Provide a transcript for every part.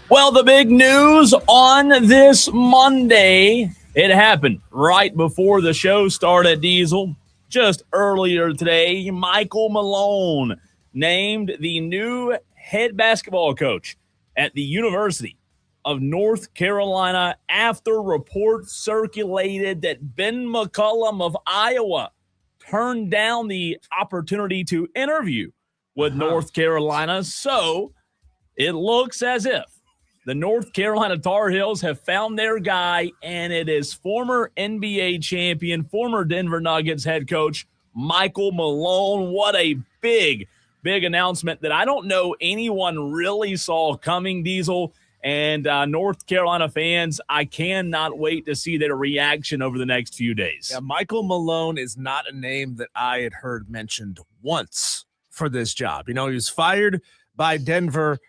Well, the big news on this Monday, it happened right before the show started, Diesel. Just earlier today, Michael Malone named the new head basketball coach at the University of North Carolina after reports circulated that Ben McCollum of Iowa turned down the opportunity to interview with North Carolina. So it looks as if the North Carolina Tar Heels have found their guy, and it is former NBA champion, former Denver Nuggets head coach, Michael Malone. What a big announcement that I don't know anyone really saw coming, Diesel. And North Carolina fans, I cannot wait to see their reaction over the next few days. Yeah, Michael Malone is not a name that I had heard mentioned once for this job. You know, he was fired by Denver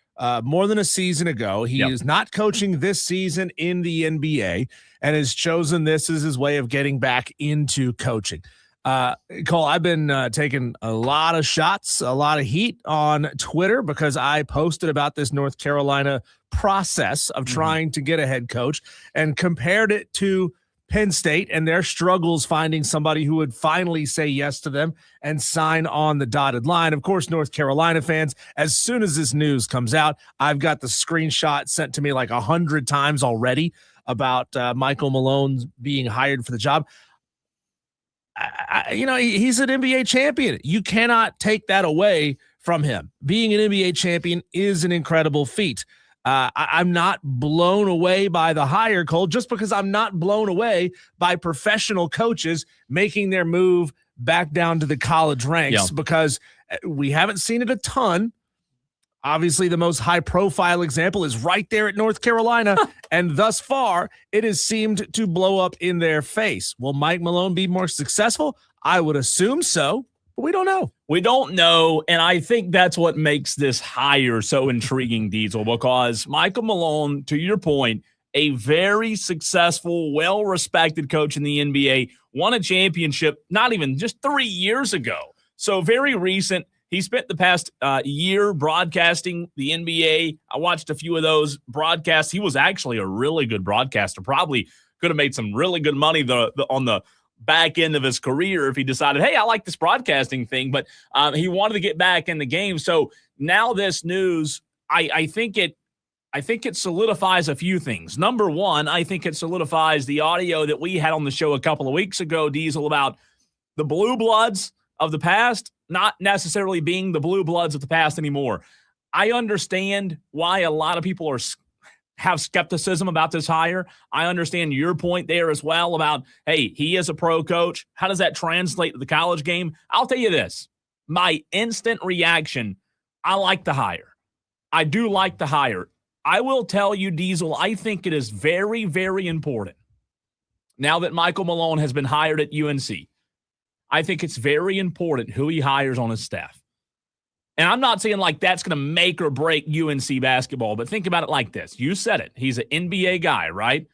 more than a season ago. He is not coaching this season in the NBA and has chosen this as his way of getting back into coaching. Cole, I've been taking a lot of shots, a lot of heat on Twitter because I posted about this North Carolina process of trying to get a head coach and compared it to Penn State and their struggles finding somebody who would finally say yes to them and sign on the dotted line. Of course, North Carolina fans, as soon as this news comes out, I've got the screenshot sent to me like 100 times already about Michael Malone being hired for the job. He's an NBA champion. You cannot take that away from him. Being an NBA champion is an incredible feat. I'm not blown away by the hire, Cole, just because I'm not blown away by professional coaches making their move back down to the college ranks because we haven't seen it a ton. Obviously, the most high-profile example is right there at North Carolina, and thus far, it has seemed to blow up in their face. Will Mike Malone be more successful? I would assume so, but we don't know. We don't know, and I think that's what makes this hire so intriguing, Diesel, because Michael Malone, to your point, a very successful, well-respected coach in the NBA, won a championship not even just 3 years ago. So very recent. He spent the past year broadcasting the NBA. I watched a few of those broadcasts. He was actually a really good broadcaster. Probably could have made some really good money on the back end of his career if he decided, hey, I like this broadcasting thing. But he wanted to get back in the game. So now this news, I think it solidifies a few things. Number one, I think it solidifies the audio that we had on the show a couple of weeks ago, Diesel, about the blue bloods of the past not necessarily being the blue bloods of the past anymore. I understand why a lot of people have skepticism about this hire. I understand your point there as well about, hey, he is a pro coach. How does that translate to the college game? I'll tell you this. My instant reaction, I like the hire. I do like the hire. I will tell you, Diesel, I think it is very, very important now that Michael Malone has been hired at UNC. I think it's very important who he hires on his staff. And I'm not saying like that's going to make or break UNC basketball, but think about it like this. You said it. He's an NBA guy, right?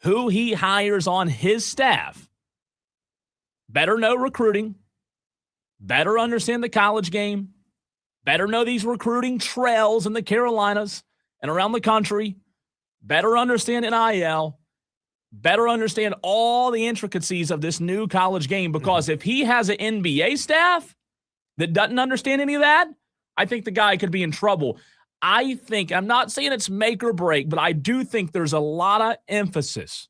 Who he hires on his staff better know recruiting, better understand the college game, better know these recruiting trails in the Carolinas and around the country, better understand NIL, better understand all the intricacies of this new college game, because if he has an NBA staff that doesn't understand any of that, I think the guy could be in trouble. I think, I'm not saying it's make or break, but I do think there's a lot of emphasis.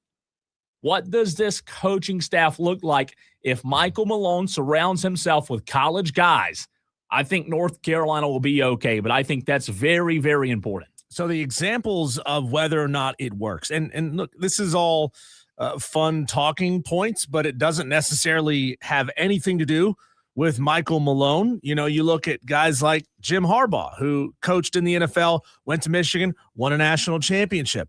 What does this coaching staff look like if Michael Malone surrounds himself with college guys? I think North Carolina will be okay, but I think that's very, very important. So the examples of whether or not it works, and look, this is all fun talking points, but it doesn't necessarily have anything to do with Michael Malone. You know, you look at guys like Jim Harbaugh, who coached in the NFL, went to Michigan, won a national championship.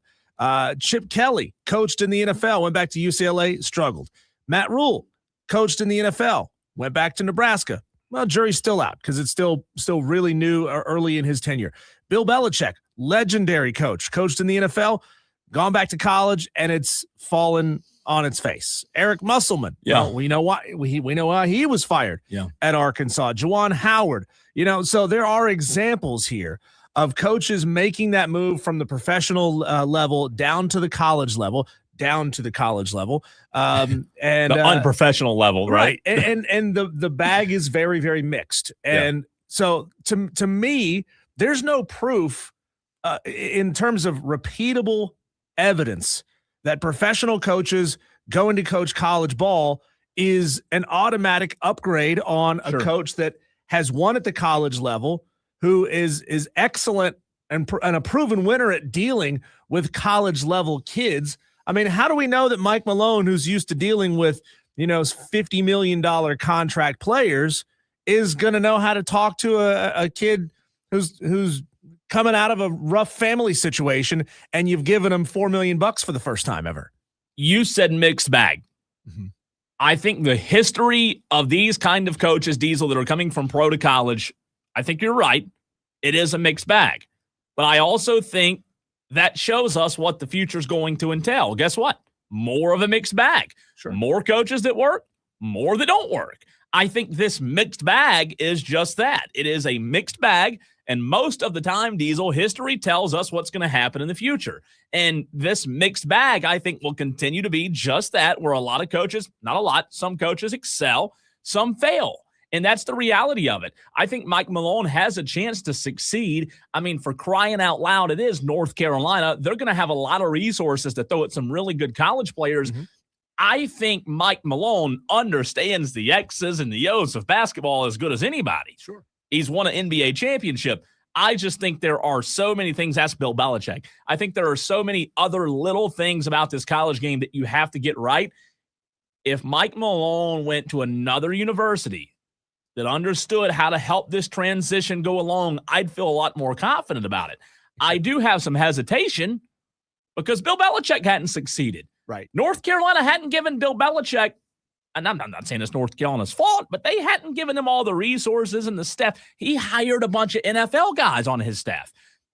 Chip Kelly coached in the NFL, went back to UCLA, struggled. Matt Rule coached in the NFL, went back to Nebraska. Well, jury's still out because it's still really new or early in his tenure. Bill Belichick, legendary coach, coached in the NFL, gone back to college, and it's fallen on its face. Eric Musselman, well, we know why he was fired at Arkansas. Juwan Howard, so there are examples here of coaches making that move from the professional level down to the college level. And the unprofessional level, right? And the bag is very, very mixed. And so to me, there's no proof in terms of repeatable evidence that professional coaches going to coach college ball is an automatic upgrade on a coach that has won at the college level, who is excellent and a proven winner at dealing with college level kids. I mean, how do we know that Mike Malone, who's used to dealing with, $50 million contract players, is going to know how to talk to a kid who's coming out of a rough family situation and you've given him $4 million for the first time ever? You said mixed bag. Mm-hmm. I think the history of these kind of coaches, Diesel, that are coming from pro to college, I think you're right. It is a mixed bag. But I also think that shows us what the future is going to entail. Guess what? More of a mixed bag. Sure. More coaches that work, more that don't work. I think this mixed bag is just that. It is a mixed bag, and most of the time, Diesel, history tells us what's going to happen in the future. And this mixed bag, I think, will continue to be just that, where a lot of coaches, not a lot, some coaches excel, some fail. And that's the reality of it. I think Mike Malone has a chance to succeed. I mean, for crying out loud, it is North Carolina. They're going to have a lot of resources to throw at some really good college players. Mm-hmm. I think Mike Malone understands the X's and the O's of basketball as good as anybody. Sure. He's won an NBA championship. I just think there are so many things. That's Bill Belichick. I think there are so many other little things about this college game that you have to get right. If Mike Malone went to another university that understood how to help this transition go along, I'd feel a lot more confident about it. I do have some hesitation because Bill Belichick hadn't succeeded. Right. North Carolina hadn't given Bill Belichick, and I'm not saying it's North Carolina's fault, but they hadn't given him all the resources and the staff. He hired a bunch of NFL guys on his staff.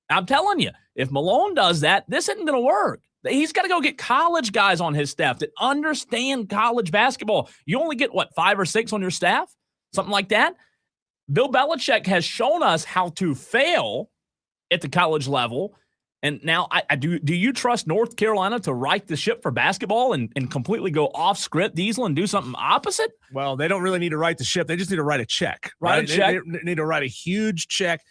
I'm telling you, if Malone does that, this isn't going to work. He's got to go get college guys on his staff that understand college basketball. You only get, 5 or 6 on your staff? Something like that. Bill Belichick has shown us how to fail at the college level. And now do you trust North Carolina to right the ship for basketball and completely go off script, Diesel, and do something opposite? Well, they don't really need to right the ship. They just need to write a check. Write a check. They need to write a huge check.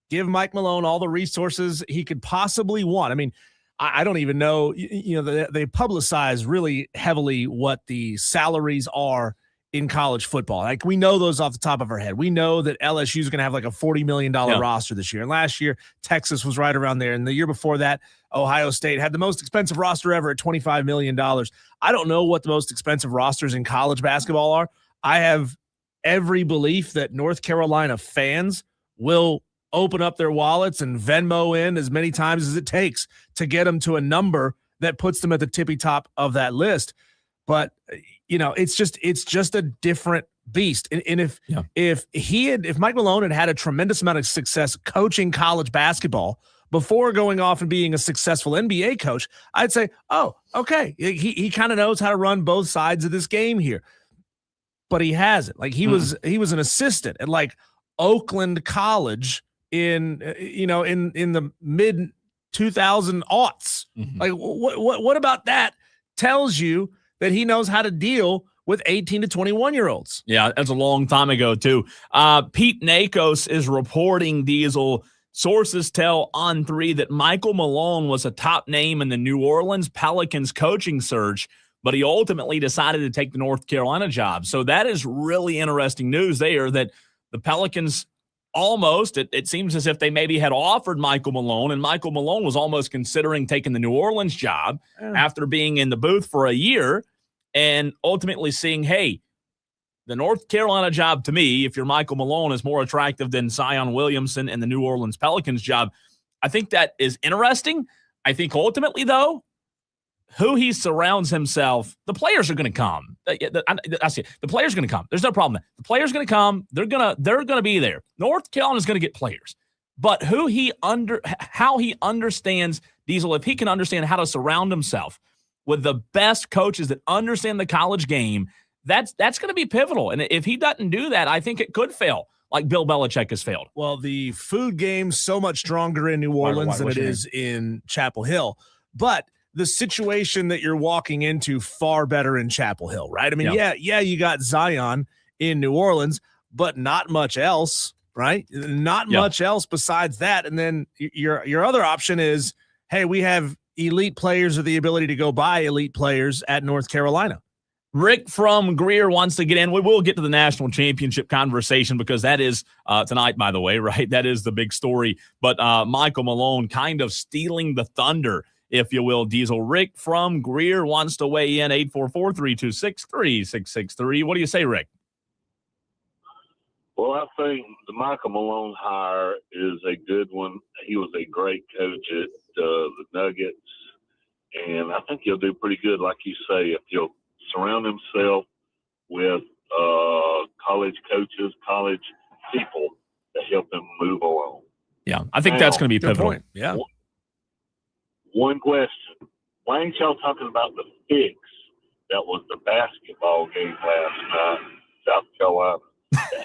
Give Mike Malone all the resources he could possibly want. I mean, I don't even know. They publicize really heavily what the salaries are in college football. Like, we know those off the top of our head. We know that LSU is going to have like a $40 million roster this year. And last year, Texas was right around there. And the year before that, Ohio State had the most expensive roster ever at $25 million. I don't know what the most expensive rosters in college basketball are. I have every belief that North Carolina fans will open up their wallets and Venmo in as many times as it takes to get them to a number that puts them at the tippy top of that list. But it's just a different beast. And if Mike Malone had a tremendous amount of success coaching college basketball before going off and being a successful NBA coach, I'd say, oh, okay, he kind of knows how to run both sides of this game here. But he hasn't. Like, he was an assistant at like Oakland College in the mid 2000 aughts. Mm-hmm. Like, what about that tells you that he knows how to deal with 18 to 21-year-olds. Yeah, that's a long time ago, too. Pete Nakos is reporting, Diesel, sources tell On3 that Michael Malone was a top name in the New Orleans Pelicans coaching search, but he ultimately decided to take the North Carolina job. So that is really interesting news there, that the Pelicans almost, it seems as if they maybe had offered Michael Malone, and Michael Malone was almost considering taking the New Orleans job after being in the booth for a year, and ultimately seeing, hey, the North Carolina job, to me, if you're Michael Malone, is more attractive than Zion Williamson and the New Orleans Pelicans job. I think that is interesting. I think ultimately, though, who he surrounds himself, the players are going to come. I see it. The players are going to come. There's no problem. The players are going to come. They're going to be there. North Carolina is going to get players. But how he understands, Diesel, if he can understand how to surround himself with the best coaches that understand the college game, that's going to be pivotal. And if he doesn't do that, I think it could fail. like Bill Belichick has failed. Well, the food game's so much stronger in New Orleans than it is in Chapel Hill. But the situation that you're walking into far better in Chapel Hill, right? I mean, yeah, you got Zion in New Orleans, but not much else, right? Not much else besides that. And then your other option is, hey, we have elite players with the ability to go buy elite players at North Carolina. Rick from Greer wants to get in. We will get to the national championship conversation because that is tonight, by the way, right? That is the big story. But Michael Malone kind of stealing the thunder, if you will, Diesel. Rick from Greer wants to weigh in, 844-326-3663. What do you say, Rick? Well, I think the Michael Malone hire is a good one. He was a great coach at the Nuggets, and I think he'll do pretty good, like you say, if he'll surround himself with college coaches, college people to help him move along. Yeah, I think that's going to be pivotal. Point. Yeah. One question. Why ain't y'all talking about the fix that was the basketball game last night in South Carolina?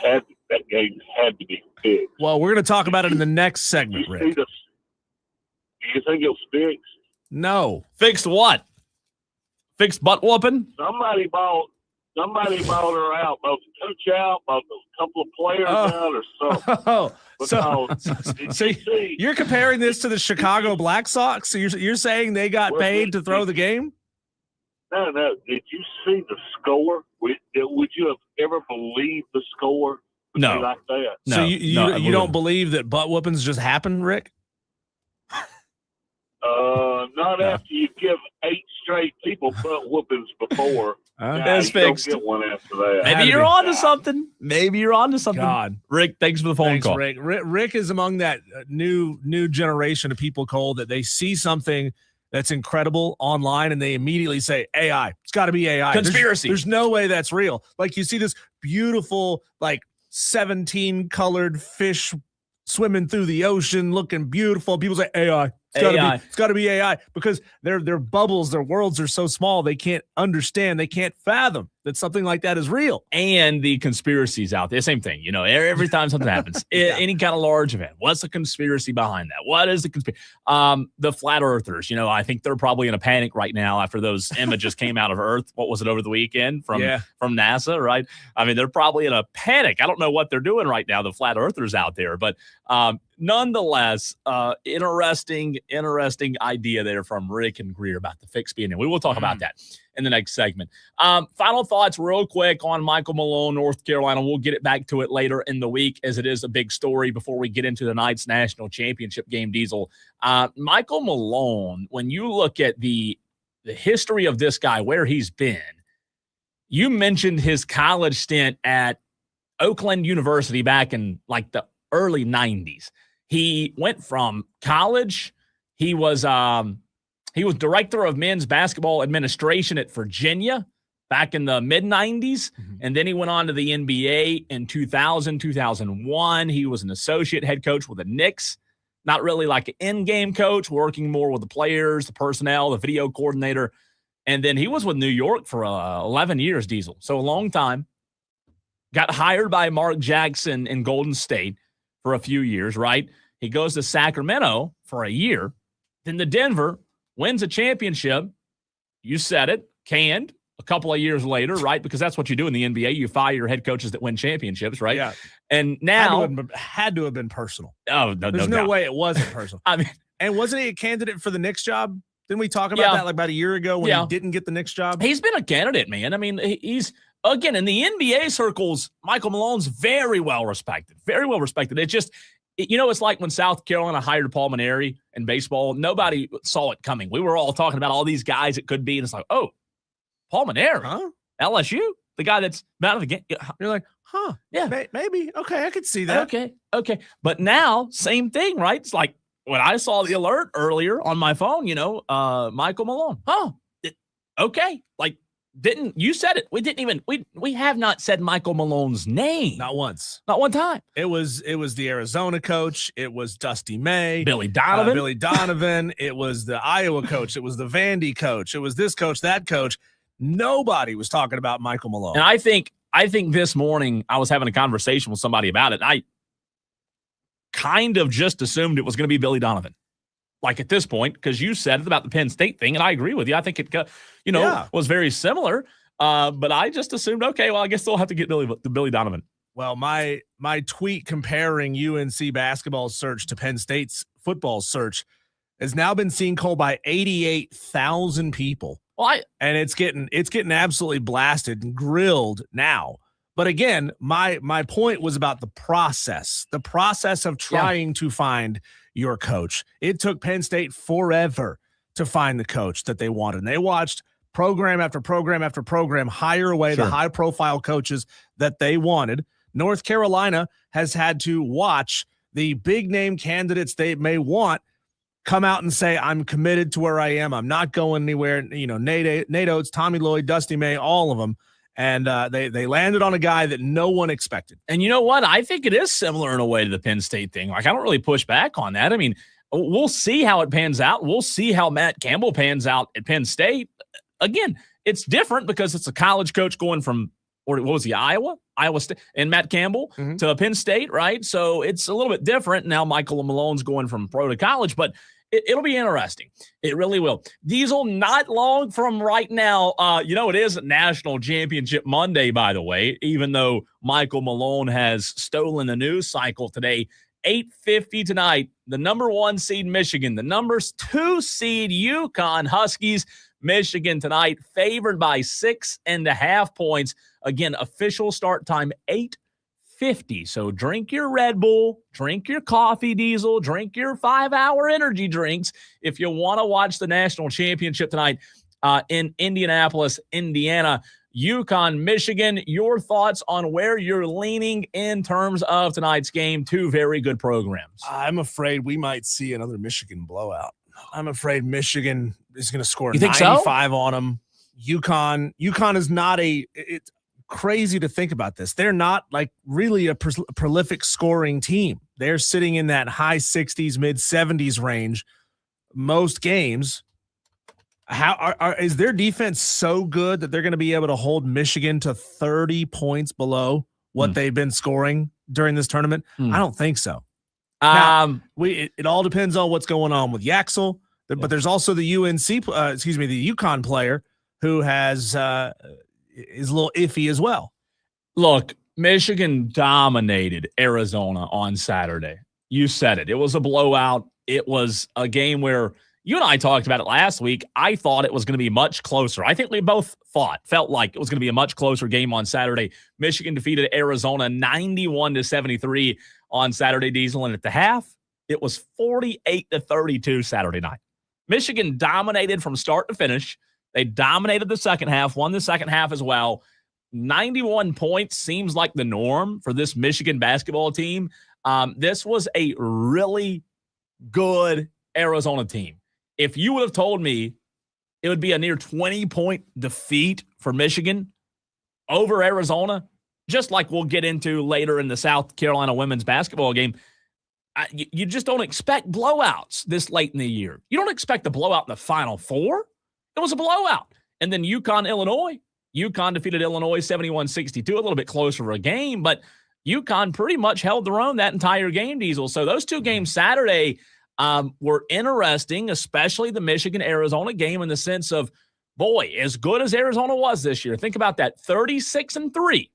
That game had to be fixed. Well, we're going to talk about it in the next segment, Rick. Do you think it was fixed? No. Fixed what? Fixed butt whooping? Somebody bought her out, both the coach out, both a couple of players out, or something. So you're comparing this to the Chicago Black Sox? So you're saying they got paid to throw the game? No. Did you see the score? Would you have ever believed the score? No. Like that? No. So you don't believe that butt whoopings just happen, Rick? Not after you give 8 straight people butt whoopings before. That's fixed. Don't get one after that. Maybe you're on to something. God. Rick, thanks for the phone call. Rick is among that new generation of people, Cole, that they see something that's incredible online and they immediately say AI. It's got to be AI. Conspiracy. There's no way that's real. Like you see this beautiful, like 17 colored fish swimming through the ocean, looking beautiful. People say AI. It's got to be AI because their bubbles, their worlds are so small they can't understand, they can't fathom that something like that is real. And the conspiracies out there, same thing. You know, every time something happens, any kind of large event, what's the conspiracy behind that? What is the conspiracy? The flat earthers, you know, I think they're probably in a panic right now after those images came out of Earth. What was it over the weekend from NASA, right? I mean, they're probably in a panic. I don't know what they're doing right now, the flat earthers out there, but nonetheless, interesting idea there from Rick and Greer about the fix being in. We will talk about that in the next segment. Final thoughts real quick on Michael Malone, North Carolina. We'll get it back to it later in the week as it is a big story before we get into tonight's national championship game, Diesel. Michael Malone, when you look at the history of this guy, where he's been, you mentioned his college stint at Oakland University back in like the early 90s. He went from college. He was director of men's basketball administration at Virginia back in the mid-90s, and then he went on to the NBA in 2000, 2001. He was an associate head coach with the Knicks, not really like an in-game coach, working more with the players, the personnel, the video coordinator, and then he was with New York for 11 years, Diesel, so a long time. Got hired by Mark Jackson in Golden State for a few years, right? He goes to Sacramento for a year, then to Denver, wins a championship. You said it, canned a couple of years later, right? Because that's what you do in the NBA. You fire your head coaches that win championships, right? Yeah. And now had to have been personal. Oh, there's no way it wasn't personal. I mean, and wasn't he a candidate for the Knicks job? Didn't we talk about that like about a year ago when he didn't get the Knicks job? He's been a candidate, man. I mean, he's again in the NBA circles. Michael Malone's very well respected. Very well respected. It just. You know, it's like when South Carolina hired Paul Maneri in baseball. Nobody saw it coming. We were all talking about all these guys it could be, and it's like, oh, Paul Maneri, LSU, the guy that's out of the game. You're like, yeah, maybe. Okay, I could see that. Okay. But now, same thing, right? It's like when I saw the alert earlier on my phone, you know, Michael Malone. Okay. Like, you said it. We didn't even we have not said Michael Malone's name. Not once. Not one time. It was the Arizona coach. It was Dusty May. Billy Donovan. It was the Iowa coach. It was the Vandy coach. It was this coach, that coach. Nobody was talking about Michael Malone. And I think I think this morning I was having a conversation with somebody about it. I kind of just assumed it was going to be Billy Donovan. Like at this point, because you said it about the Penn State thing, and I agree with you. I think it, was very similar. But I just assumed, okay, well, I guess they'll have to get Billy Donovan. Well, my tweet comparing UNC basketball search to Penn State's football search has now been seen, Cole, by 88,000 people. And it's getting absolutely blasted and grilled now. But again, my point was about the process of trying to find your coach. It took Penn State forever to find the coach that they wanted. And they watched program after program after program hire away the high-profile coaches that they wanted. North Carolina has had to watch the big-name candidates they may want come out and say, I'm committed to where I am. I'm not going anywhere. Nate Oates, Tommy Lloyd, Dusty May, all of them. And they landed on a guy that no one expected. And you know what? I think it is similar in a way to the Penn State thing. Like, I don't really push back on that. I mean, we'll see how it pans out. We'll see how Matt Campbell pans out at Penn State. Again, it's different because it's a college coach going from, or what was he, Iowa State, and Matt Campbell to Penn State, right? So it's a little bit different. Now Michael Malone's going from pro to college, but it'll be interesting. It really will. Diesel, not long from right now. It is National Championship Monday, by the way, even though Michael Malone has stolen the news cycle today. 8:50 tonight, the number 1 seed Michigan, the number 2 seed UConn Huskies. Michigan tonight favored by 6.5 points. Again, official start time 8:50. So drink your Red Bull, drink your coffee, Diesel, drink your 5-hour energy drinks if you want to watch the national championship tonight in Indianapolis, Indiana. UConn, Michigan, your thoughts on where you're leaning in terms of tonight's game? Two very good programs. I'm afraid we might see another Michigan blowout. I'm afraid Michigan is going to score 95 on them. UConn is not it's crazy to think about this. They're not like really a prolific scoring team. They're sitting in that high 60s, mid 70s range most games. How is their defense so good that they're going to be able to hold Michigan to 30 points below what they've been scoring during this tournament? I don't think so. It all depends on what's going on with Yaxel, but there's also the the UConn player who has is a little iffy as well. Look, Michigan dominated Arizona on Saturday. You said it. It was a blowout. It was a game where you and I talked about it last week. I thought it was going to be much closer. I think we both felt like it was going to be a much closer game on Saturday. Michigan defeated Arizona 91-73 on Saturday, Diesel. And at the half, it was 48-32 Saturday night. Michigan dominated from start to finish. They dominated the second half, won the second half as well. 91 points seems like the norm for this Michigan basketball team. This was a really good Arizona team. If you would have told me it would be a near 20-point defeat for Michigan over Arizona, just like we'll get into later in the South Carolina women's basketball game, you just don't expect blowouts this late in the year. You don't expect a blowout in the Final Four. It was a blowout. And then UConn defeated Illinois 71-62, a little bit closer of a game, but UConn pretty much held their own that entire game, Diesel. So those two games Saturday were interesting, especially the Michigan-Arizona game in the sense of, boy, as good as Arizona was this year, think about that, 36-3.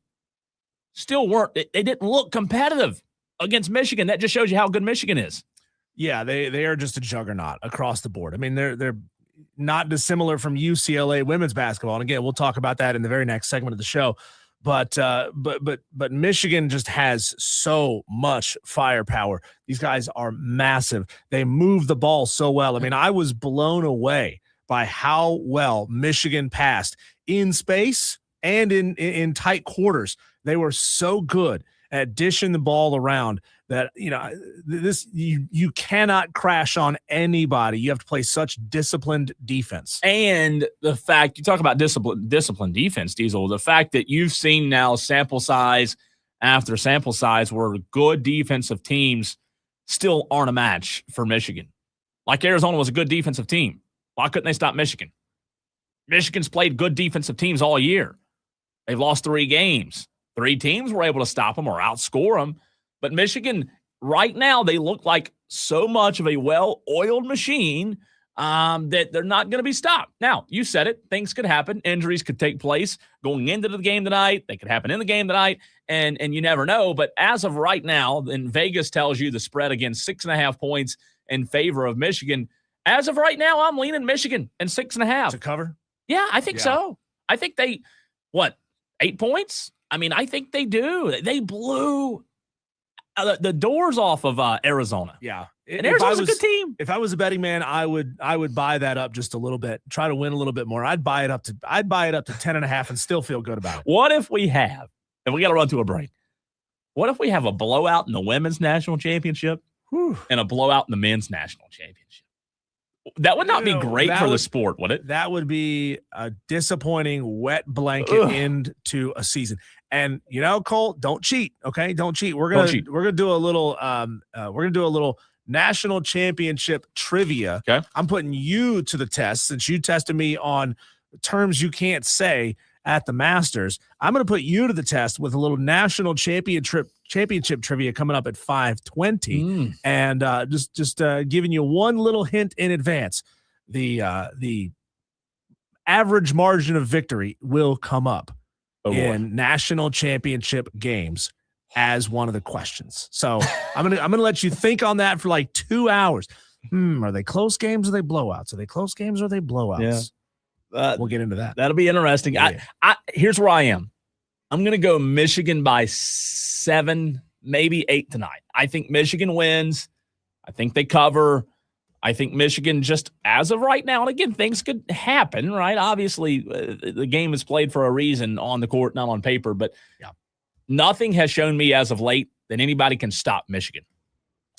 Still they didn't look competitive against Michigan. That just shows you how good Michigan is. Yeah, they are just a juggernaut across the board. I mean, they're not dissimilar from UCLA women's basketball. And again, we'll talk about that in the very next segment of the show. But Michigan just has so much firepower. These guys are massive. They move the ball so well. I mean, I was blown away by how well Michigan passed in space and in tight quarters. They were so good at dishing the ball around that, you cannot crash on anybody. You have to play such disciplined defense. And the fact, you talk about disciplined defense, Diesel, the fact that you've seen now sample size after sample size where good defensive teams still aren't a match for Michigan. Like Arizona was a good defensive team. Why couldn't they stop Michigan? Michigan's played good defensive teams all year. They've lost 3 games. 3 teams were able to stop them or outscore them. But Michigan, right now, they look like so much of a well-oiled machine that they're not going to be stopped. Now, you said it. Things could happen. Injuries could take place going into the game tonight. They could happen in the game tonight, and you never know. But as of right now, and Vegas tells you the spread again, 6.5 points in favor of Michigan. As of right now, I'm leaning Michigan and 6.5. To cover? Yeah, I think so. I think they, 8 points? I mean, I think they do. They blew the doors off of Arizona. Yeah. And Arizona's a good team. If I was a betting man, I would buy that up just a little bit, try to win a little bit more. I'd buy it up to 10.5 and still feel good about it. What if we have, and we got to run to a break, what if we have a blowout in the women's national championship and a blowout in the men's national championship? That would not be great for the sport, would it? That would be a disappointing wet blanket end to a season. And Cole, don't cheat. Okay, don't cheat. We're gonna do a little national championship trivia. Okay, I'm putting you to the test since you tested me on terms you can't say at the Masters. I'm going to put you to the test with a little national championship trivia coming up at 5:20, and just giving you one little hint in advance. The average margin of victory will come up in national championship games as one of the questions. So I'm gonna let you think on that for like 2 hours. Are they close games or are they blowouts? Are they close games or are they blowouts? Yeah. We'll get into that. That'll be interesting. Yeah. Here's where I am. I'm going to go Michigan by 7, maybe 8 tonight. I think Michigan wins. I think they cover. I think Michigan just as of right now, and again, things could happen, right? Obviously, the game is played for a reason on the court, not on paper, but nothing has shown me as of late that anybody can stop Michigan.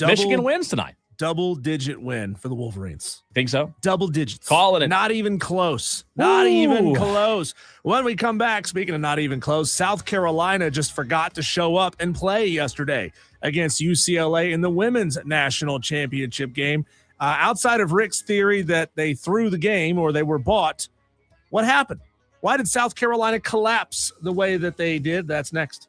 Michigan wins tonight. Double-digit win for the Wolverines. Think so? Double digits. Calling it. Not even close. Not even close. When we come back, speaking of not even close, South Carolina just forgot to show up and play yesterday against UCLA in the women's national championship game. Outside of Rick's theory that they threw the game or they were bought, what happened? Why did South Carolina collapse the way that they did? That's next.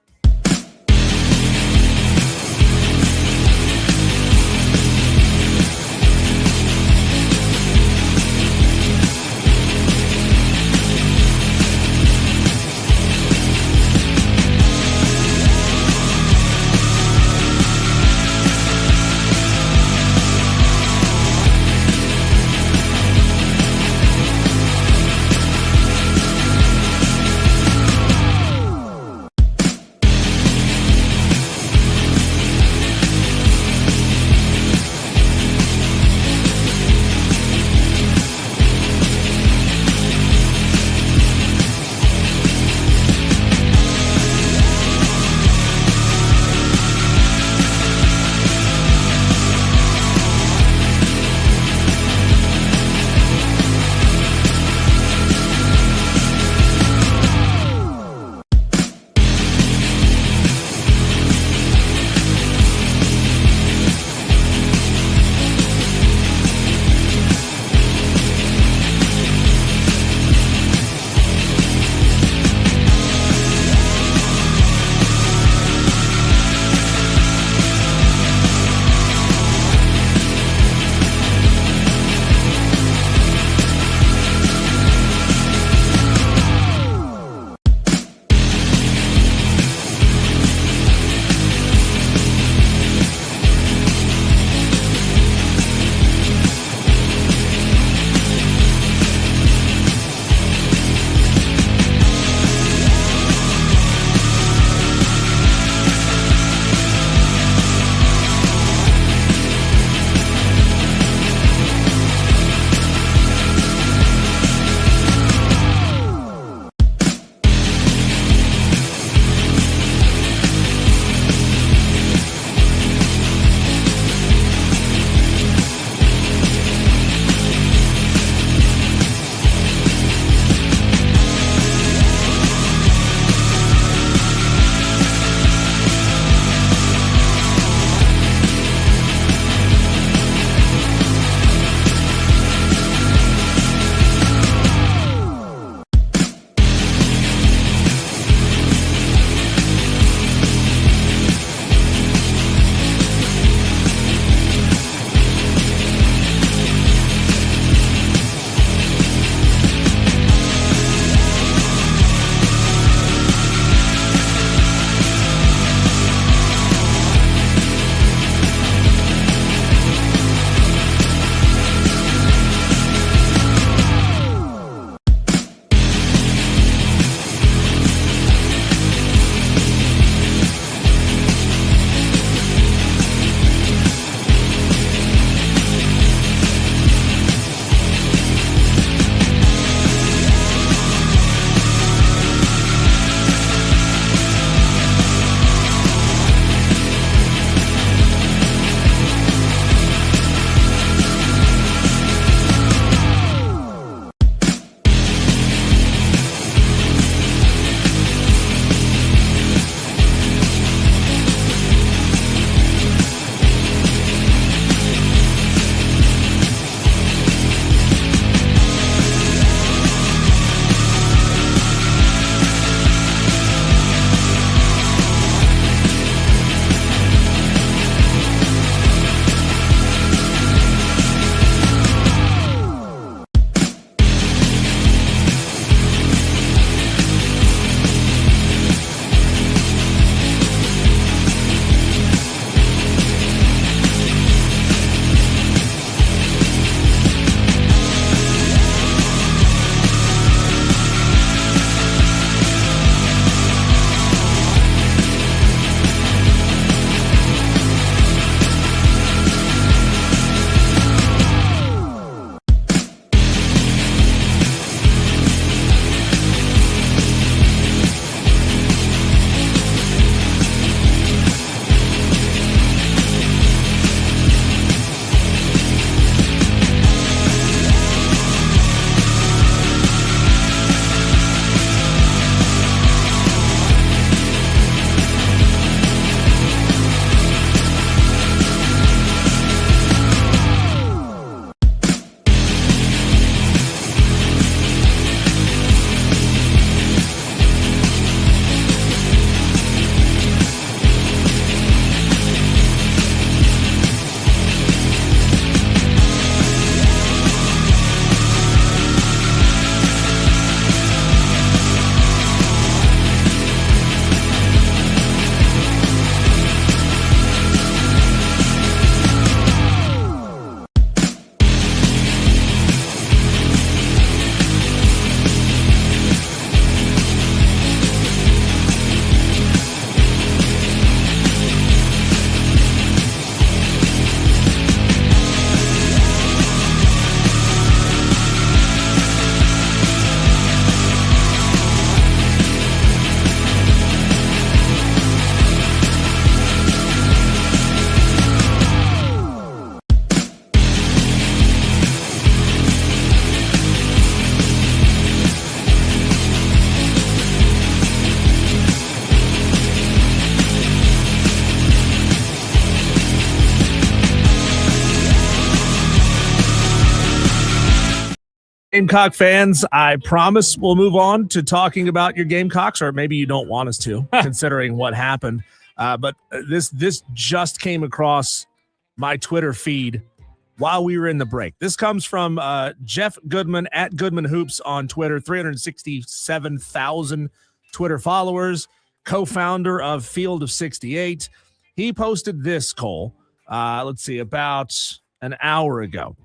Gamecock fans, I promise we'll move on to talking about your Gamecocks, or maybe you don't want us to, considering what happened. But this just came across my Twitter feed while we were in the break. This comes from Jeff Goodman at Goodman Hoops on Twitter, 367,000 Twitter followers, co-founder of Field of 68. He posted this, Cole, about an hour ago.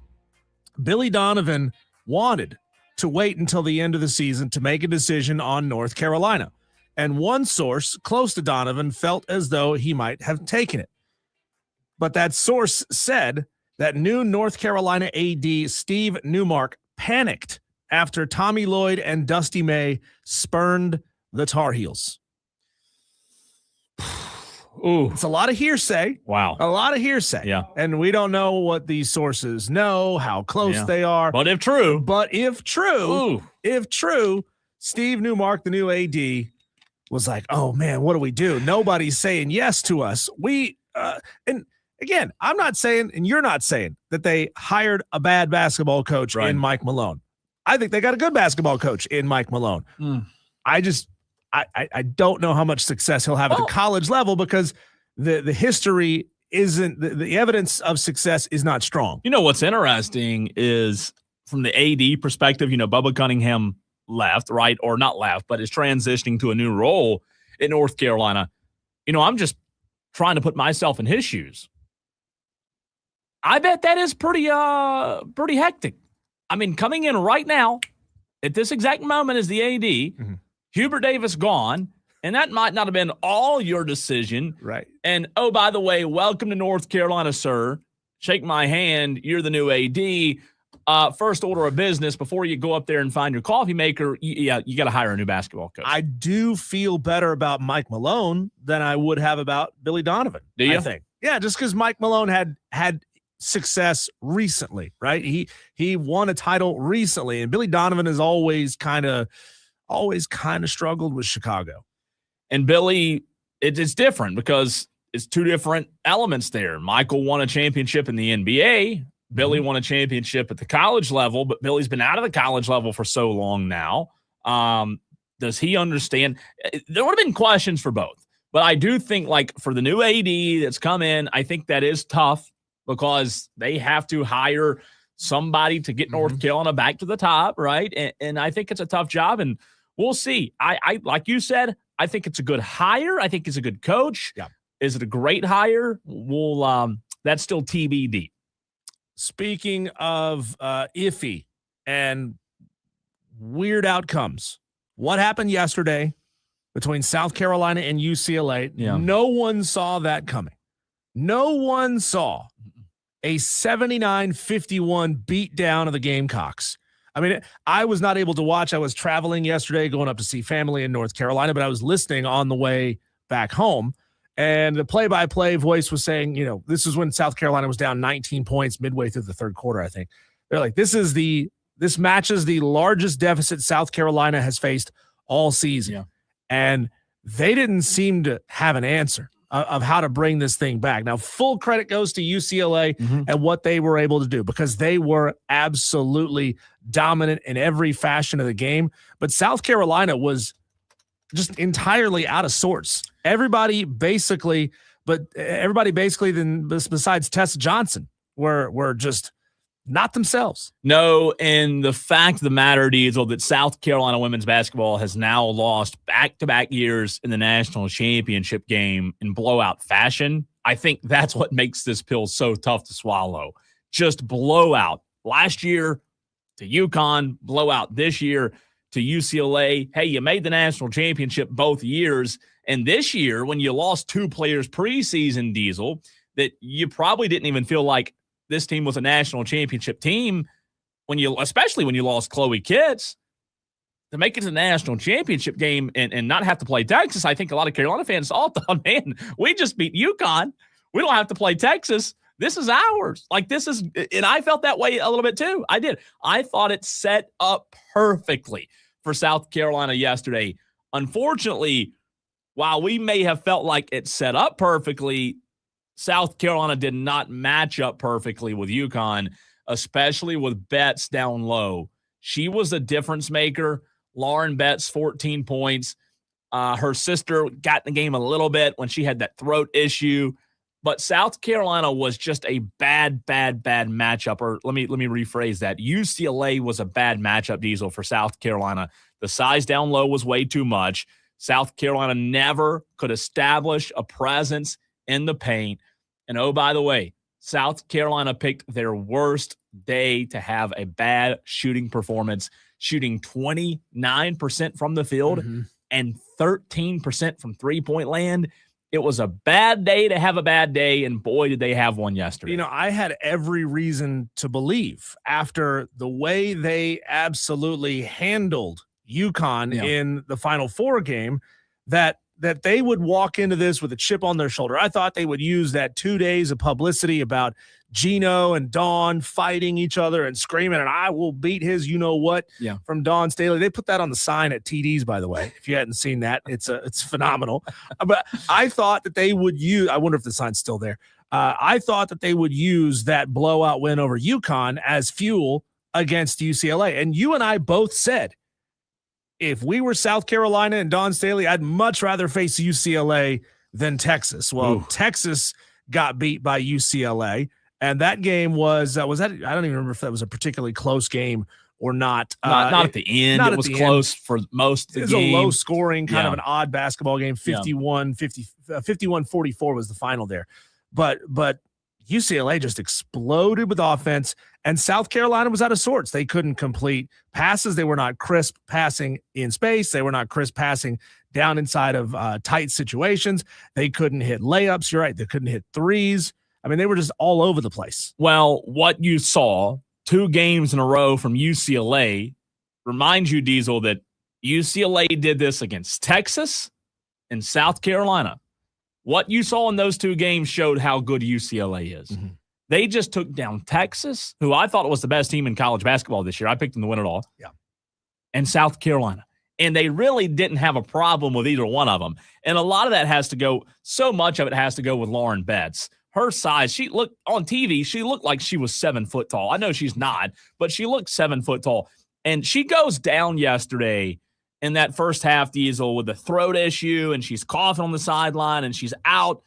Billy Donovan wanted to wait until the end of the season to make a decision on North Carolina. And one source close to Donovan felt as though he might have taken it. But that source said that new North Carolina AD Steve Newmark panicked after Tommy Lloyd and Dusty May spurned the Tar Heels. Ooh, it's a lot of hearsay. Wow. A lot of hearsay. Yeah. And we don't know what these sources know, how close they are. But if true, Steve Newmark, the new AD, was like, oh man, what do we do? Nobody's saying yes to us. And again, I'm not saying, and you're not saying that they hired a bad basketball coach in Mike Malone. I think they got a good basketball coach in Mike Malone. I don't know how much success he'll have at the college level because the history isn't, the evidence of success is not strong. You know, what's interesting is from the AD perspective, Bubba Cunningham left, right? Or not left, but is transitioning to a new role in North Carolina. I'm just trying to put myself in his shoes. I bet that is pretty hectic. I mean, coming in right now at this exact moment as the AD, Hubert Davis gone, and that might not have been all your decision. Right. And, oh, by the way, welcome to North Carolina, sir. Shake my hand. You're the new AD. First order of business before you go up there and find your coffee maker, you got to hire a new basketball coach. I do feel better about Mike Malone than I would have about Billy Donovan. Do you? I think. Yeah, just because Mike Malone had success recently, right? He won a title recently, and Billy Donovan has always kind of struggled with Chicago. And Billy, it's different because it's two different elements there. Michael won a championship in the NBA. Billy won a championship at the college level, but Billy's been out of the college level for so long now. Does he understand? There would have been questions for both. But I do think, like, for the new AD that's come in, I think that is tough because they have to hire somebody to get North Carolina back to the top, right? And I think it's a tough job, and we'll see. I like you said, I think it's a good hire. I think it's a good coach. Yeah. Is it a great hire? That's still TBD. Speaking of iffy and weird outcomes, what happened yesterday between South Carolina and UCLA? Yeah. No one saw that coming. No one saw a 79-51 beatdown of the Gamecocks. I mean, I was not able to watch. I was traveling yesterday, going up to see family in North Carolina, but I was listening on the way back home. And the play-by-play voice was saying, this is when South Carolina was down 19 points midway through the third quarter, I think. They're like, this matches the largest deficit South Carolina has faced all season. Yeah. And they didn't seem to have an answer of how to bring this thing back. Now, full credit goes to UCLA and what they were able to do because they were absolutely dominant in every fashion of the game. But South Carolina was just entirely out of sorts. Everybody basically then besides Tessa Johnson were just not themselves. No, and the fact of the matter, Diesel, that South Carolina women's basketball has now lost back-to-back years in the national championship game in blowout fashion. I think that's what makes this pill so tough to swallow. Just blowout. Last year to UConn, blowout this year to UCLA. Hey, you made the national championship both years. And this year, when you lost two players preseason, Diesel, that you probably didn't even feel like this team was a national championship team, especially when you lost Chloe Kitts, to make it to the national championship game and not have to play Texas. I think a lot of Carolina fans all thought, man, we just beat UConn. We don't have to play Texas. This is ours. And I felt that way a little bit too. I did. I thought it set up perfectly for South Carolina yesterday. Unfortunately, while we may have felt like it set up perfectly, South Carolina did not match up perfectly with UConn, especially with Betts down low. She was a difference maker. Lauren Betts, 14 points. Her sister got in the game a little bit when she had that throat issue. But South Carolina was just a bad matchup. Or let me rephrase that. UCLA was a bad matchup, Diesel, for South Carolina. The size down low was way too much. South Carolina never could establish a presence in the paint. And oh, by the way, South Carolina picked their worst day to have a bad shooting performance, shooting 29% from the field and 13% from three-point land. It was a bad day to have a bad day, and boy, did they have one yesterday. You know, I had every reason to believe after the way they absolutely handled UConn in the Final Four game that they would walk into this with a chip on their shoulder. I thought they would use that 2 days of publicity about Gino and Dawn fighting each other and screaming, and I will beat his you-know-what from Dawn Staley. They put that on the sign at TD's, by the way. If you hadn't seen that, it's phenomenal. But I thought that they would use – I wonder if the sign's still there. I thought that they would use that blowout win over UConn as fuel against UCLA. And you and I both said, if we were South Carolina and Dawn Staley, I'd much rather face UCLA than Texas. Well, Texas got beat by UCLA. And that game was that? I don't even remember if that was a particularly close game or not. Not at the end. It was close for most of the game. It was a low scoring, kind of an odd basketball game. 51-44 was the final there. But UCLA just exploded with offense, and South Carolina was out of sorts. They couldn't complete passes. They were not crisp passing in space. They were not crisp passing down inside of tight situations. They couldn't hit layups. You're right. They couldn't hit threes. I mean, they were just all over the place. Well, what you saw 2 games in a row from UCLA reminds you, Diesel, that UCLA did this against Texas and South Carolina. What you saw in those 2 games showed how good UCLA is. They just took down Texas, who I thought was the best team in college basketball this year. I picked them to win it all. And South Carolina. And they really didn't have a problem with either one of them. And a lot of that has to go, so much of it has to go with Lauren Betts. Her size, she looked on TV, she looked like she was 7 foot tall. I know she's not, but she looked 7 foot tall. And she goes down yesterday in that first half, Diesel, with a throat issue, and she's coughing on the sideline, and she's out.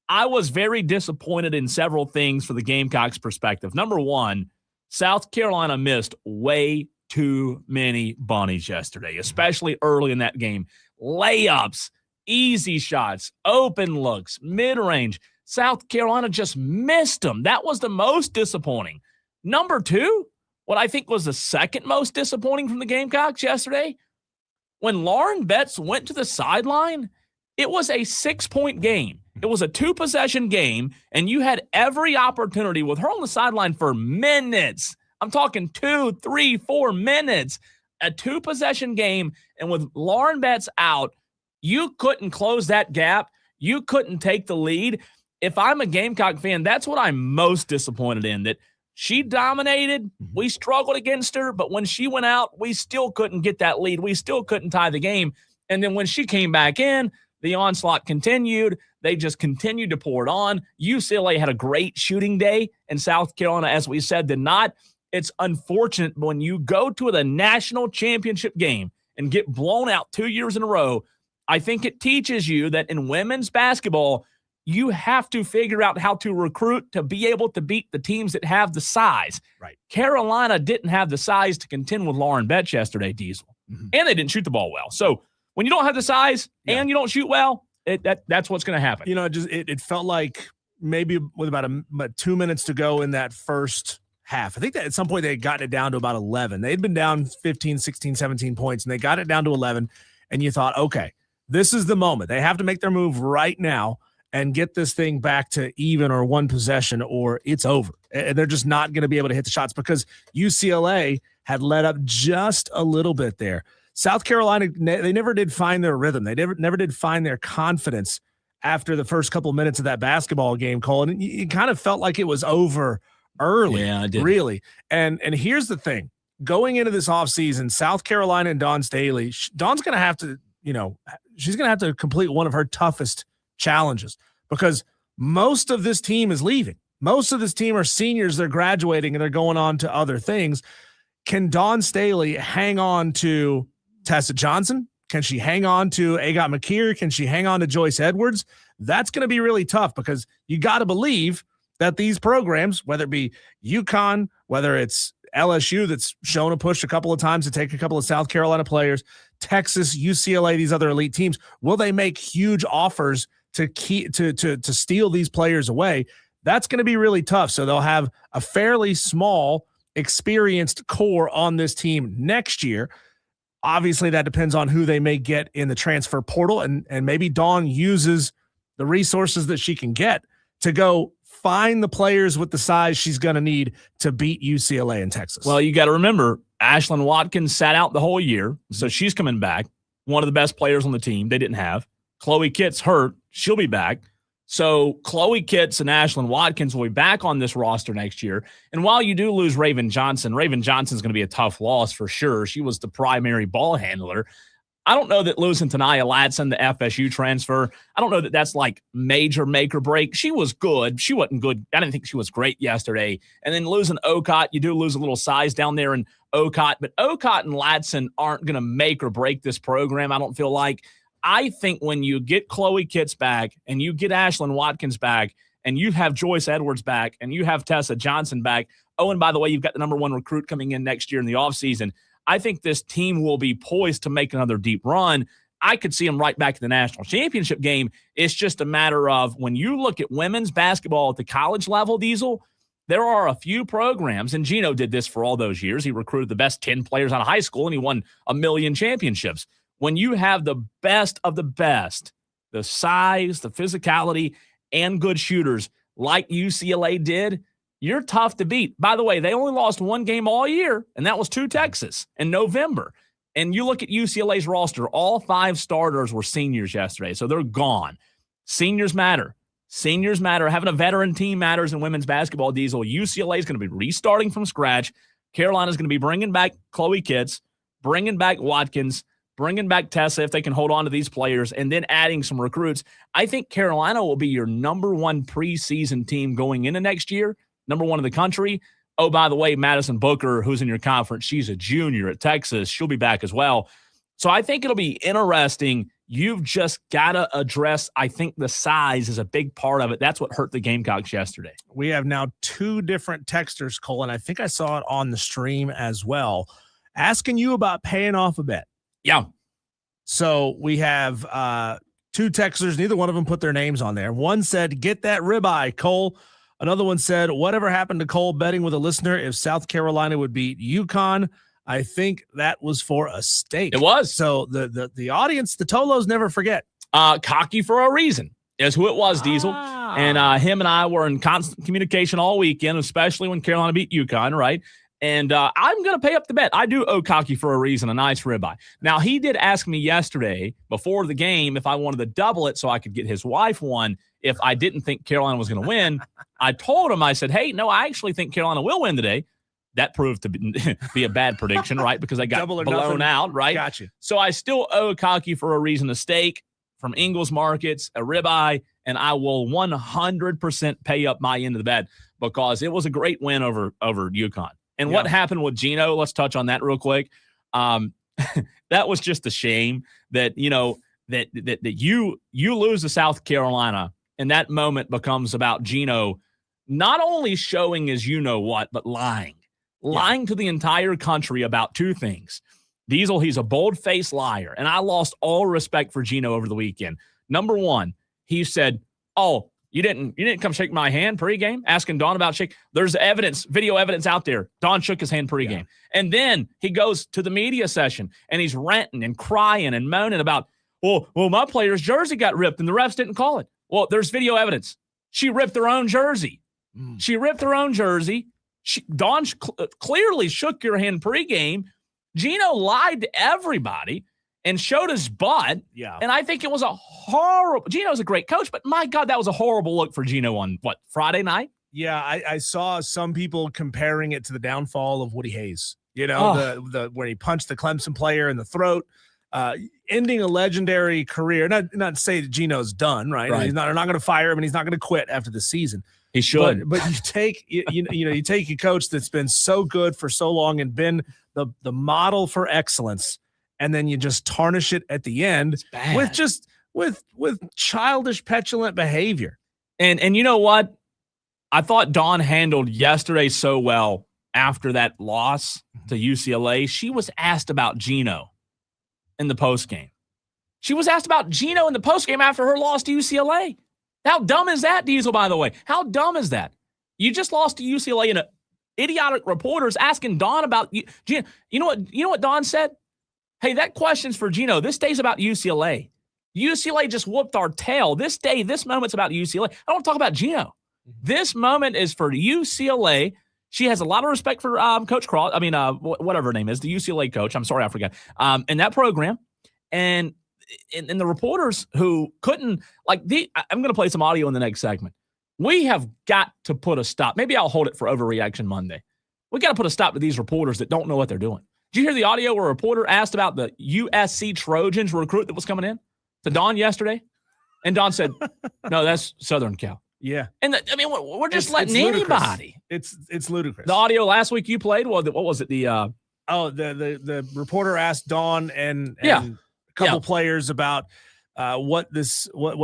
I was very disappointed in several things for the Gamecocks' perspective. Number one, South Carolina missed way too many bunnies yesterday, especially early in that game. Layups, easy shots, open looks, mid-range. South Carolina just missed them. That was the most disappointing. Number two, what I think was the second most disappointing from the Gamecocks yesterday, when Lauren Betts went to the sideline, it was a 6-point game. It was a 2-possession game, and you had every opportunity with her on the sideline for minutes. I'm talking 2, 3, 4 minutes. A 2-possession game, and with Lauren Betts out, you couldn't close that gap. You couldn't take the lead. If I'm a Gamecock fan, that's what I'm most disappointed in, that she dominated. We struggled against her, but when she went out, we still couldn't get that lead. We still couldn't tie the game. And then when she came back in, the onslaught continued. They just continued to pour it on. UCLA had a great shooting day, and South Carolina, as we said, did not. It's unfortunate when you go to the national championship game and get blown out 2 years in a row. I think it teaches you that in women's basketball, you have to figure out how to recruit to be able to beat the teams that have the size. Right. Carolina didn't have the size to contend with Lauren Betts yesterday, Diesel. And they didn't shoot the ball well. So when you don't have the size and you don't shoot well, that's what's going to happen. You know, it felt like maybe with about 2 minutes to go in that first half. I think that at some point they had gotten it down to about 11. They'd been down 15, 16, 17 points, and they got it down to 11. And you thought, okay, this is the moment. They have to make their move right now and get this thing back to even or one possession, or it's over. And they're just not going to be able to hit the shots because UCLA had let up just a little bit there. South Carolina, they never did find their rhythm. They never did find their confidence after the first couple minutes of that basketball game, Cole. And it kind of felt like it was over early, really. And here's the thing. Going into this offseason, South Carolina and Dawn Staley, Dawn's going to have to, she's going to have to complete one of her toughest challenges because most of this team is leaving. Most of this team are seniors. They're graduating and they're going on to other things. Can Dawn Staley hang on to Tessa Johnson? Can she hang on to Agat McKeer? Can she hang on to Joyce Edwards? That's going to be really tough because you got to believe that these programs, whether it be UConn, whether it's LSU that's shown a push a couple of times to take a couple of South Carolina players, Texas, UCLA, these other elite teams, will they make huge offers to steal these players away? That's going to be really tough. So they'll have a fairly small, experienced core on this team next year. Obviously, that depends on who they may get in the transfer portal, and maybe Dawn uses the resources that she can get to go find the players with the size she's going to need to beat UCLA and Texas. Well, you got to remember, Ashlyn Watkins sat out the whole year, so she's coming back. One of the best players on the team they didn't have. Chloe Kitt's hurt. She'll be back. So Chloe Kitts and Ashlyn Watkins will be back on this roster next year. And while you do lose Raven Johnson's going to be a tough loss for sure. She was the primary ball handler. I don't know that losing Tanaya Latson, the FSU transfer, I don't know that that's like major make or break. She was good. She wasn't good. I didn't think she was great yesterday. And then losing Okot, you do lose a little size down there in Okot. But Okot and Latson aren't going to make or break this program, I don't feel like. I think when you get Chloe Kitts back and you get Ashlyn Watkins back and you have Joyce Edwards back and you have Tessa Johnson back, oh, and by the way, you've got the number one recruit coming in next year in the offseason, I think this team will be poised to make another deep run. I could see them right back in the national championship game. It's just a matter of when you look at women's basketball at the college level, Diesel, there are a few programs, and Gino did this for all those years. He recruited the best 10 players out of high school, and he won 1 million championships. When you have the best of the best, the size, the physicality, and good shooters like UCLA did, you're tough to beat. By the way, they only lost one game all year, and that was to Texas in November. And you look at UCLA's roster, all 5 starters were seniors yesterday, so they're gone. Seniors matter. Seniors matter. Having a veteran team matters in women's basketball, Diesel. UCLA is going to be restarting from scratch. Carolina's going to be bringing back Chloe Kitts, bringing back Watkins, bringing back Tessa if they can hold on to these players, and then adding some recruits. I think Carolina will be your number one preseason team going into next year, number one in the country. Oh, by the way, Madison Booker, who's in your conference, she's a junior at Texas. She'll be back as well. So I think it'll be interesting. You've just got to address, I think the size is a big part of it. That's what hurt the Gamecocks yesterday. We have now 2 different texters, Cole, and I think I saw it on the stream as well, asking you about paying off a bet. Yeah. So we have 2 texters. Neither one of them put their names on there. One said, "Get that ribeye, Cole." Another one said, "Whatever happened to Cole betting with a listener if South Carolina would beat UConn?" I think that was for a steak. It was. So the audience, the Tolos never forget. Cocky for a reason is who it was, Diesel. And him and I were in constant communication all weekend, especially when Carolina beat UConn, right? And I'm going to pay up the bet. I do owe Cocky for a reason, a nice ribeye. Now, he did ask me yesterday before the game if I wanted to double it so I could get his wife one if I didn't think Carolina was going to win. I told him, I said, hey, no, I actually think Carolina will win today. That proved to be a bad prediction, right? Because they got blown out, right? Gotcha. So I still owe Cocky for a reason, a steak from Ingles Markets, a ribeye, and I will 100% pay up my end of the bet because it was a great win over UConn. And what happened with Gino, let's touch on that real quick. That was just a shame that, that you lose to South Carolina and that moment becomes about Gino not only showing his you-know-what, but lying to the entire country about 2 things. Diesel, he's a bold-faced liar, and I lost all respect for Gino over the weekend. Number one, he said, oh, You didn't come shake my hand pregame, asking Dawn about shake. There's evidence, video evidence out there. Dawn shook his hand pregame. Yeah. And then he goes to the media session and he's ranting and crying and moaning about, well, my player's jersey got ripped and the refs didn't call it. Well, there's video evidence. She ripped her own jersey. She ripped her own jersey. Dawn clearly shook your hand pregame. Gino lied to everybody and showed his butt. Yeah. And I think it was a horrible – Gino's a great coach, but my God, that was a horrible look for Gino on, Friday night? Yeah, I saw some people comparing it to the downfall of Woody Hayes. The where he punched the Clemson player in the throat, ending a legendary career. Not to say that Gino's done, right? They're not going to fire him and he's not going to quit after the season. He should. But you take you take a coach that's been so good for so long and been the model for excellence, and then you just tarnish it at the end with childish, petulant behavior. And you know what? I thought Dawn handled yesterday so well after that loss to UCLA. She was asked about Geno in the postgame. She was asked about Geno in the postgame after her loss to UCLA. How dumb is that, Diesel, by the way? How dumb is that? You just lost to UCLA and idiotic reporters asking Dawn about Geno. You know what Dawn said? Hey, that question's for Geno. This day's about UCLA. UCLA just whooped our tail. This moment's about UCLA. I don't want to talk about Geno. This moment is for UCLA. She has a lot of respect for Coach Cross. I mean, whatever her name is, the UCLA coach. I'm sorry, I forgot. In that program. And the reporters who couldn't, I'm going to play some audio in the next segment. We have got to put a stop. Maybe I'll hold it for Overreaction Monday. We got to put a stop to these reporters that don't know what they're doing. Did you hear the audio where a reporter asked about the USC Trojans recruit that was coming in to Dawn yesterday? And Dawn said, no, that's Southern Cal. Yeah. And we're just letting anybody. It's ludicrous. The audio last week you played, what was it? The reporter asked Dawn and a couple players about what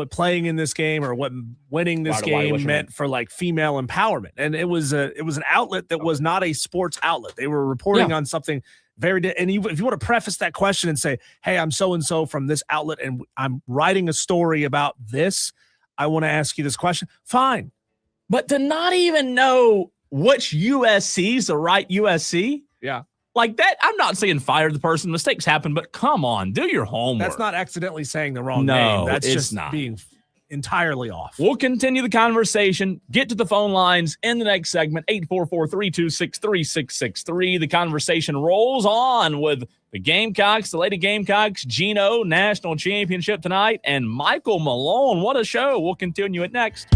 playing in this game or what winning this game meant for like female empowerment. And it was an outlet that was not a sports outlet. They were reporting on something very and if you want to preface that question and say, hey, I'm so-and-so from this outlet and I'm writing a story about this, I want to ask you this question. Fine. But to not even know which USC is the right USC? Yeah. Like that, I'm not saying fire the person. Mistakes happen, but come on, do your homework. That's not accidentally saying the wrong name. That's just not being entirely off. We'll continue the conversation. Get to the phone lines in the next segment, 844-326-3663. The conversation rolls on with the Gamecocks, the Lady Gamecocks, Geno National Championship tonight, and Michael Malone. What a show. We'll continue it next.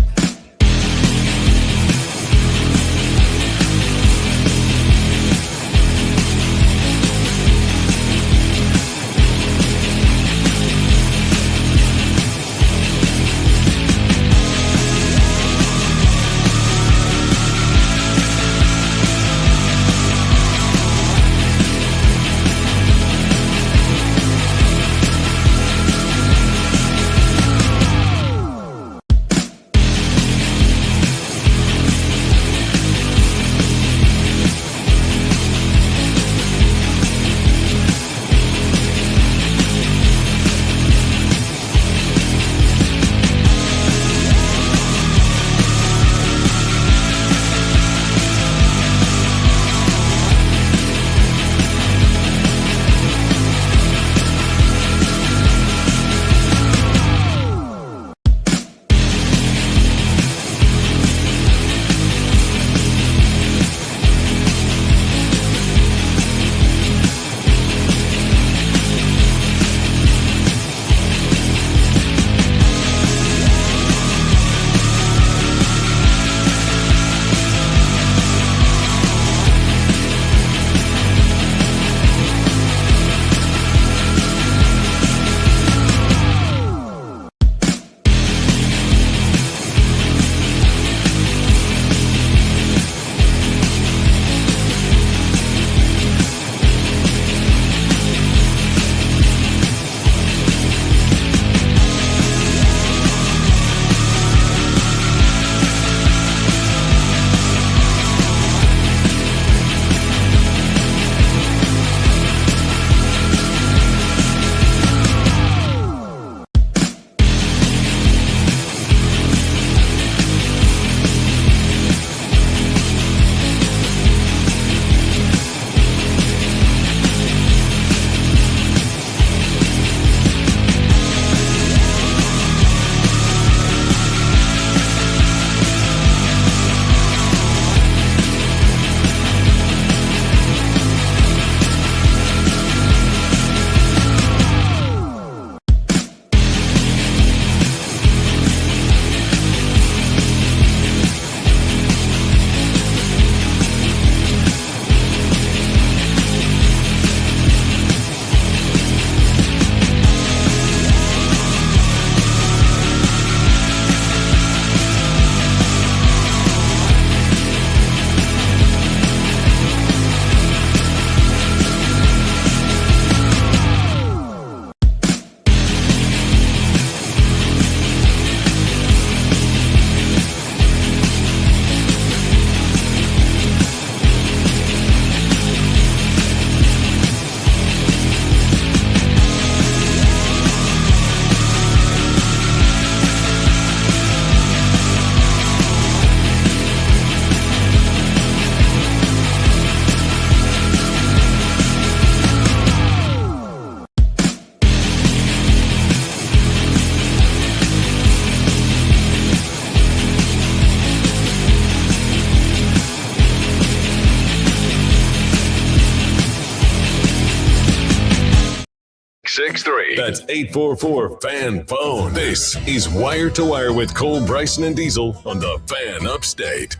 844-FAN-63. That's 844-FAN-PHONE. This is Wire to Wire with Cole, Bryson, and Diesel on the Fan Upstate.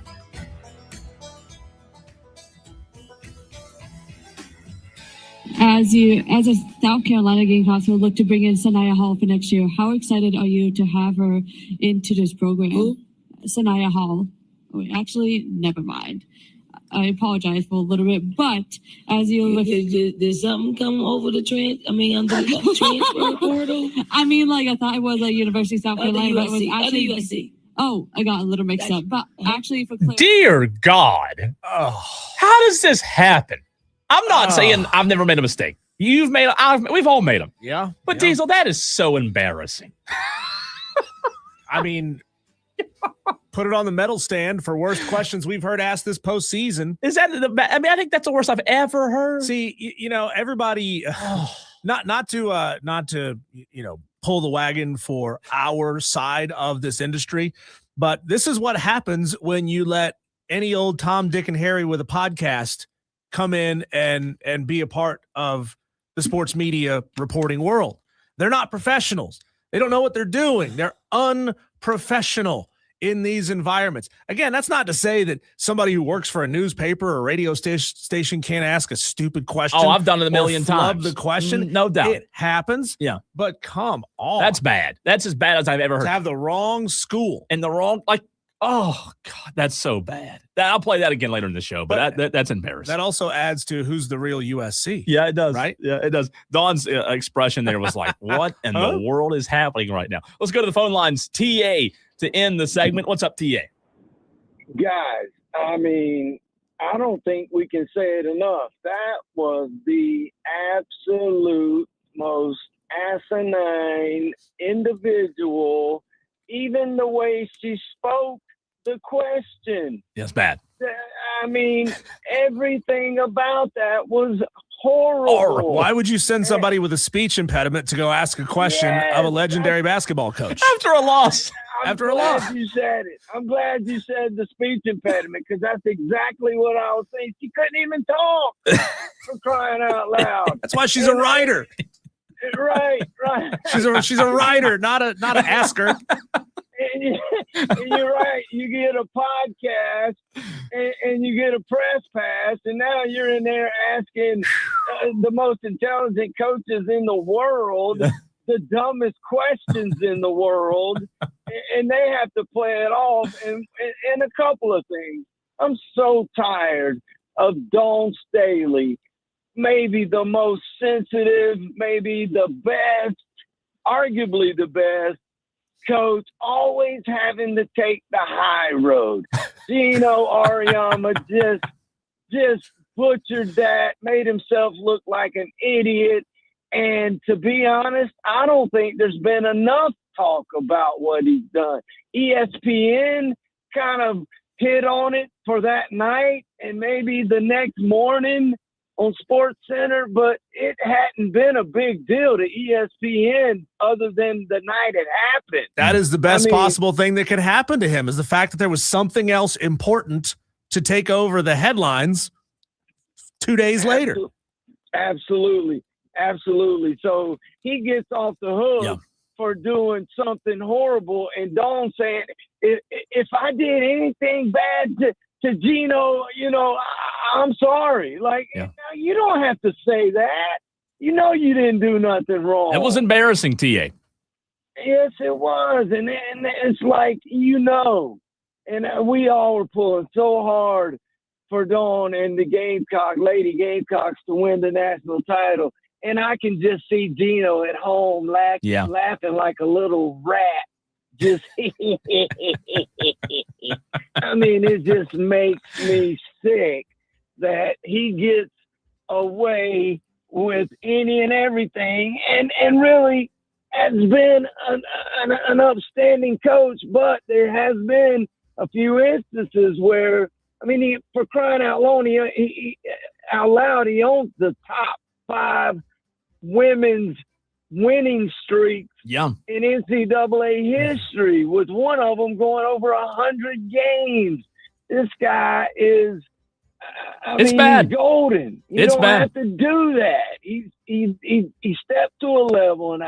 As a South Carolina Gamecocks will look to bring in Sanaya Hall for next year, how excited are you to have her into this program? Who? Sanaya Hall. Oh, actually, never mind. I apologize for a little bit, but as you look, did something come over the under the transfer portal? I thought it was a University of South Carolina, but it was actually USC. Oh, I got a little mixed up. But actually, for clarity, Dear God, how does this happen? I'm not saying I've never made a mistake. You've made. We've all made them. Yeah. But Diesel, that is so embarrassing. Put it on the medal stand for worst questions we've heard asked this postseason. Is that I think that's the worst I've ever heard. See, everybody, not to pull the wagon for our side of this industry, but this is what happens when you let any old Tom, Dick, and Harry with a podcast come in and be a part of the sports media reporting world. They're not professionals. They don't know what they're doing. They're unprofessional in these environments. Again, that's not to say that somebody who works for a newspaper or radio station can't ask a stupid question. Oh, I've done it a million times. The question, no doubt, it happens. Yeah, but come on, that's bad. That's as bad as I've ever heard. To have the wrong school and the wrong oh God, that's so bad. I'll play that again later in the show, but that's embarrassing. That also adds to who's the real USC. Yeah, it does. Right? Yeah, it does. Don's expression there was like, what in the world is happening right now? Let's go to the phone lines. TA to end the segment. What's up, TA? Guys, I don't think we can say it enough. That was the absolute most asinine individual. Even the way she spoke the question. Yes, bad. Everything about that was horrible. Why would you send somebody with a speech impediment to go ask a question of a legendary basketball coach? After a loss. I'm glad you said it. I'm glad you said the speech impediment because that's exactly what I was saying. She couldn't even talk for crying out loud. That's why she's a writer. Right. She's a writer, not an asker. And you're right. You get a podcast and you get a press pass, and now you're in there asking the most intelligent coaches in the world the dumbest questions in the world, and they have to play it off. And a couple of things. I'm so tired of Dawn Staley, maybe the most sensitive, maybe the best, arguably the best coach, always having to take the high road. Gino Auriemma just butchered that, made himself look like an idiot. And to be honest, I don't think there's been enough talk about what he's done. ESPN kind of hit on it for that night and maybe the next morning on Sports Center, but it hadn't been a big deal to ESPN other than the night it happened. That is the best possible thing that could happen to him, is the fact that there was something else important to take over the headlines 2 days later. Absolutely. So he gets off the hook for doing something horrible, and Dawn saying, if I did anything bad to Gino, I'm sorry. You don't have to say that. You didn't do nothing wrong. It was embarrassing, TA. Yes, it was. And it's like, and we all were pulling so hard for Dawn and the Lady Gamecocks to win the national title. And I can just see Gino at home laughing like a little rat. Just, it just makes me sick that he gets away with any and everything, and really has been an upstanding coach. But there has been a few instances where, for crying out loud, he owns the top 5 women's winning streaks in NCAA history, with one of them going over 100 games. This guy is, it's bad. He's golden. You don't have to do that. He's he stepped to a level, and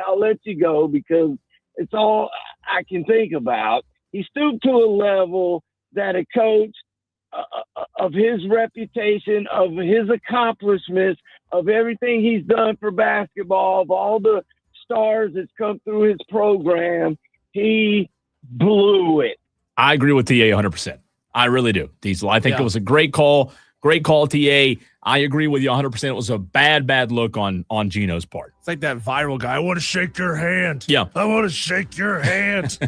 I'll let you go because it's all I can think about. He stooped to a level that a coach of his reputation, of his accomplishments, of everything he's done for basketball, of all the stars that's come through his program, he blew it. I agree with TA 100%. I really do, Diesel. I think it was a great call. Great call, TA. I agree with you 100%. It was a bad look on Gino's part. It's like that viral guy. I want to shake your hand. Yeah. I want to shake your hand.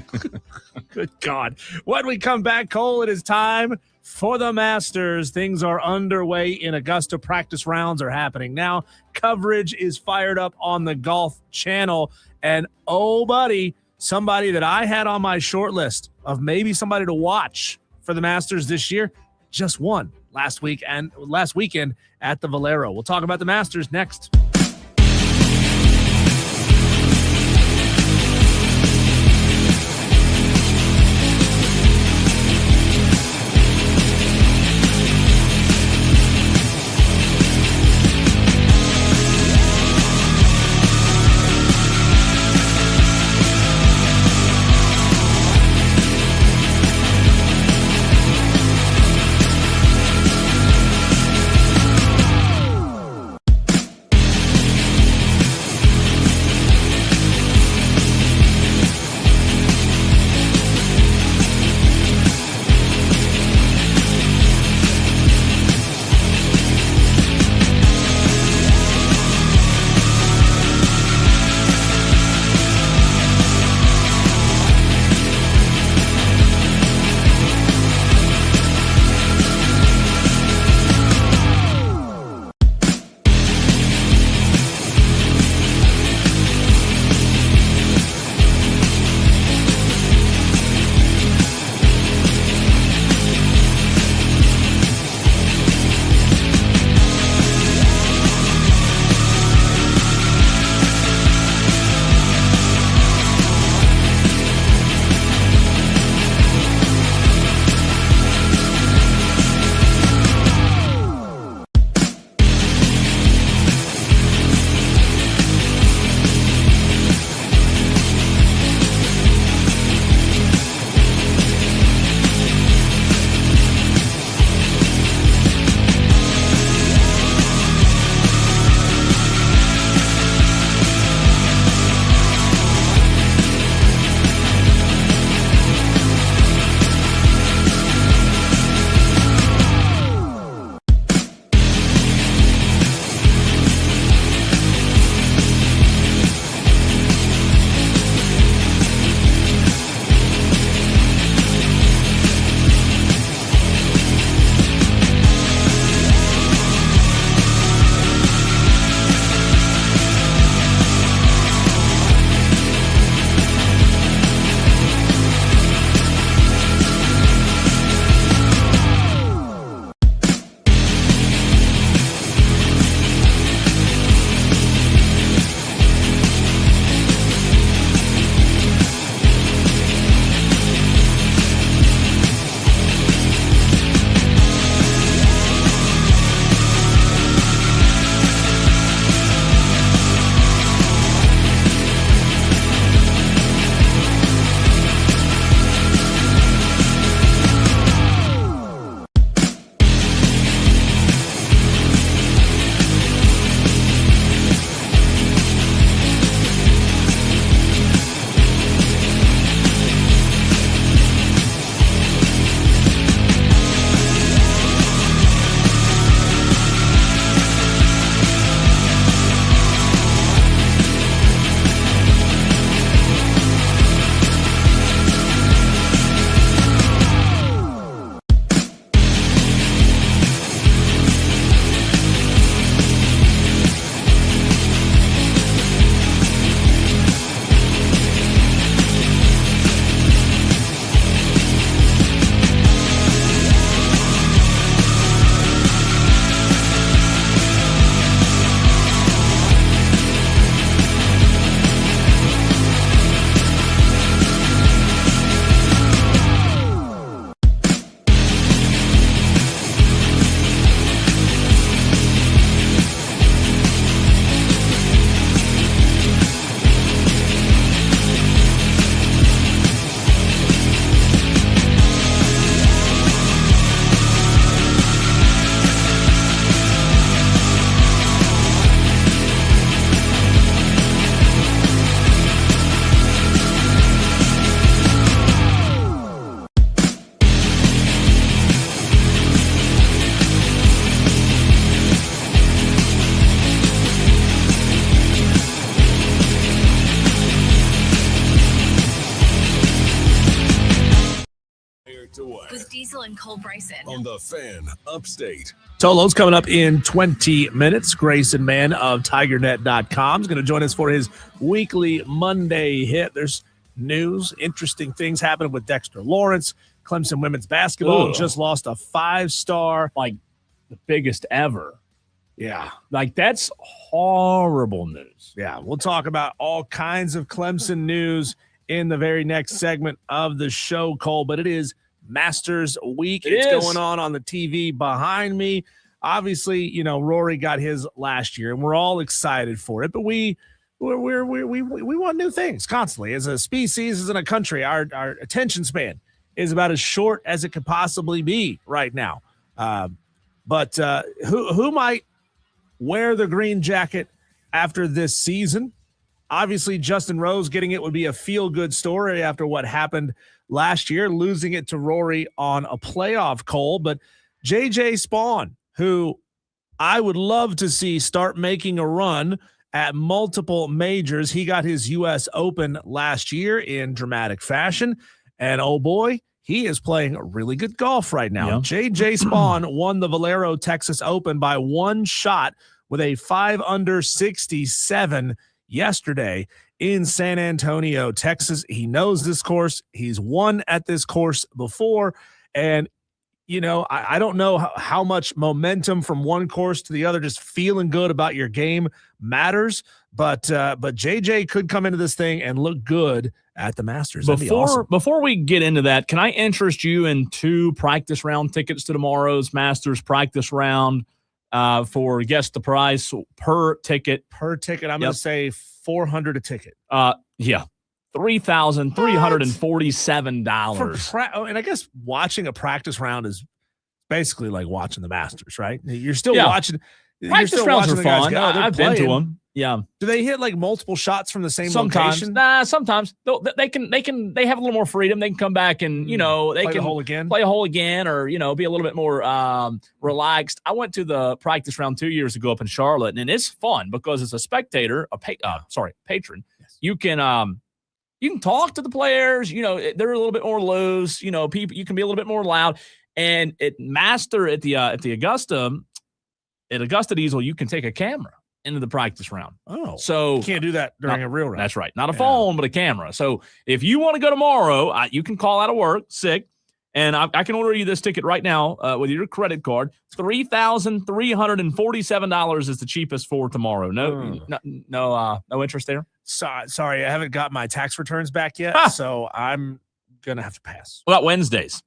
Good God. When we come back, Cole, it is time for the Masters. Things are underway in Augusta. Practice rounds are happening now. Coverage is fired up on the Golf Channel. And, oh, buddy, somebody that I had on my short list of maybe somebody to watch for the Masters this year just won last weekend at the Valero. We'll talk about the Masters next. Diesel and Cole Bryson. On the Fan Upstate. Tolo's coming up in 20 minutes. Grayson Mann of TigerNet.com is going to join us for his weekly Monday hit. There's news, interesting things happening with Dexter Lawrence. Clemson women's basketball just lost a 5-star. Like the biggest ever. Yeah. Like that's horrible news. Yeah. We'll talk about all kinds of Clemson news in the very next segment of the show, Cole, but it is Masters Week. It's going on the TV behind me. Obviously, you know, Rory got his last year, and we're all excited for it. But we want new things constantly. As a species, as in a country, our attention span is about as short as it could possibly be right now. But who might wear the green jacket after this season? Obviously, Justin Rose getting it would be a feel-good story after what happened last year, losing it to Rory on a playoff, Cole. But J.J. Spawn, who I would love to see start making a run at multiple majors. He got his U.S. Open last year in dramatic fashion. And, oh, boy, he is playing really good golf right now. Yeah. J.J. Spawn won the Valero Texas Open by one shot with a 5-under 67 yesterday in San Antonio, Texas. He knows this course. He's won at this course before. And, you know, I don't know how much momentum from one course to the other, just feeling good about your game matters. But JJ could come into this thing and look good at the Masters. Before we get into that, can I interest you in 2 practice round tickets to tomorrow's Masters practice round? For guess the price per ticket. I'm going to say $400 a ticket. Yeah, $3,347. And I guess watching a practice round is basically like watching the Masters, right? You're still watching. Practice rounds are fun. I've been to them. Yeah. Do they hit like multiple shots from the same sometimes location? Sometimes they have a little more freedom. They can come back and, you know, they play can play a hole again or, you know, be a little bit more relaxed. I went to the practice round 2 years ago up in Charlotte, and it's fun because as a spectator, patron, yes. You can talk to the players. You know, they're a little bit more loose. You know, people, you can be a little bit more loud. And at Augusta Diesel, you can take a camera into the practice round. Oh, so you can't do that during a real round. That's right. Not a phone, but a camera. So if you want to go tomorrow, you can call out of work sick, and I can order you this ticket right now with your credit card. $3,347 is the cheapest for tomorrow. No interest there. Sorry, I haven't got my tax returns back yet, so I'm gonna have to pass. What about Wednesdays?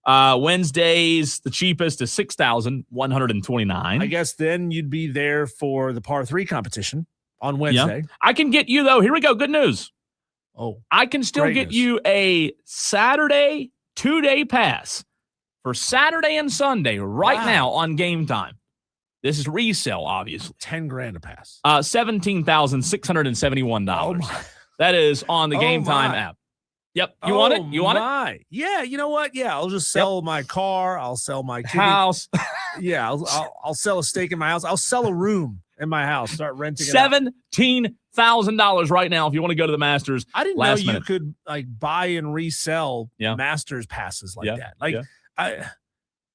Wednesdays, the cheapest is $6,129. I guess then you'd be there for the par 3 competition on Wednesday. Yeah. I can get you, though. Here we go. Good news. Oh, I can still get you a Saturday 2-day pass for Saturday and Sunday right now on Game Time. This is resale, obviously. $10,000 a pass. $17,671. Oh my. That is on the Game Time app. Yep. You want it? You want it? Yeah. You know what? Yeah. I'll just sell my car. I'll sell my house. Yeah. I'll sell a stake in my house. I'll sell a room in my house. Start renting it $17,000 right now if you want to go to the Masters. I didn't know you could like buy and resell Masters passes like that. Like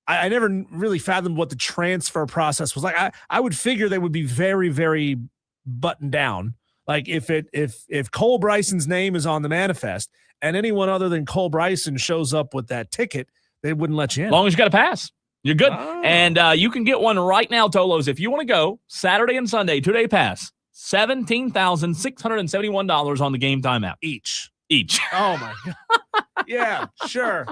I never really fathomed what the transfer process was like. I would figure they would be very, very buttoned down. Like if Cole Bryson's name is on the manifest and anyone other than Cole Bryson shows up with that ticket, they wouldn't let you in. As long as you got a pass, you're good. Oh. And you can get one right now, Tolos. If you want to go Saturday and Sunday, 2-day pass, $17,671 on the Game Time app. Each. Oh, my God. Yeah, sure.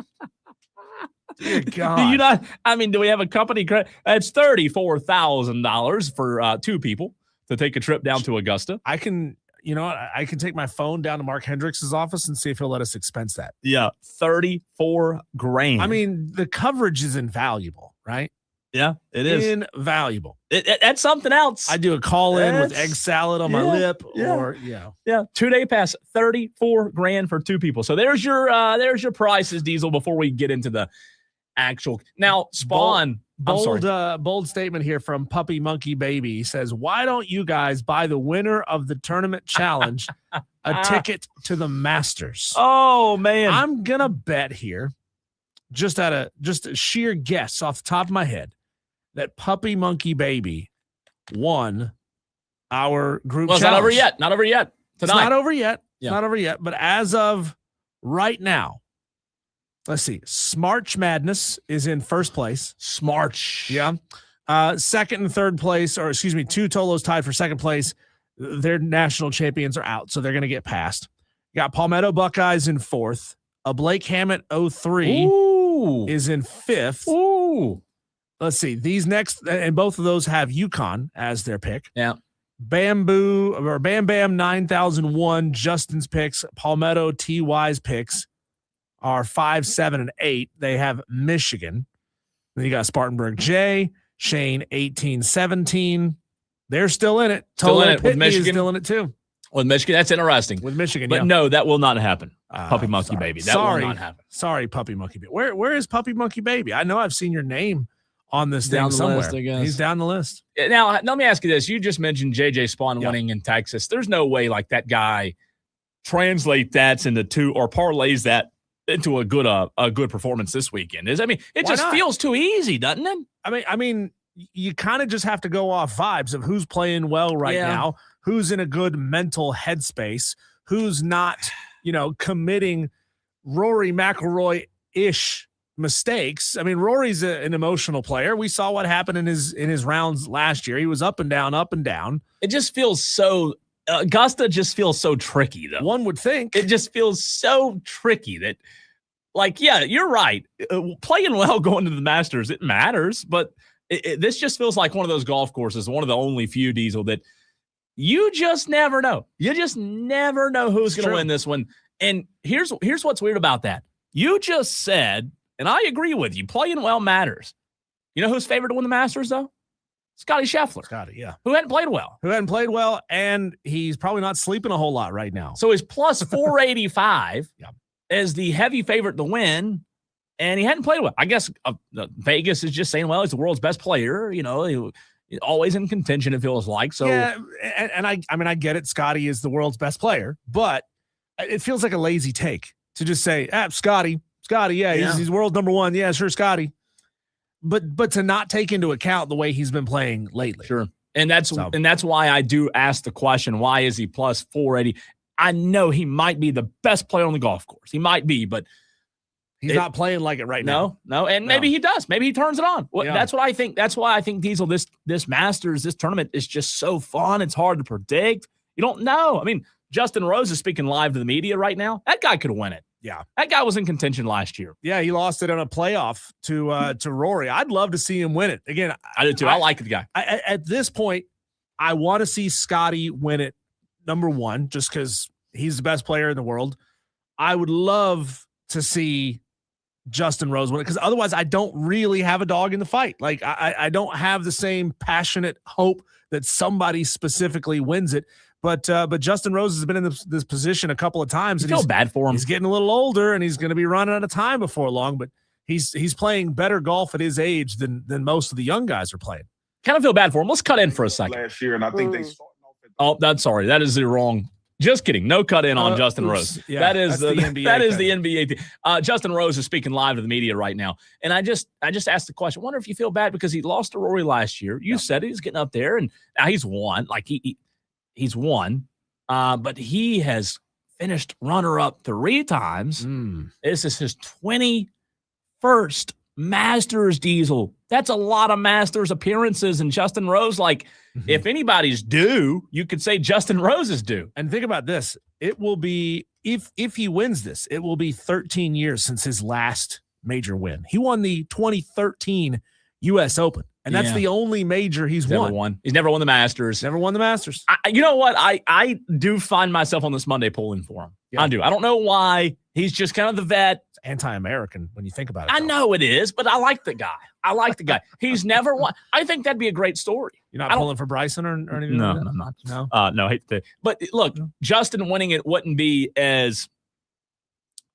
Dear God. Do you not? I mean, do we have a company credit? It's $34,000 for 2 people to take a trip down to Augusta. I can take my phone down to Mark Hendricks's office and see if he'll let us expense that. Yeah, $34,000. I mean, the coverage is invaluable, right? Yeah, it is invaluable. That's something else. I do a call in with egg salad on my lip, or 2-day pass, $34,000 for 2 people. So there's your prices, Diesel. Before we get into the actual now, Spawn. Bold statement here from Puppy Monkey Baby. He says, "Why don't you guys buy the winner of the tournament challenge a ticket to the Masters?" Oh man, I'm gonna bet here just a sheer guess off the top of my head that Puppy Monkey Baby won our group Well, it's challenge. not over yet. Not over yet. Tonight. It's not over yet. Yeah. It's not over yet. But as of right now, let's see. Smarch Madness is in first place. Smarch. Yeah. Second and third place, or excuse me, two Tolos tied for second place. Their national champions are out, so they're going to get passed. You got Palmetto Buckeyes in fourth. A Blake Hammett 03 is in fifth. Ooh. Let's see. These next, and both of those have UConn as their pick. Yeah. Bam Bam 9001, Justin's picks, Palmetto TY's picks are 5, 7, and 8. They have Michigan. Then you got Spartanburg J, Shane 1817. They're still in it. Still in it with Pitney Michigan. is still in it too. With Michigan, that's interesting. With Michigan, but yeah. no, that will not happen. Puppy Monkey Sorry. Baby. That will not happen. Sorry, Puppy Monkey Baby. Where is Puppy Monkey Baby? I know I've seen your name on this Down thing the somewhere. list, I guess. He's down the list. Now, let me ask you this. You just mentioned J.J. Spawn winning in Texas. There's no way like that guy translate that into two or parlays that into a good performance this weekend. It Why just not? feels too easy, doesn't it? I mean, you kind of just have to go off vibes of who's playing well right now, who's in a good mental headspace, who's not, committing Rory McIlroy-ish mistakes. I mean, Rory's an emotional player. We saw what happened in his rounds last year. He was up and down, up and down. It just feels so Augusta just feels so tricky, though. One would think. It just feels so tricky that, you're right. Playing well going to the Masters, it matters, but this just feels like one of those golf courses, one of the only few, Diesel, that you just never know. You just never know who's going to win this one. And here's what's weird about that. You just said, and I agree with you, playing well matters. You know who's favored to win the Masters, though? Scotty Scheffler. Scotty, yeah. Who hadn't played well. And he's probably not sleeping a whole lot right now. So he's plus 485 as the heavy favorite to win, and he hadn't played well. I guess Vegas is just saying, well, he's the world's best player. He's always in contention, it feels like. So yeah, and I get it. Scotty is the world's best player, but it feels like a lazy take to just say, Scotty, he's world number one. Yeah, sure, Scotty. But to not take into account the way he's been playing lately. Sure. And that's why I do ask the question, why is he plus 480? I know he might be the best player on the golf course. He might be, but he's not playing like it right now. No. And maybe he does. Maybe he turns it on. Well, that's what I think. That's why I think, Diesel, this Masters, this tournament is just so fun. It's hard to predict. You don't know. I mean, Justin Rose is speaking live to the media right now. That guy could win it. Yeah. That guy was in contention last year. Yeah, he lost it on a playoff to Rory. I'd love to see him win it. Again, I do too. I like the guy. At this point, I want to see Scotty win it, number one, just because he's the best player in the world. I would love to see Justin Rose win it, because otherwise I don't really have a dog in the fight. Like, I don't have the same passionate hope that somebody specifically wins it. But Justin Rose has been in this position a couple of times. I feel bad for him. He's getting a little older, and he's going to be running out of time before long. But he's playing better golf at his age than most of the young guys are playing. Kind of feel bad for him. Let's cut in for a second. Last year, and I think they starting off at Oh, that's sorry. That is the wrong. Just kidding. No cut in on Justin Rose. Yeah, that is the NBA. That is the NBA team. Justin Rose is speaking live to the media right now, and I just asked the question. I wonder if you feel bad because he lost to Rory last year. You said he's getting up there, and now he's won. Like he's won, but he has finished runner-up 3 times. This is his 21st Masters, Diesel. That's a lot of Masters appearances, and Justin Rose, if anybody's due, you could say Justin Rose is due. And think about this. It will be, if he wins this, it will be 13 years since his last major win. He won the 2013 U.S. Open, and that's the only major he's won. He's never won the Masters. Never won the Masters. You know what? I do find myself on this Monday pulling for him. Yeah. I do. I don't know why. He's just kind of the vet. It's anti-American when you think about it. I know it is, but I like the guy. He's never won. I think that'd be a great story. You're not pulling for Bryson or anything? No, like that? I'm not. No? No, hate to. But look, Justin winning it wouldn't be as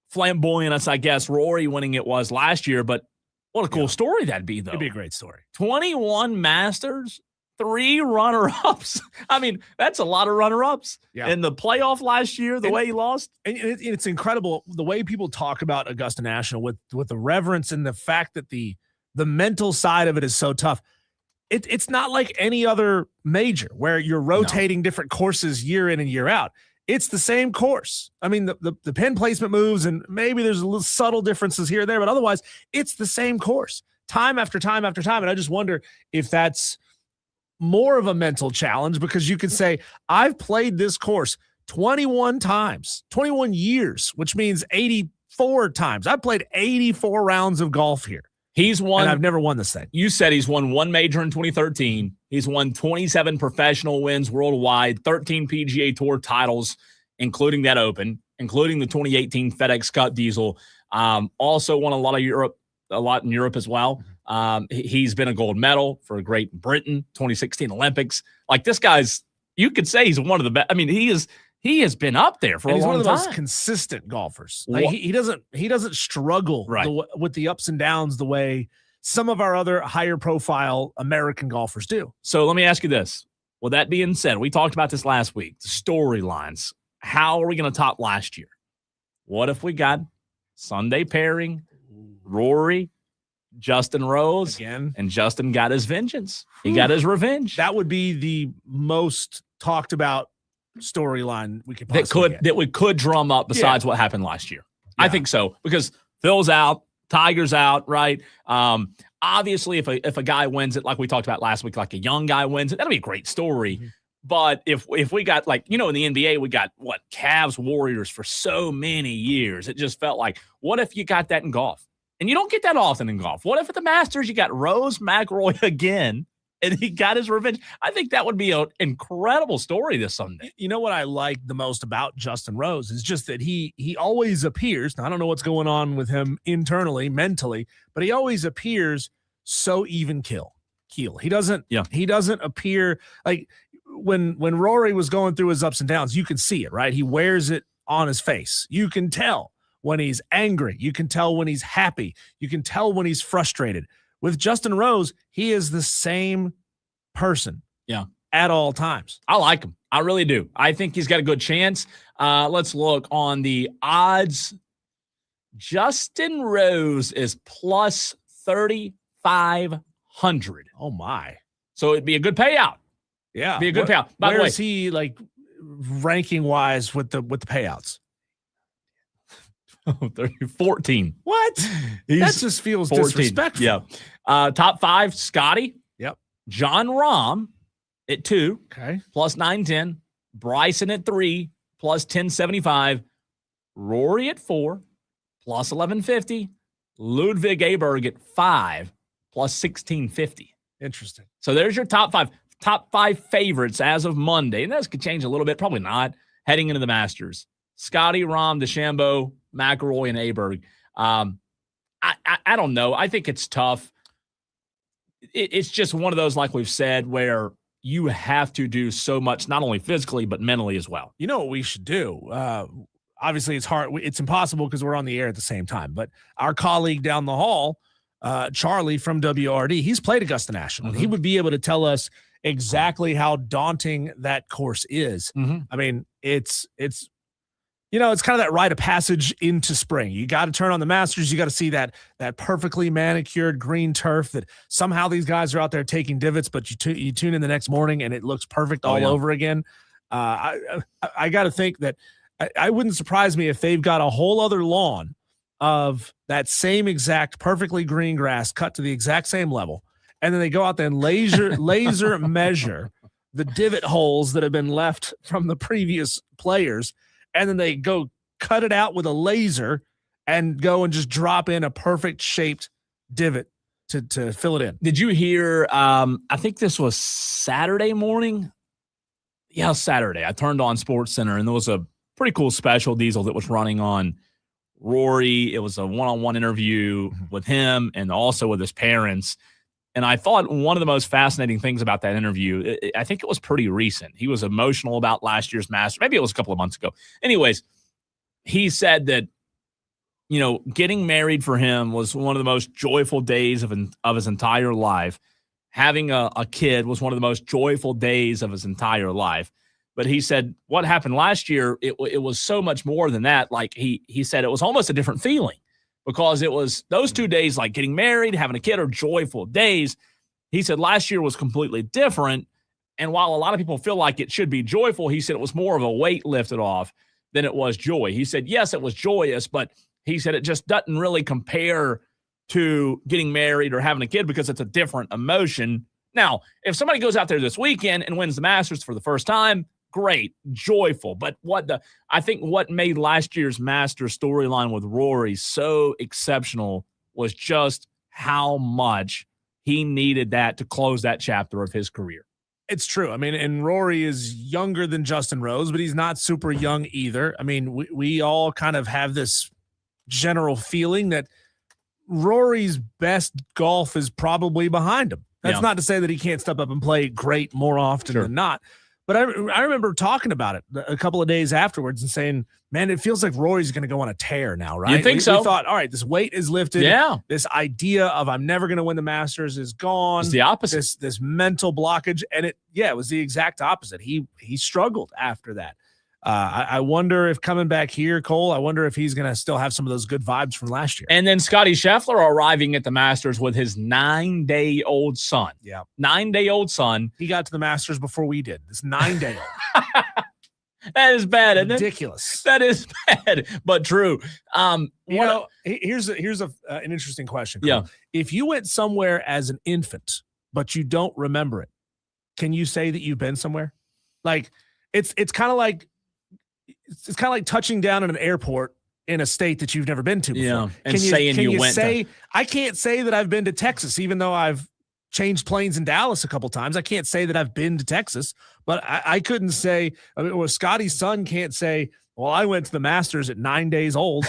flamboyant as, I guess, Rory winning it was last year, but what a cool story that'd be, though. It'd be a great story. 21 Masters, 3 runner-ups. I mean, that's a lot of runner-ups. Yeah. In the playoff last year, the way he lost. And it's incredible the way people talk about Augusta National with the reverence and the fact that the mental side of it is so tough. It's not like any other major where you're rotating different courses year in and year out. It's the same course. I mean, the pin placement moves, and maybe there's a little subtle differences here or there, but otherwise, it's the same course time after time after time. And I just wonder if that's more of a mental challenge, because you could say, I've played this course 21 times, 21 years, which means 84 times. I've played 84 rounds of golf here. He's won. And I've never won this thing. You said he's won 1 major in 2013. He's won 27 professional wins worldwide, 13 PGA Tour titles, including that Open, including the 2018 FedEx Cup Diesel. Also won a lot in Europe as well. He's been a gold medal for Great Britain, 2016 Olympics. Like, this guy's, you could say he's one of the best. I mean, he has been up there for a long time. He's one of the most consistent golfers. Like, he doesn't struggle with the ups and downs the way some of our other higher profile American golfers do. So let me ask you this. With that being said, we talked about this last week, the storylines. How are we going to top last year? What if we got Sunday pairing, Rory, Justin Rose, again, and Justin got his vengeance. He got his revenge. That would be the most talked about storyline we could possibly get. That we could drum up besides what happened last year. Yeah. I think so, because Phil's out, Tiger's out, right? Obviously, if a guy wins it, like we talked about last week, like a young guy wins it, that'll be a great story. Mm-hmm. But if we got, like, in the NBA, we got Cavs, Warriors for so many years. It just felt like, what if you got that in golf? And you don't get that often in golf. What if at the Masters you got Rose McIlroy again, and he got his revenge? I think that would be an incredible story this Sunday. You know what I like the most about Justin Rose is just that he always appears, now I don't know what's going on with him internally, mentally, but he always appears so even keel. He doesn't appear like when Rory was going through his ups and downs, you can see it, right? He wears it on his face. You can tell when he's angry. You can tell when he's happy. You can tell when he's frustrated. With Justin Rose, he is the same person at all times. I like him. I really do. I think he's got a good chance. Let's look on the odds. Justin Rose is plus 3,500. Oh, my. So it'd be a good payout. Yeah. Be a good payout. By the way, where is he, like, ranking-wise with the payouts? 14. What? That just feels 14. Disrespectful. Yeah. Top 5, Scotty. Yep. John Rahm at 2. Okay. Plus 910. Bryson at 3. Plus 1075. Rory at 4. Plus 1150. Ludwig Aberg at 5. Plus 1650. Interesting. So there's your top 5. Top 5 favorites as of Monday. And this could change a little bit. Probably not. Heading into the Masters. Scotty, Rahm, DeChambeau, McIlroy, and Aberg. I don't know. I think it's tough. It's just one of those, like we've said, where you have to do so much, not only physically, but mentally as well. You know what we should do? Obviously, it's hard. It's impossible because we're on the air at the same time. But our colleague down the hall, Charlie from WRD, he's played Augusta National. Mm-hmm. He would be able to tell us exactly how daunting that course is. Mm-hmm. I mean, it's it's kind of that rite of passage into spring. You got to turn on the Masters. You got to see that perfectly manicured green turf that somehow these guys are out there taking divots, but you tune in the next morning and it looks perfect all over again. I got to think that I wouldn't surprise me if they've got a whole other lawn of that same exact perfectly green grass cut to the exact same level. And then they go out there and laser measure the divot holes that have been left from the previous players. And then they go cut it out with a laser and go and just drop in a perfect shaped divot to fill it in. Did you hear, I think this was Saturday morning. Yeah, Saturday. I turned on SportsCenter and there was a pretty cool special Diesel that was running on Rory. It was a one-on-one interview with him and also with his parents. And I thought one of the most fascinating things about that interview, I think it was pretty recent. He was emotional about last year's Masters. Maybe it was a couple of months ago. Anyways, he said that, getting married for him was one of the most joyful days of his entire life. having a kid was one of the most joyful days of his entire life. But he said what happened last year, it was so much more than that. Like he said it was almost a different feeling because it was those 2 days, like getting married, having a kid, are joyful days. He said last year was completely different. And while a lot of people feel like it should be joyful, he said it was more of a weight lifted off than it was joy. He said, yes, it was joyous, but he said it just doesn't really compare to getting married or having a kid because it's a different emotion. Now, if somebody goes out there this weekend and wins the Masters for the first time, great, joyful. But I think what made last year's Masters storyline with Rory so exceptional was just how much he needed that to close that chapter of his career. It's true. I mean, and Rory is younger than Justin Rose, but he's not super young either. I mean, we all kind of have this general feeling that Rory's best golf is probably behind him. That's not to say that he can't step up and play great more often than not. But I remember talking about it a couple of days afterwards and saying, man, it feels like Rory's going to go on a tear now, right? You think so? We thought, all right, this weight is lifted. Yeah. This idea of I'm never going to win the Masters is gone. It's the opposite. This mental blockage. And it was the exact opposite. He struggled after that. I wonder if coming back here, Cole, I wonder if he's going to still have some of those good vibes from last year. And then Scotty Scheffler arriving at the Masters with his 9-day-old son. Yeah. 9-day-old son. He got to the Masters before we did. This 9-day-old. That is bad, isn't it? Ridiculous. That is bad, but true. Here's an interesting question, Cole. Yeah. If you went somewhere as an infant, but you don't remember it, can you say that you've been somewhere? Like it's kind of like touching down in an airport in a state that you've never been to before. Yeah, and saying you went to. I can't say that I've been to Texas, even though I've changed planes in Dallas a couple times. I can't say that I've been to Texas, but I couldn't say, or Scotty's son can't say, well, I went to the Masters at 9 days old.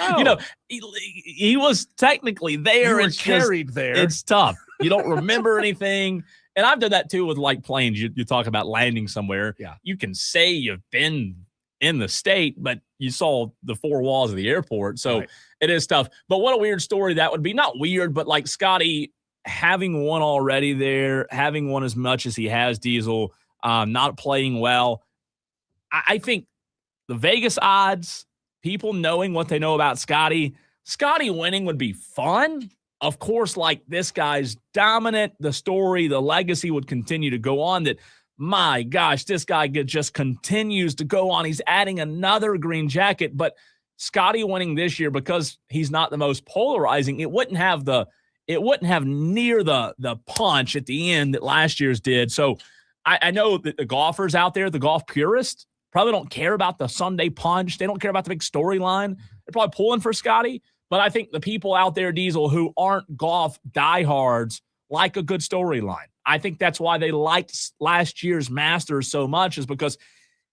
No. You know, he was technically there. You were it's carried just, there. It's tough. You don't remember anything. And I've done that too with like planes. You talk about landing somewhere. Yeah. You can say you've been in the state, but you saw the four walls of the airport. So It is tough. But what a weird story that would be. Not weird, but like Scotty having won already there, having won as much as he has, Diesel, not playing well. I think the Vegas odds, people knowing what they know about Scotty winning would be fun. Of course, like this guy's dominant. The story, the legacy would continue to go on that, my gosh, this guy just continues to go on. He's adding another green jacket. But Scotty winning this year, because he's not the most polarizing, it wouldn't have near the punch at the end that last year's did. So I know that the golfers out there, the golf purists, probably don't care about the Sunday punch. They don't care about the big storyline. They're probably pulling for Scotty. But I think the people out there, Diesel, who aren't golf diehards, like a good storyline. I think that's why they liked last year's Masters so much, is because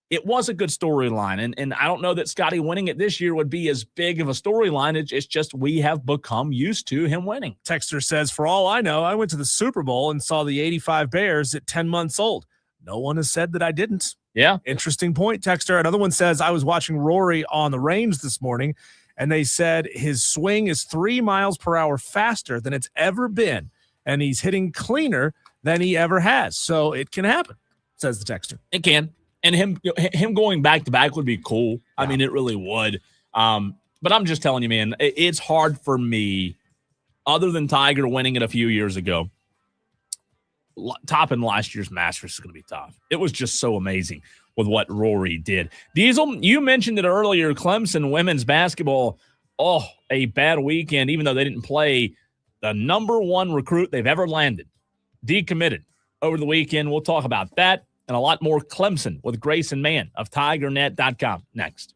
it was a good storyline. And I don't know that Scotty winning it this year would be as big of a storyline. It's just we have become used to him winning. Texter says, for all I know, I went to the Super Bowl and saw the 85 Bears at 10 months old. No one has said that I didn't. Yeah. Interesting point, Texter. Another one says, I was watching Rory on the range this morning, and they said his swing is 3 miles per hour faster than it's ever been, and he's hitting cleaner than he ever has. So it can happen, says the texter. It can. And him going back to back would be cool. Yeah. I mean, it really would. But I'm just telling you, man, it's hard for me, other than Tiger winning it a few years ago, topping last year's Masters is going to be tough. It was just so amazing with what Rory did. Diesel, you mentioned it earlier, Clemson women's basketball, a bad weekend, even though they didn't play. The number one recruit they've ever landed decommitted over the weekend. We'll talk about that and a lot more Clemson with Grayson Mann of TigerNet.com next.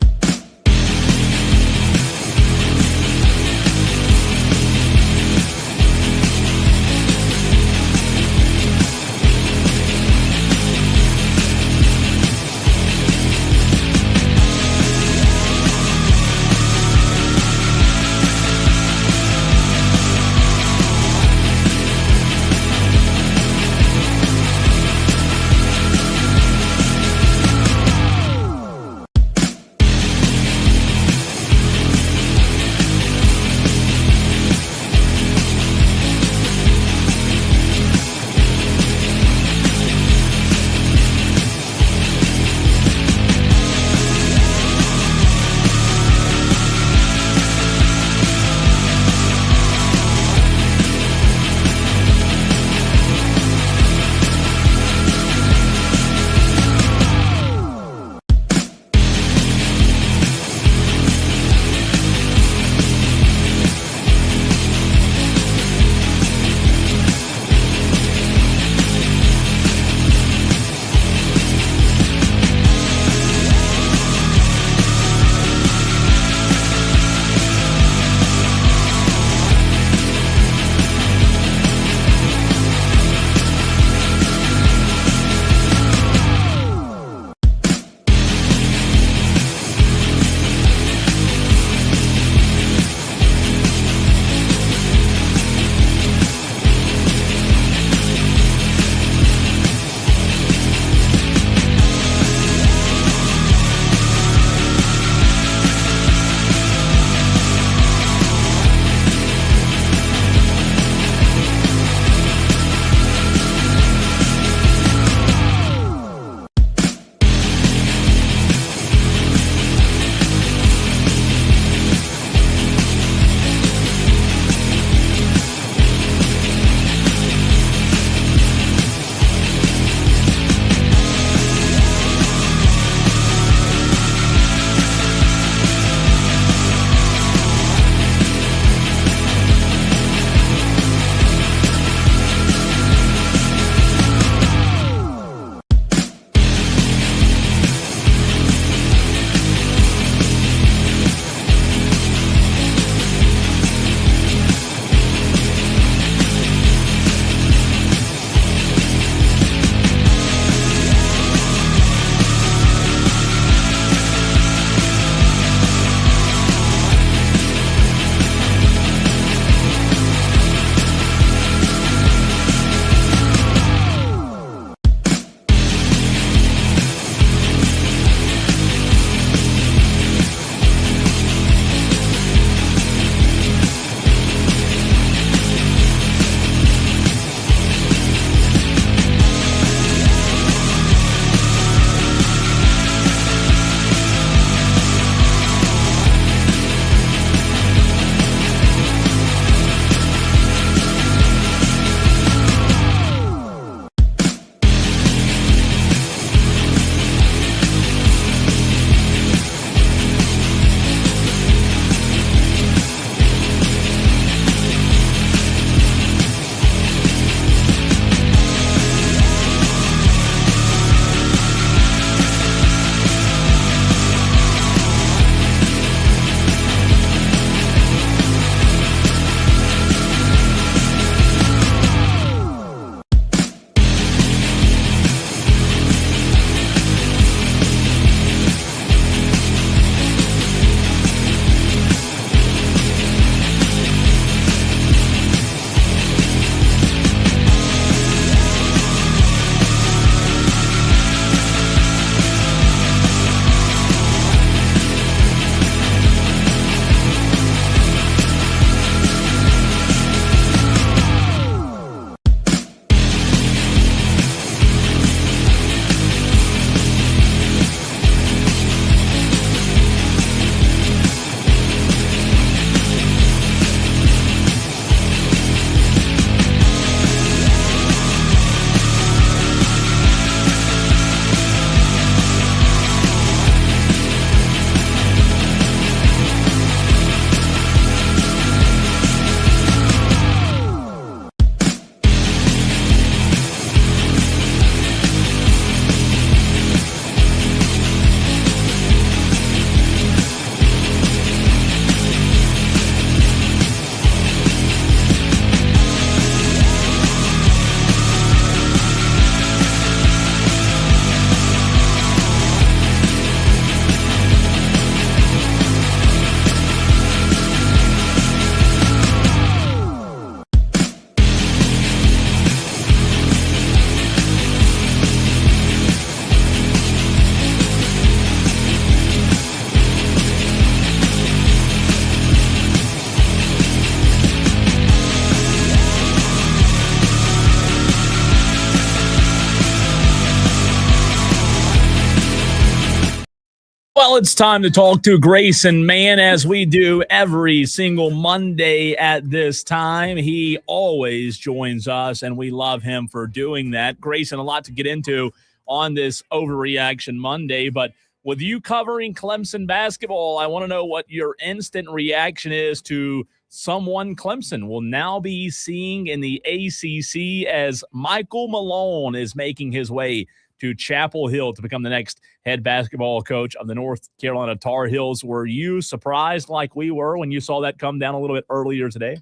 Well, it's time to talk to Grayson Mann, as we do every single Monday at this time. He always joins us, and we love him for doing that. Grayson, a lot to get into on this Overreaction Monday, but with you covering Clemson basketball, I want to know what your instant reaction is to someone Clemson will now be seeing in the ACC as Michael Malone is making his way to Chapel Hill to become the next head basketball coach of the North Carolina Tar Heels. Were you surprised like we were when you saw that come down a little bit earlier today?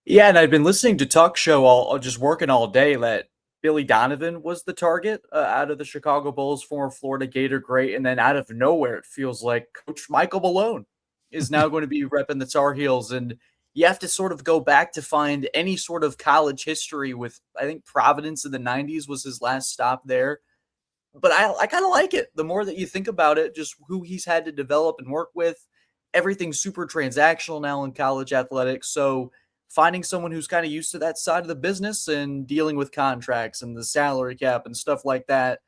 Yeah, and I've been listening to talk show all just working all day that Billy Donovan was the target out of the Chicago Bulls, former Florida Gator great, and then out of nowhere it feels like Coach Michael Malone is now going to be repping the Tar Heels, and you have to sort of go back to find any sort of college history with, I think, Providence in the 90s was his last stop there. But I kind of like it. The more that you think about it, just who he's had to develop and work with, everything's super transactional now in college athletics. So finding someone who's kind of used to that side of the business and dealing with contracts and the salary cap and stuff like that.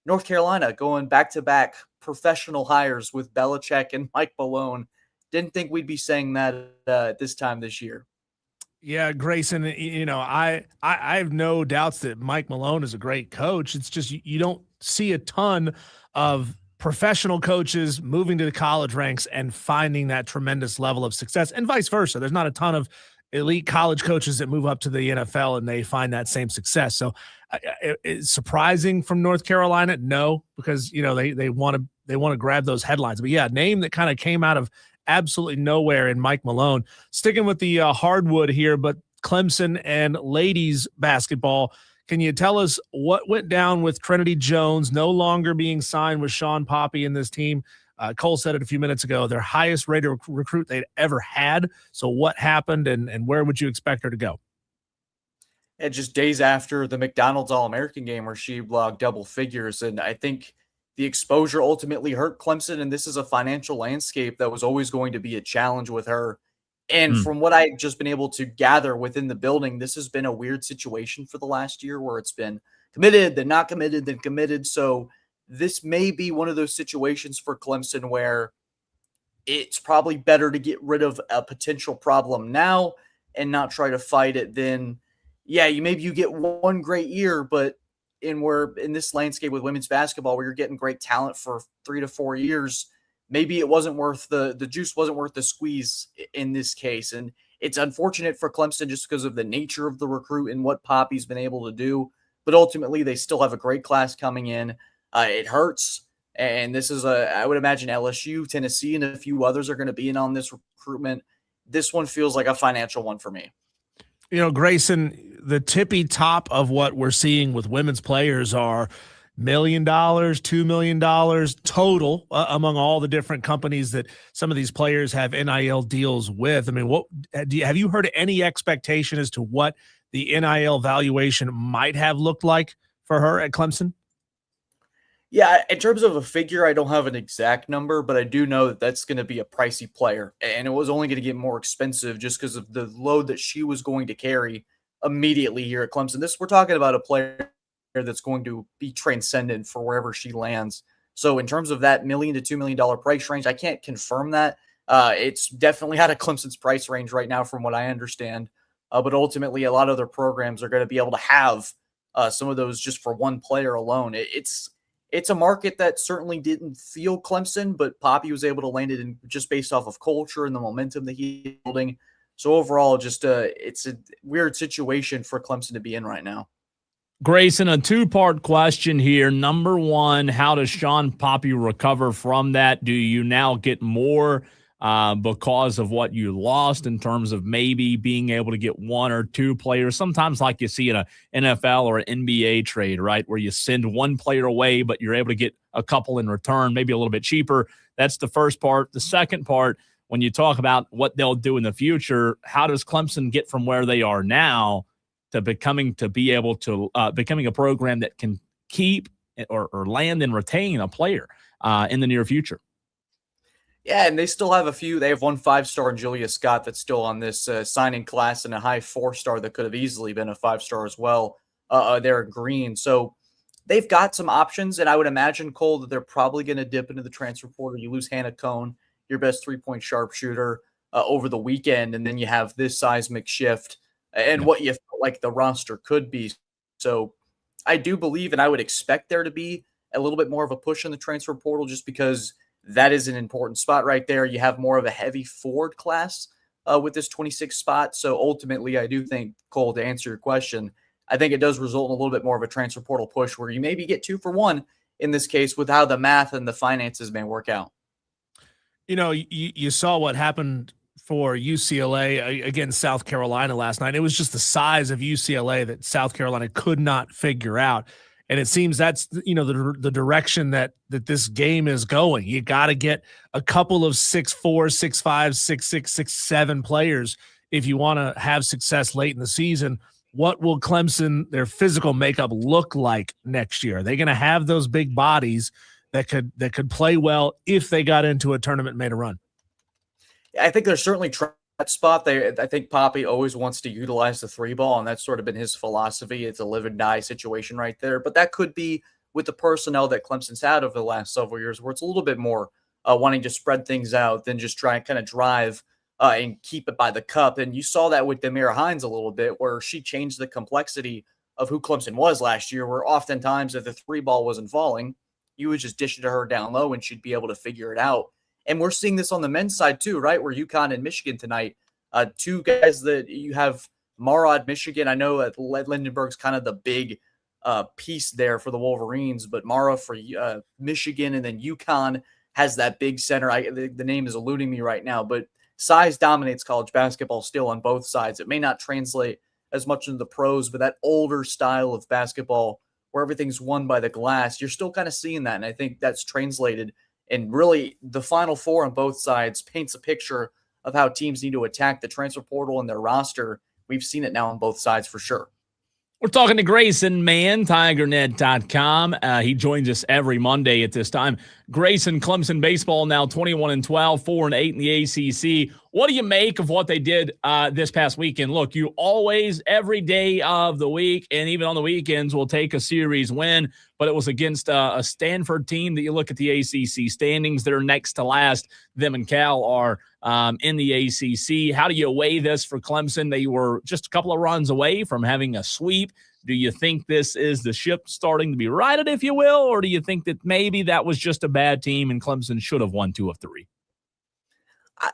North Carolina going back-to-back professional hires with Belichick and Mike Malone. Didn't think we'd be saying that this time this year. Yeah, Grayson, I have no doubts that Mike Malone is a great coach. It's just you don't see a ton of professional coaches moving to the college ranks and finding that tremendous level of success, and vice versa. There's not a ton of elite college coaches that move up to the NFL and they find that same success. So it's surprising from North Carolina. No, because, they want to grab those headlines, but yeah, name that kind of came out of absolutely nowhere in Mike Malone. Sticking with the hardwood here, but Clemson and ladies basketball. Can you tell us what went down with Trinity Jones no longer being signed with Sean Poppy in this team? Cole said it a few minutes ago, their highest rated recruit they'd ever had. So what happened and where would you expect her to go? And just days after the McDonald's All-American game where she logged double figures. And I think the exposure ultimately hurt Clemson. And this is a financial landscape that was always going to be a challenge with her. And from what I've just been able to gather within the building, this has been a weird situation for the last year where it's been committed, then not committed, then committed. So this may be one of those situations for Clemson where it's probably better to get rid of a potential problem now and not try to fight it. Then, yeah, you get one great year, but in this landscape with women's basketball where you're getting great talent for 3 to 4 years, maybe it wasn't worth the juice wasn't worth the squeeze in this case. And it's unfortunate for Clemson just because of the nature of the recruit and what Poppy's been able to do. But ultimately, they still have a great class coming in. It hurts. And this is I would imagine LSU, Tennessee, and a few others are going to be in on this recruitment. This one feels like a financial one for me. Grayson, the tippy top of what we're seeing with women's players are $1 million, $2 million total among all the different companies that some of these players have NIL deals with. I mean, have you heard any expectation as to what the NIL valuation might have looked like for her at Clemson? Yeah, in terms of a figure, I don't have an exact number, but I do know that that's going to be a pricey player. And it was only going to get more expensive just because of the load that she was going to carry immediately here at Clemson. We're talking about a player that's going to be transcendent for wherever she lands. So in terms of that $1 million to $2 million price range, I can't confirm that. It's definitely out of Clemson's price range right now from what I understand. But ultimately, a lot of other programs are going to be able to have some of those just for one player alone. It's a market that certainly didn't feel Clemson, but Poppy was able to land it in just based off of culture and the momentum that he's building. So overall, just it's a weird situation for Clemson to be in right now. Grayson, a two-part question here. Number one, how does Sean Poppy recover from that? Do you now get more because of what you lost in terms of maybe being able to get one or two players? Sometimes like you see in a NFL or an NBA trade, right, where you send one player away, but you're able to get a couple in return, maybe a little bit cheaper. That's the first part. The second part, when you talk about what they'll do in the future, how does Clemson get from where they are now to becoming a program that can keep or land and retain a player in the near future? Yeah, and they still have a few. They have one 5-star in Julia Scott that's still on this signing class, and a high 4-star that could have easily been a 5-star as well. They're green. So they've got some options, and I would imagine, Cole, that they're probably going to dip into the transfer portal. You lose Hannah Cone, your best three-point sharpshooter, over the weekend, and then you have this seismic shift and what you felt like the roster could be. So I do believe, and I would expect there to be a little bit more of a push in the transfer portal, just because that is an important spot right there. You have more of a heavy forward class with this 26 spot. So ultimately, I do think, Cole, to answer your question, I think it does result in a little bit more of a transfer portal push where you maybe get 2 for 1 in this case with how the math and the finances may work out. You know, you saw what happened for UCLA against South Carolina last night. It was just the size of UCLA that South Carolina could not figure out. And it seems that's, you know, the direction that this game is going. You got to get a couple of 6'4", 6'5", 6'6", 6'7" players if you want to have success late in the season. What will Clemson, their physical makeup, look like next year? Are they going to have those big bodies that could play well if they got into a tournament and made a run? I think they're certainly trying that spot. I think Poppy always wants to utilize the 3 ball, and that's sort of been his philosophy. It's a live and die situation right there. But that could be with the personnel that Clemson's had over the last several years, where it's a little bit more wanting to spread things out than just try and kind of drive and keep it by the cup. And you saw that with Demira Hines a little bit, where she changed the complexity of who Clemson was last year, where oftentimes if the 3 ball wasn't falling, you would just dish it to her down low and she'd be able to figure it out. And we're seeing this on the men's side too, right? Where UConn and Michigan tonight, 2 guys that you have. Marod, Michigan. I know that Lindenberg's kind of the big piece there for the Wolverines, but Mara for Michigan, and then UConn has that big center. The name is eluding me right now, but size dominates college basketball still on both sides. It may not translate as much into the pros, but that older style of basketball where everything's won by the glass, you're still kind of seeing that. And I think that's translated. And really, the Final Four on both sides paints a picture of how teams need to attack the transfer portal and their roster. We've seen it now on both sides for sure. We're talking to Grayson Mann, TigerNet.com. He joins us every Monday at this time. Grayson, Clemson baseball now 21-12, 4-8 in the ACC. What do you make of what they did this past weekend? Look, you always, every day of the week, and even on the weekends, will take a series win, but it was against a Stanford team that you look at the ACC standings, they're next to last. Them and Cal are in the ACC. How do you weigh this for Clemson? They were just a couple of runs away from having a sweep. Do you think this is the ship starting to be righted, if you will, or do you think that maybe that was just a bad team and Clemson should have won 2 of 3?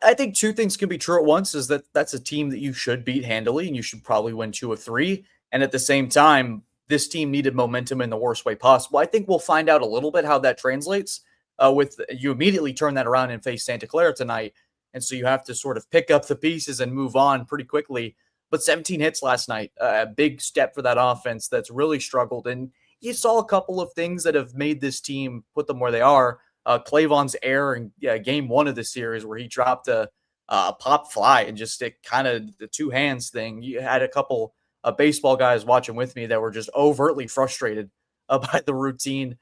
I think 2 things can be true at once, is that that's a team that you should beat handily and you should probably win 2 of 3. And at the same time, this team needed momentum in the worst way possible. I think we'll find out a little bit how that translates with you immediately turn that around and face Santa Clara tonight. And so you have to sort of pick up the pieces and move on pretty quickly. But 17 hits last night, a big step for that offense that's really struggled. And you saw a couple of things that have made this team put them where they are. Clavon's error in game 1 of the series where he dropped a pop fly and just kind of the 2 hands thing. You had a couple of baseball guys watching with me that were just overtly frustrated by the routine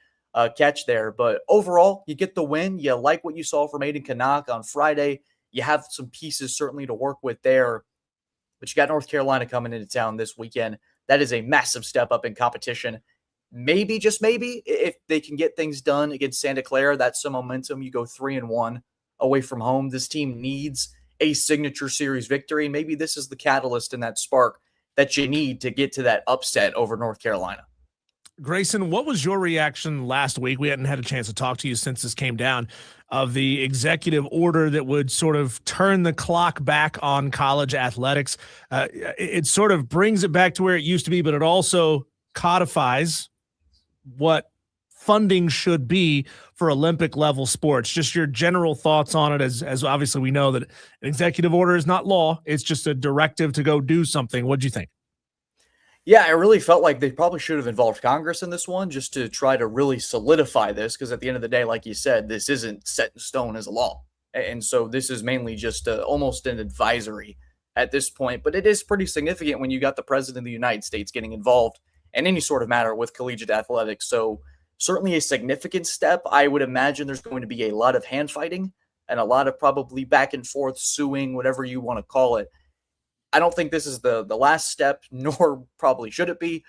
catch there. But overall, you get the win. You like what you saw from Aiden Kanak on Friday. You have some pieces certainly to work with there. But you got North Carolina coming into town this weekend. That is a massive step up in competition. Maybe, just maybe, if they can get things done against Santa Clara, that's some momentum. You go 3-1 away from home. This team needs a signature series victory. Maybe this is the catalyst and that spark that you need to get to that upset over North Carolina. Grayson, what was your reaction last week? We hadn't had a chance to talk to you since this came down, of the executive order that would sort of turn the clock back on college athletics. It sort of brings it back to where it used to be, but it also codifies what funding should be for Olympic level sports. Just your general thoughts on it, as obviously we know that an executive order is not law. It's just a directive to go do something. What'd you think? Yeah, I really felt like they probably should have involved Congress in this one just to try to really solidify this, because at the end of the day, like you said, this isn't set in stone as a law. And so this is mainly just almost an advisory at this point. But it is pretty significant when you got the president of the United States getting involved in any sort of matter with collegiate athletics. So certainly a significant step. I would imagine there's going to be a lot of hand fighting and a lot of probably back and forth suing, whatever you want to call it. I don't think this is the last step, nor probably should it be.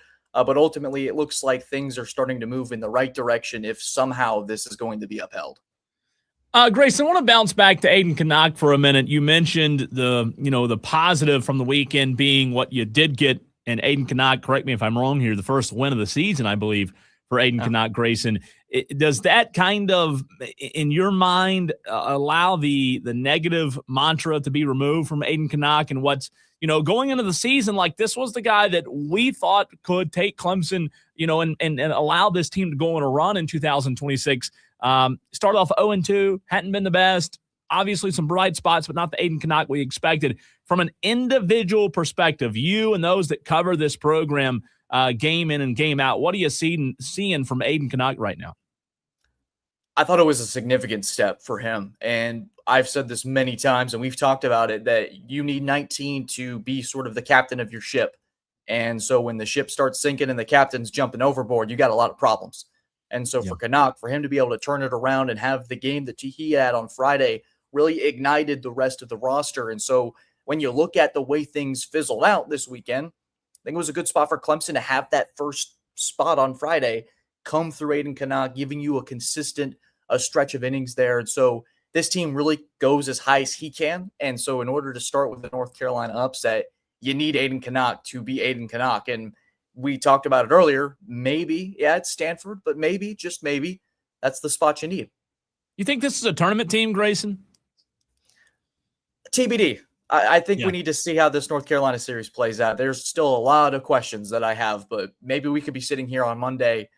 But ultimately, it looks like things are starting to move in the right direction if somehow this is going to be upheld. Grace, I want to bounce back to Aiden Canuck for a minute. You mentioned the positive from the weekend being what you did get in Aiden Canuck. Correct me if I'm wrong here. The first win of the season, I believe, for Aiden Canuck, Grayson. Does that kind of, in your mind, allow the negative mantra to be removed from Aiden Canuck and what's, going into the season, like this was the guy that we thought could take Clemson, and allow this team to go on a run in 2026. Started off 0-2, hadn't been the best. Obviously some bright spots, but not the Aiden Canuck we expected. From an individual perspective, you and those that cover this program game in and game out, what are you seeing from Aiden Canuck right now? I thought it was a significant step for him. And I've said this many times, and we've talked about it, that you need 19 to be sort of the captain of your ship. And so when the ship starts sinking and the captain's jumping overboard, you got a lot of problems. And so for Canuck, for him to be able to turn it around and have the game that he had on Friday really ignited the rest of the roster. And so when you look at the way things fizzled out this weekend, I think it was a good spot for Clemson to have that first spot on Friday come through Aiden Canuck, giving you a consistent stretch of innings there. And so this team really goes as high as he can. And so in order to start with the North Carolina upset, you need Aiden Canuck to be Aiden Canuck. And we talked about it earlier. Maybe, it's Stanford, but maybe, just maybe, that's the spot you need. You think this is a tournament team, Grayson? TBD. I think we need to see how this North Carolina series plays out. There's still a lot of questions that I have, but maybe we could be sitting here on Monday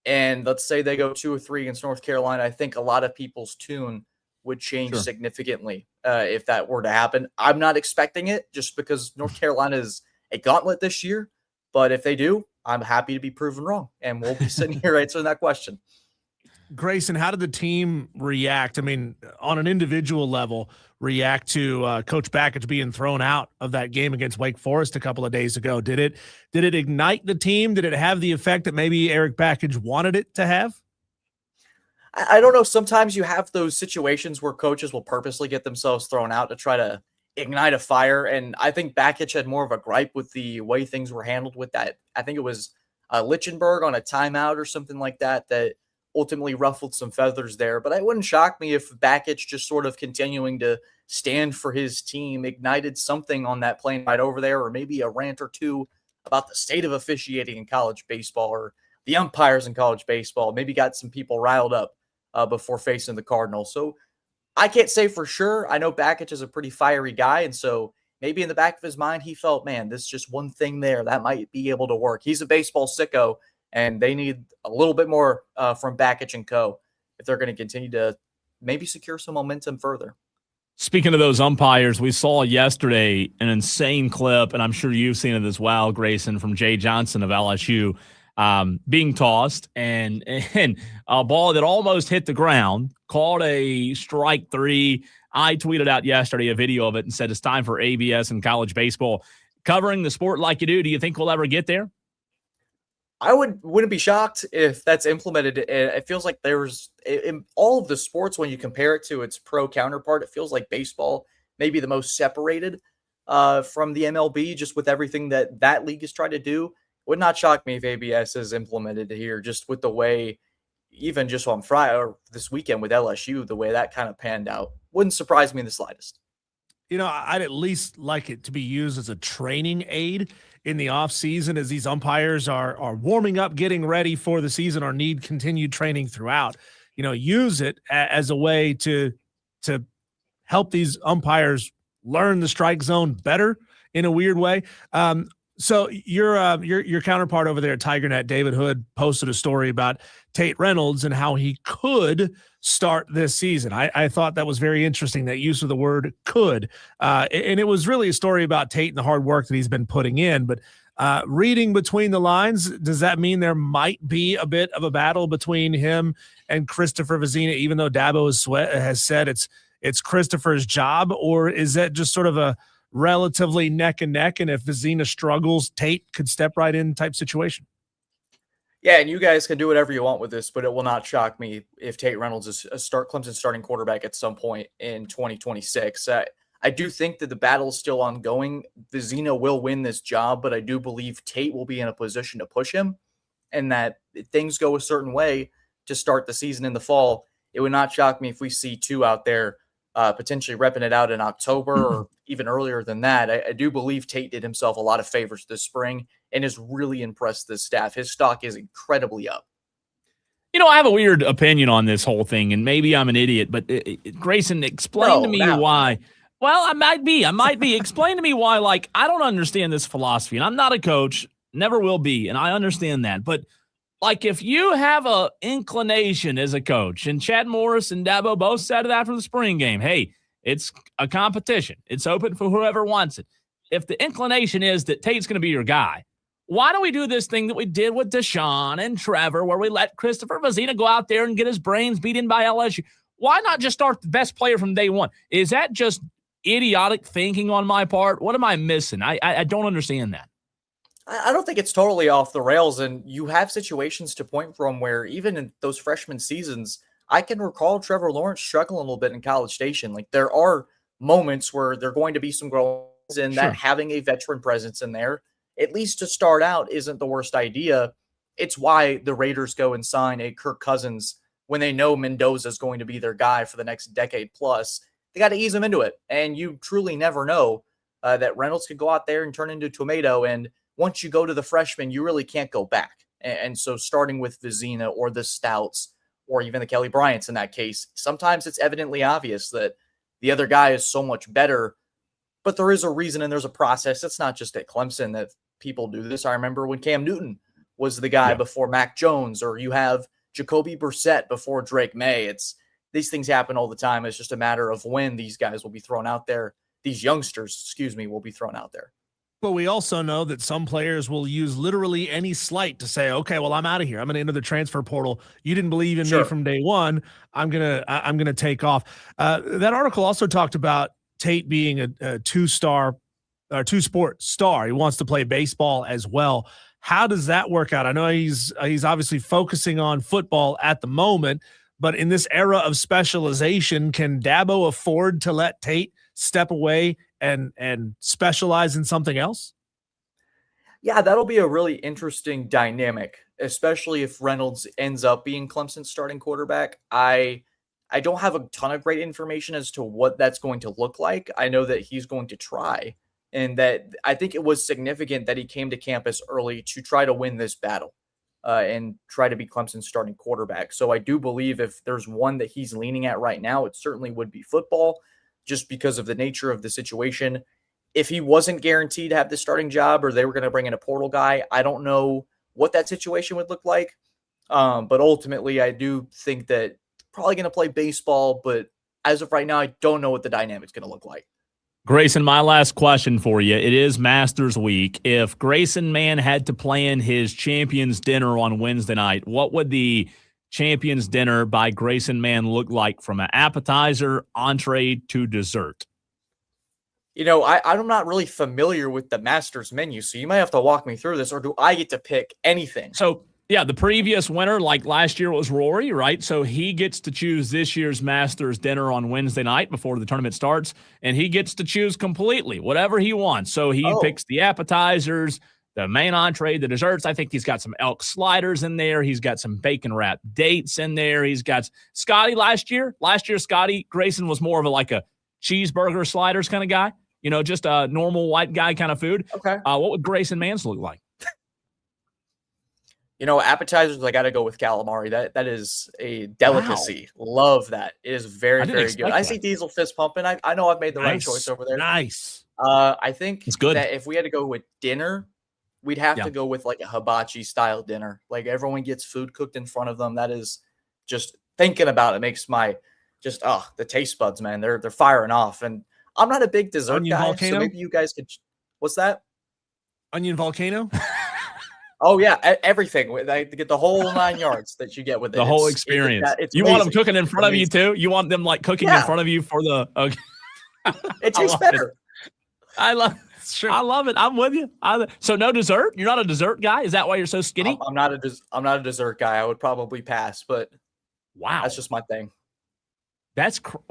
and let's say they go 2 or 3 against North Carolina. I think a lot of people's tune would change significantly if that were to happen. I'm not expecting it just because North Carolina is a gauntlet this year. But if they do, I'm happy to be proven wrong. And we'll be sitting here answering that question. Grayson, how did the team react? I mean, on an individual level, react to Coach Bakich being thrown out of that game against Wake Forest a couple of days ago? Did it ignite the team? Did it have the effect that maybe Eric Bakich wanted it to have? I don't know. Sometimes you have those situations where coaches will purposely get themselves thrown out to try to ignite a fire. And I think Bakich had more of a gripe with the way things were handled with that. I think it was Lichtenberg on a timeout or something like that ultimately ruffled some feathers there. But it wouldn't shock me if Bakich just sort of continuing to stand for his team ignited something on that plane ride over there, or maybe a rant or two about the state of officiating in college baseball or the umpires in college baseball, maybe got some people riled up before facing the Cardinals. So I can't say for sure. I know Bakich is a pretty fiery guy, and so maybe in the back of his mind, he felt, man, this is just one thing there that might be able to work. He's a baseball sicko, and they need a little bit more from Bakich and co. if they're going to continue to maybe secure some momentum further. Speaking of those umpires, we saw yesterday an insane clip, and I'm sure you've seen it as well, Grayson, from Jay Johnson of LSU, being tossed and a ball that almost hit the ground, called a strike 3. I tweeted out yesterday a video of it and said it's time for ABS and college baseball. Covering the sport like you do you think we'll ever get there? I wouldn't be shocked if that's implemented. It feels like there's in all of the sports, when you compare it to its pro counterpart, it feels like baseball may be the most separated from the MLB, just with everything that league is trying to do. Would not shock me if ABS is implemented here, just with the way, even just on Friday or this weekend with LSU, the way that kind of panned out. Wouldn't surprise me in the slightest. I'd at least like it to be used as a training aid in the off season as these umpires are warming up, getting ready for the season, or need continued training throughout. Use it as a way to help these umpires learn the strike zone better in a weird way. So your counterpart over there at TigerNet, David Hood, posted a story about Tate Reynolds and how he could start this season. I thought that was very interesting, that use of the word could. And it was really a story about Tate and the hard work that he's been putting in. But reading between the lines, does that mean there might be a bit of a battle between him and Christopher Vezina, even though Dabo has said it's Christopher's job? Or is that just sort of a relatively neck and neck, and if Vezina struggles, Tate could step right in type situation? Yeah, and you guys can do whatever you want with this, but it will not shock me if Tate Reynolds is Clemson's starting quarterback at some point in 2026. I do think that the battle is still ongoing. Vizina will win this job, but I do believe Tate will be in a position to push him, and that if things go a certain way to start the season in the fall, it would not shock me if we see two out there potentially repping it out in October or even earlier than that. I do believe Tate did himself a lot of favors this spring and has really impressed this staff. His stock is incredibly up. I have a weird opinion on this whole thing, and maybe I'm an idiot, but Grayson, explain to me why. Well, I might be. Explain to me why, I don't understand this philosophy, and I'm not a coach, never will be, and I understand that. But, if you have a inclination as a coach, and Chad Morris and Dabo both said it after the spring game, hey, it's a competition. It's open for whoever wants it. If the inclination is that Tate's going to be your guy, why don't we do this thing that we did with Deshaun and Trevor, where we let Christopher Vizina go out there and get his brains beat in by LSU? Why not just start the best player from day one? Is that just idiotic thinking on my part? What am I missing? I don't understand that. I don't think it's totally off the rails, and you have situations to point from where even in those freshman seasons, I can recall Trevor Lawrence struggling a little bit in College Station. There are moments where there are going to be some growth in that having a veteran presence in there, at least to start out, isn't the worst idea. It's why the Raiders go and sign a Kirk Cousins when they know Mendoza is going to be their guy for the next decade plus. They got to ease him into it. And you truly never know that Reynolds could go out there and turn into a tomato. And once you go to the freshman, you really can't go back. And so starting with Vizina or the Stouts or even the Kelly Bryants in that case, sometimes it's evidently obvious that the other guy is so much better. But there is a reason and there's a process. It's not just at Clemson that people do this. I remember when Cam Newton was the guy before Mac Jones, or you have Jacoby Brissett before Drake May. These things happen all the time. It's just a matter of when these guys will be thrown out there. These youngsters, will be thrown out there. But we also know that some players will use literally any slight to say, okay, well, I'm out of here. I'm going to enter the transfer portal. You didn't believe in me from day one. I'm going to take off. That article also talked about Tate being a two-sport star. He wants to play baseball as well. How does that work out? I know he's obviously focusing on football at the moment, but in this era of specialization, can Dabo afford to let Tate step away and specialize in something else? Yeah, that'll be a really interesting dynamic, especially if Reynolds ends up being Clemson's starting quarterback. I don't have a ton of great information as to what that's going to look like. I know that he's going to try, and that I think it was significant that he came to campus early to try to win this battle and try to be Clemson's starting quarterback. So I do believe if there's one that he's leaning at right now, it certainly would be football, just because of the nature of the situation. If he wasn't guaranteed to have the starting job or they were going to bring in a portal guy, I don't know what that situation would look like. But ultimately, I do think that probably going to play baseball, but as of right now, I don't know what the dynamic's going to look like. Grayson, my last question for you. It is Masters Week. If Grayson Mann had to plan his Champions Dinner on Wednesday night, what would the Champions Dinner by Grayson Mann look like from an appetizer, entree to dessert? I'm not really familiar with the Masters menu, so you might have to walk me through this, or do I get to pick anything? So, yeah, the previous winner, like last year, was Rory, right? So he gets to choose this year's Masters dinner on Wednesday night before the tournament starts, and he gets to choose completely whatever he wants. So he picks the appetizers, the main entree, the desserts. I think he's got some elk sliders in there. He's got some bacon-wrapped dates in there. He's got Scotty last year. Last year, Scotty Grayson was more of a cheeseburger sliders kind of guy, just a normal white guy kind of food. Okay. What would Grayson Mann's look like? Appetizers, I got to go with calamari. That is a delicacy. Wow. Love that. It is very, very good. I see Diesel fist pumping. I know I've made the right choice over there. Nice. I think it's good. That if we had to go with dinner, we'd have to go with a hibachi style dinner. Everyone gets food cooked in front of them. That is just thinking about it makes my the taste buds, man. They're firing off. And I'm not a big dessert guy, volcano? So maybe you guys could. What's that? Onion volcano? Oh yeah, everything. They get the whole 9 yards that you get with it. The whole experience. You want them cooking in front of you too? You want them cooking in front of you for the? Okay. It tastes better. I love it. I'm with you. So no dessert? You're not a dessert guy? Is that why you're so skinny? I'm not a dessert guy. I would probably pass, but wow, that's just my thing.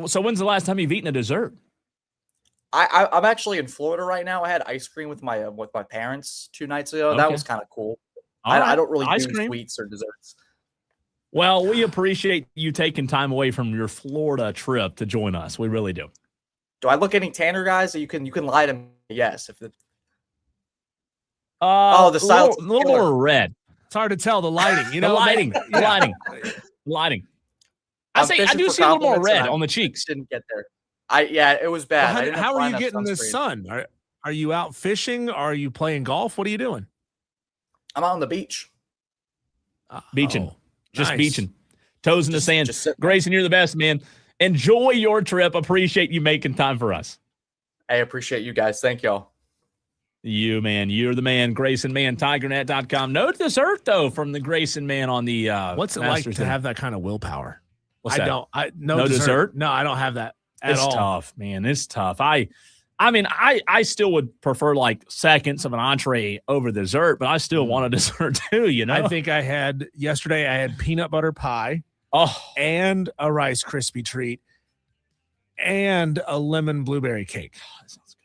So when's the last time you've eaten a dessert? I'm actually in Florida right now. I had ice cream with my parents 2 nights ago. Okay. That was kind of cool. All right. I don't really Ice do cream. sweets or desserts. Well, we appreciate you taking time away from your Florida trip to join us. We really do. Do I look any tanner, guys? You can lie to me. Yes. If the the silence a little more red. It's hard to tell the lighting. You know, the lighting. I do see a little more red on the cheeks. Didn't get there. It was bad. Well, how are you getting this sun? Are you out fishing? Are you playing golf? What are you doing? I'm out on the beach. Beaching. Just nice. beaching. Toes in the sand. Grayson, you're the best, man. Enjoy your trip. Appreciate you making time for us. I appreciate you guys. Thank y'all. You, man. You're the man. Grayson Man, TigerNet.com. No dessert, though, from the Grayson Man on the What's it like to have that kind of willpower? What's that? No dessert? No, I don't have that at all. It's tough, man. It's tough. I mean, I still would prefer like seconds of an entree over dessert, but I still want a dessert too, you know? I think yesterday I had peanut butter pie and a Rice Krispie treat and a lemon blueberry cake. That sounds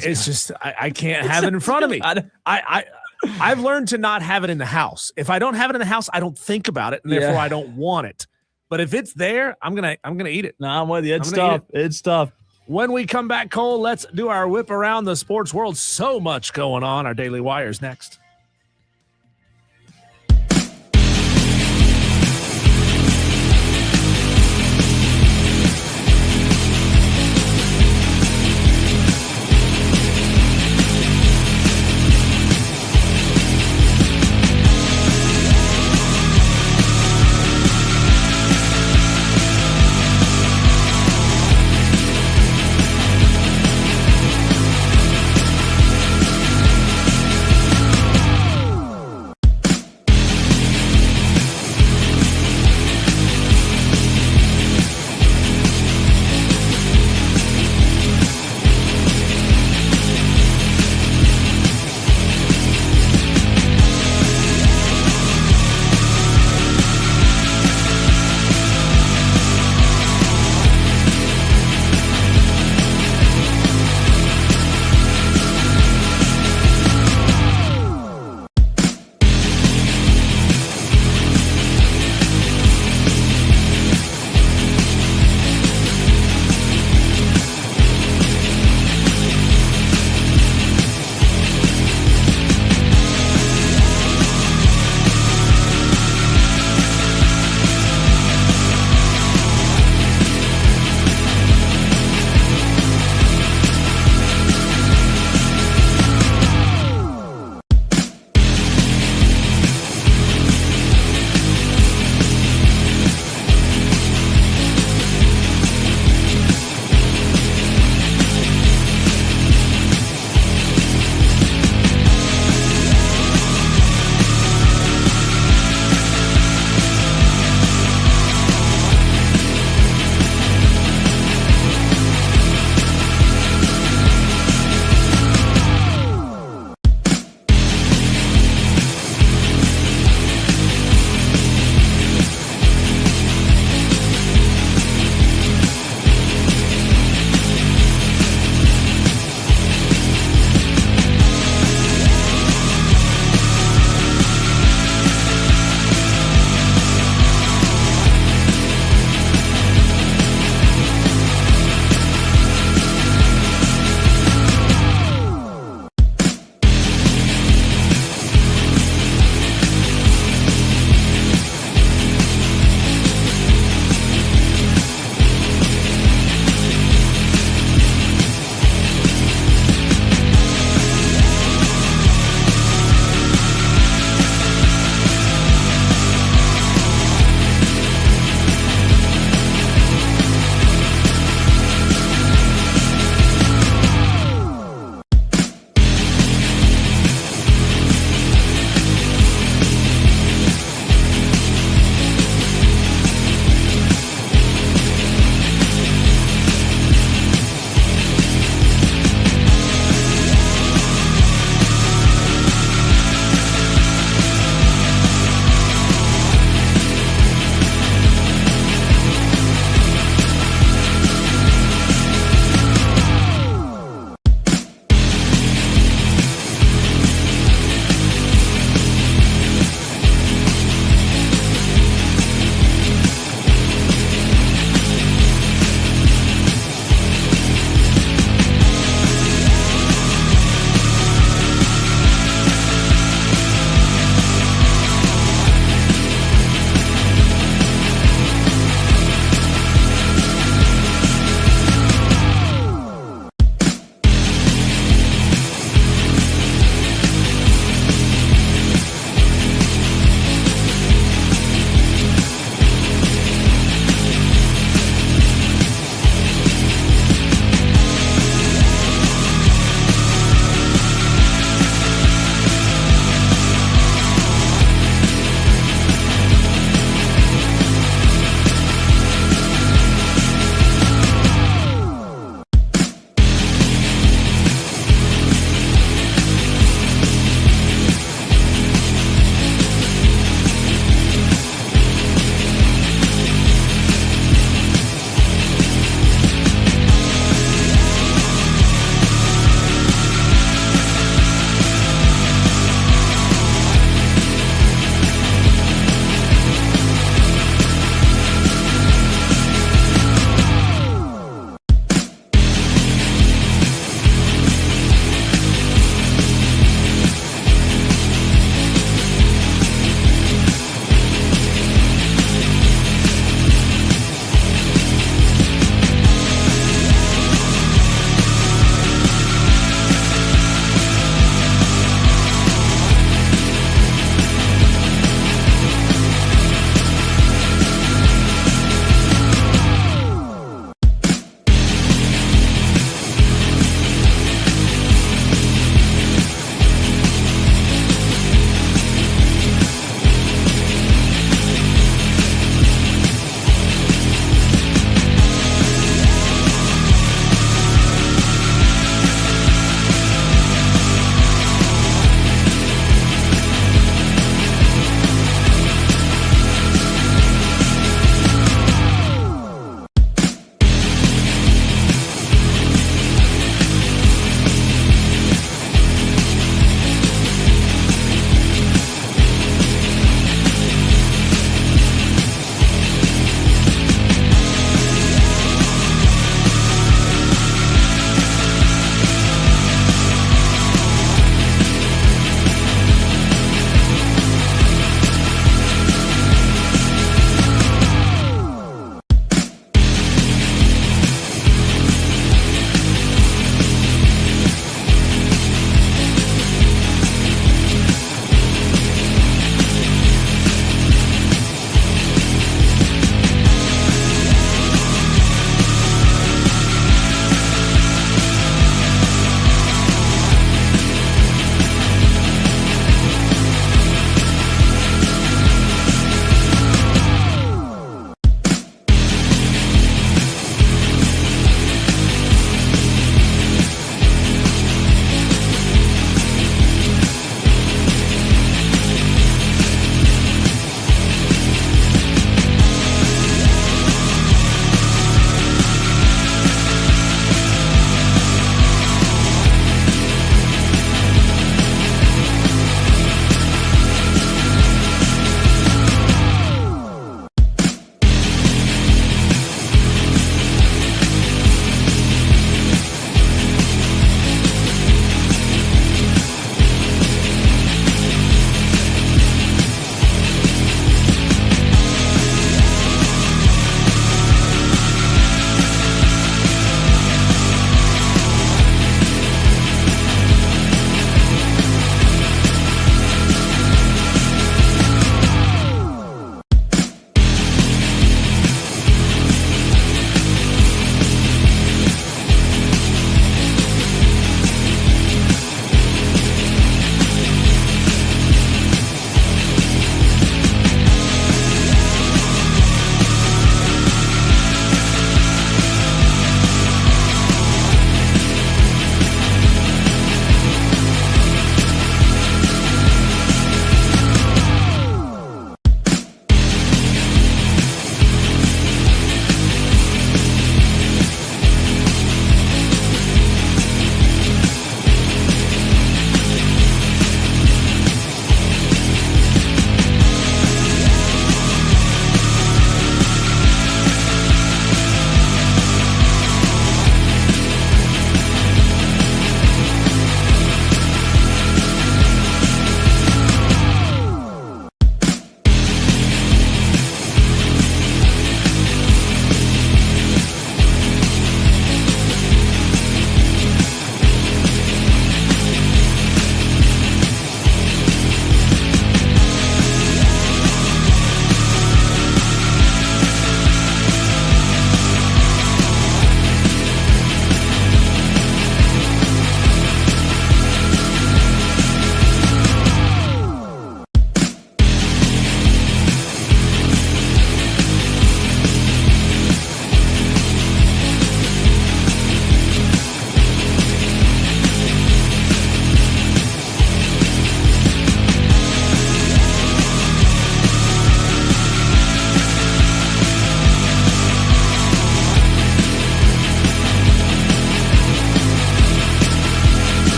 good. It's just, I can't have it in front of me. I've learned to not have it in the house. If I don't have it in the house, I don't think about it, and therefore I don't want it. But if it's there, I'm gonna eat it. No, I'm with you. It's tough. It's tough. When we come back, Cole, let's do our whip around the sports world. So much going on. Our Daily Wire's next.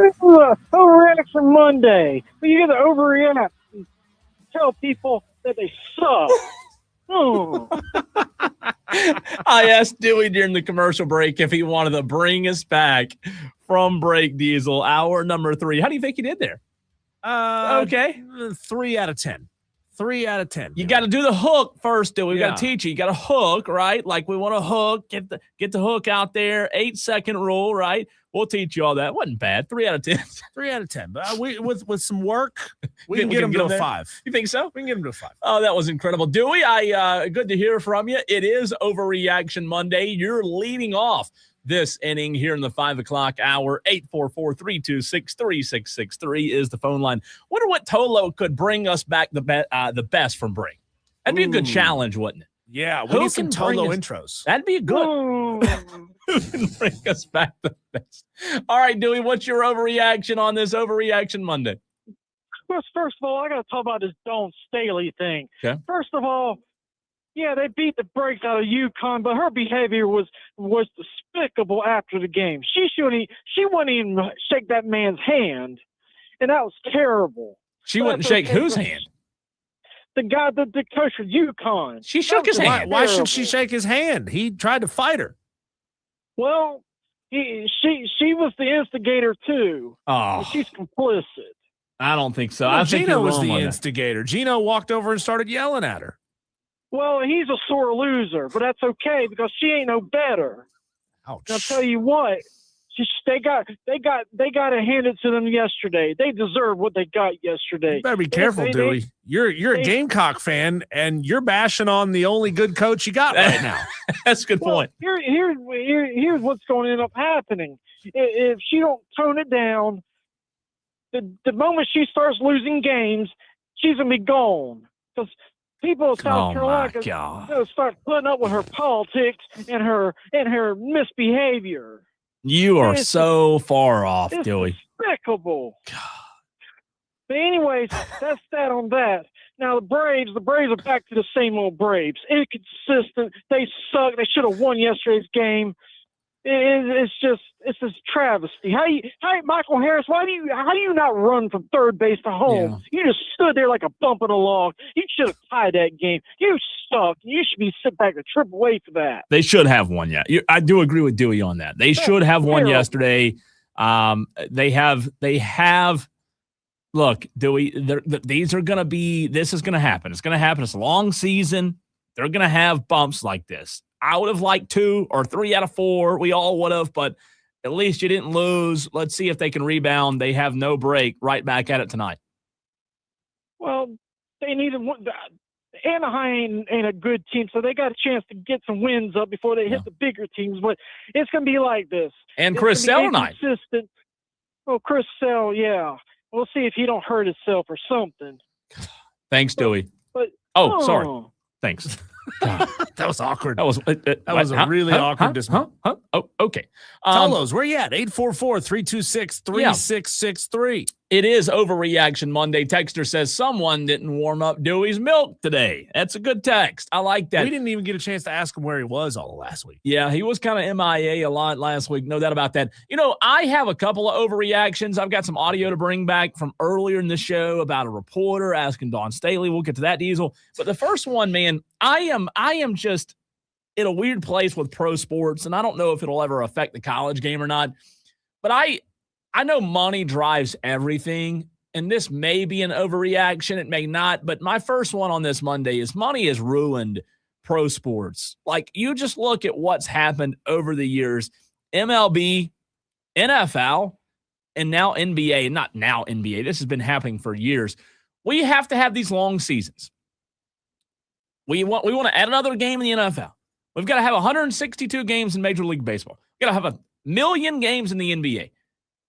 This is a overreaction Monday. You get to overreact and tell people that they suck. Oh. I asked Dewey during the commercial break if he wanted to bring us back from break, Diesel. Hour number 3. How do you think he did there? Okay. 3 out of 10. 3 out of 10. You got to do the hook first, Dewey. We got to Yeah. teach you. You got to hook, right? Like we want to hook, get the hook out there. 8-second rule, right? We'll teach you all that. Wasn't bad. 3 out of 10. 3 out of 10. But with some work, we Think can we get can him get to him a there? 5. You think so? We can get him to a 5. Oh, that was incredible. Dewey, good to hear from you. It is Overreaction Monday. You're leading off this inning here in the 5 o'clock hour. 844-326-3663 is the phone line. Wonder what Tolo could bring us back the best from break. That'd be a good challenge, wouldn't it? Yeah, we Who need some can bring Tolo us- intros. That'd be good. Who can bring us back the best? All right, Dewey, what's your overreaction on this Overreaction Monday? First of all, I got to talk about this Dawn Staley thing. Okay. First of all, yeah, they beat the brakes out of UConn, but her behavior was despicable after the game. She wouldn't even shake that man's hand, and that was terrible. She But wouldn't that's shake okay, whose but hand? The guy, the coach for UConn. She shook his That was hand. Why should she terrible. shake his hand? He tried to fight her. Well, she was the instigator too. Oh, She's complicit. I don't think so. Well, I think Gino you're was wrong the on that. instigator. Gino walked over and started yelling at her. Well, he's a sore loser, but that's okay because she ain't no better. Ouch. And I'll tell you what, they got to hand it to them yesterday. They deserve what they got yesterday. You better be careful, they- Dewey. You're a they- Gamecock fan, and you're bashing on the only good coach you got right now. That's a good Well, point. here's what's going to end up happening. If she don't tone it down, the moment she starts losing games, she's gonna be gone. Because people of South Carolina gonna start putting up with her politics and her misbehavior. You are It's- so far off, It's Dewey. despicable. But anyways, that's that on that. Now the Braves are back to the same old Braves. Inconsistent. They suck. They should have won yesterday's game. It's just travesty. Michael Harris? How do you not run from third base to home? You just stood there like a bump in a log. You should have tied that game. You suck. You should be sent back to AAA for that. They should have won. Yeah, I do agree with Dewey on that. They should have won terrible. yesterday. They have. Look, Dewey, these are going to be. This is going to happen. It's going to happen. It's a long season. They're going to have bumps like this. I would have liked 2 or 3 out of 4. We all would have, but at least you didn't lose. Let's see if they can rebound. They have no break. Right back at it tonight. Well, they needed one. Anaheim ain't a good team, so they got a chance to get some wins up before they hit the bigger teams. But it's going to be like this. And It's Chris gonna be Sale tonight. inconsistent. Well, Chris Sale, yeah. We'll see if he don't hurt himself or something. Thanks, Dewey. But Sorry. Thanks. God, That was awkward. that was a really awkward dismount. Oh, okay. Telos, where you at? 844-326-3663. It is Overreaction Monday. Texter says someone didn't warm up Dewey's milk today. That's a good text. I like that. We didn't even get a chance to ask him where he was all of last week. Yeah, he was kind of MIA a lot last week. No doubt about that. You know, I have a couple of overreactions. I've got some audio to bring back from earlier in the show about a reporter asking Dawn Staley. We'll get to that, Diesel. But the first one, man, I am just in a weird place with pro sports, and I don't know if it'll ever affect the college game or not. But I know money drives everything, and this may be an overreaction. It may not. But my first one on this Monday is money has ruined pro sports. Like, you just look at what's happened over the years. MLB, NFL, and now NBA. Not now NBA. This has been happening for years. We have to have these long seasons. We want to add another game in the NFL. We've got to have 162 games in Major League Baseball. We've got to have 1 million games in the NBA.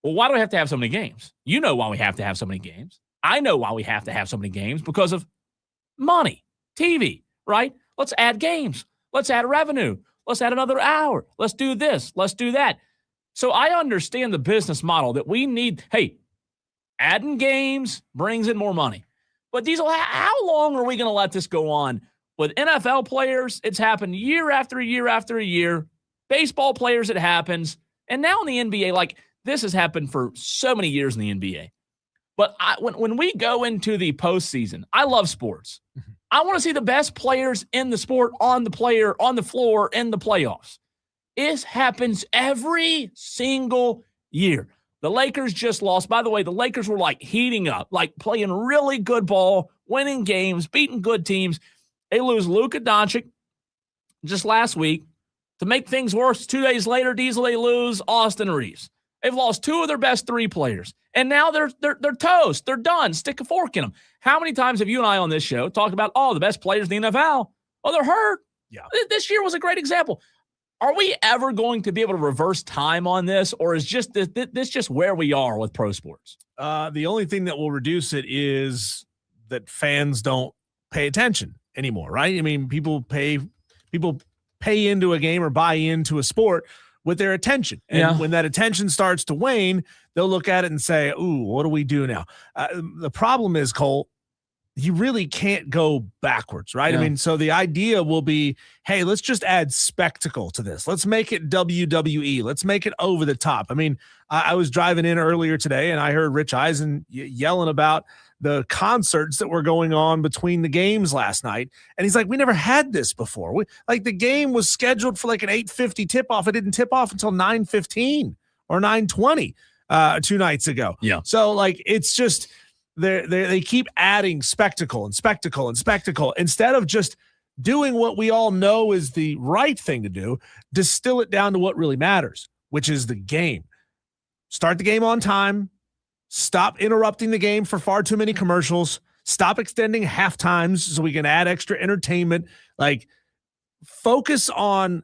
Well, why do we have to have so many games? You know why we have to have so many games. I know why we have to have so many games, because of money, TV, right? Let's add games. Let's add revenue. Let's add another hour. Let's do this. Let's do that. So I understand the business model that we need. Hey, adding games brings in more money. But Diesel, how long are we going to let this go on? With NFL players, it's happened year after year after year. Baseball players, it happens. And now in the NBA, like, this has happened for so many years in the NBA. But when we go into the postseason, I love sports. I want to see the best players in the sport on the floor in the playoffs. It happens every single year. The Lakers just lost. By the way, the Lakers were like heating up, like playing really good ball, winning games, beating good teams. They lose Luka Doncic just last week. To make things worse, 2 days later, Diesel, they lose Austin Reeves. They've lost two of their best three players. And now they're toast. They're done. Stick a fork in them. How many times have you and I on this show talked about, the best players in the NFL? Oh, they're hurt. Yeah. This year was a great example. Are we ever going to be able to reverse time on this, or is this just where we are with pro sports? The only thing that will reduce it is that fans don't pay attention anymore, right? I mean, people pay into a game or buy into a sport with their attention. And when that attention starts to wane, they'll look at it and say, ooh, what do we do now? The problem is, Cole, you really can't go backwards, right? Yeah. I mean, so the idea will be, hey, let's just add spectacle to this. Let's make it WWE. Let's make it over the top. I mean, I was driving in earlier today and I heard Rich Eisen yelling about the concerts that were going on between the games last night. And he's like, we never had this before. The game was scheduled for like an 8:50 tip-off. It didn't tip off until 9:15 or 9:20 2 nights ago. Yeah. So it's just they keep adding spectacle and spectacle and spectacle instead of just doing what we all know is the right thing to do. Distill it down to what really matters, which is the game. Start the game on time. Stop interrupting the game for far too many commercials. Stop extending half times so we can add extra entertainment. Focus on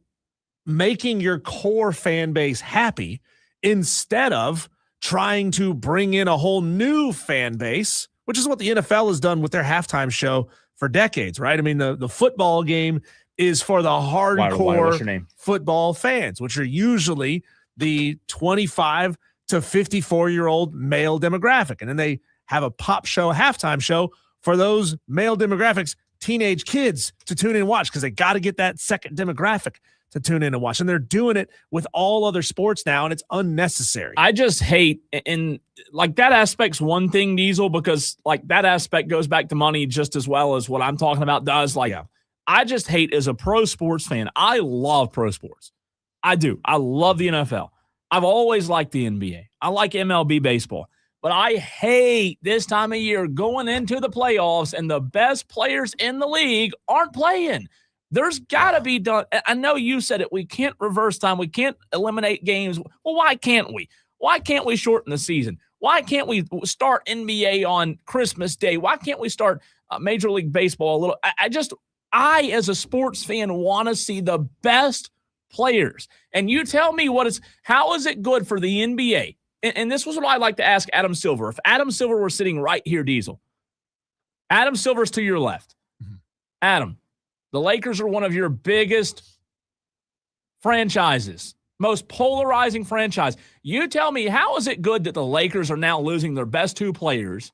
making your core fan base happy instead of trying to bring in a whole new fan base, which is what the NFL has done with their halftime show for decades, right? I mean, the football game is for the hardcore football fans, which are usually the 25 to 54-year-old male demographic. And then they have a pop show, a halftime show for those male demographics, teenage kids to tune in and watch because they got to get that second demographic to tune in and watch. And they're doing it with all other sports now, and it's unnecessary. I just hate, and that aspect's one thing, Diesel, because that aspect goes back to money just as well as what I'm talking about does. I just hate as a pro sports fan. I love pro sports. I do. I love the NFL. I've always liked the NBA. I like MLB baseball. But I hate this time of year going into the playoffs and the best players in the league aren't playing. There's got to be done. I know you said it. We can't reverse time. We can't eliminate games. Well, why can't we? Why can't we shorten the season? Why can't we start NBA on Christmas Day? Why can't we start Major League Baseball a little? I as a sports fan, want to see the best players. And you tell me how is it good for the NBA? And this was what I'd like to ask Adam Silver. If Adam Silver were sitting right here, Diesel, Adam Silver's to your left. Mm-hmm. Adam, the Lakers are one of your biggest franchises, most polarizing franchise. You tell me, how is it good that the Lakers are now losing their best two players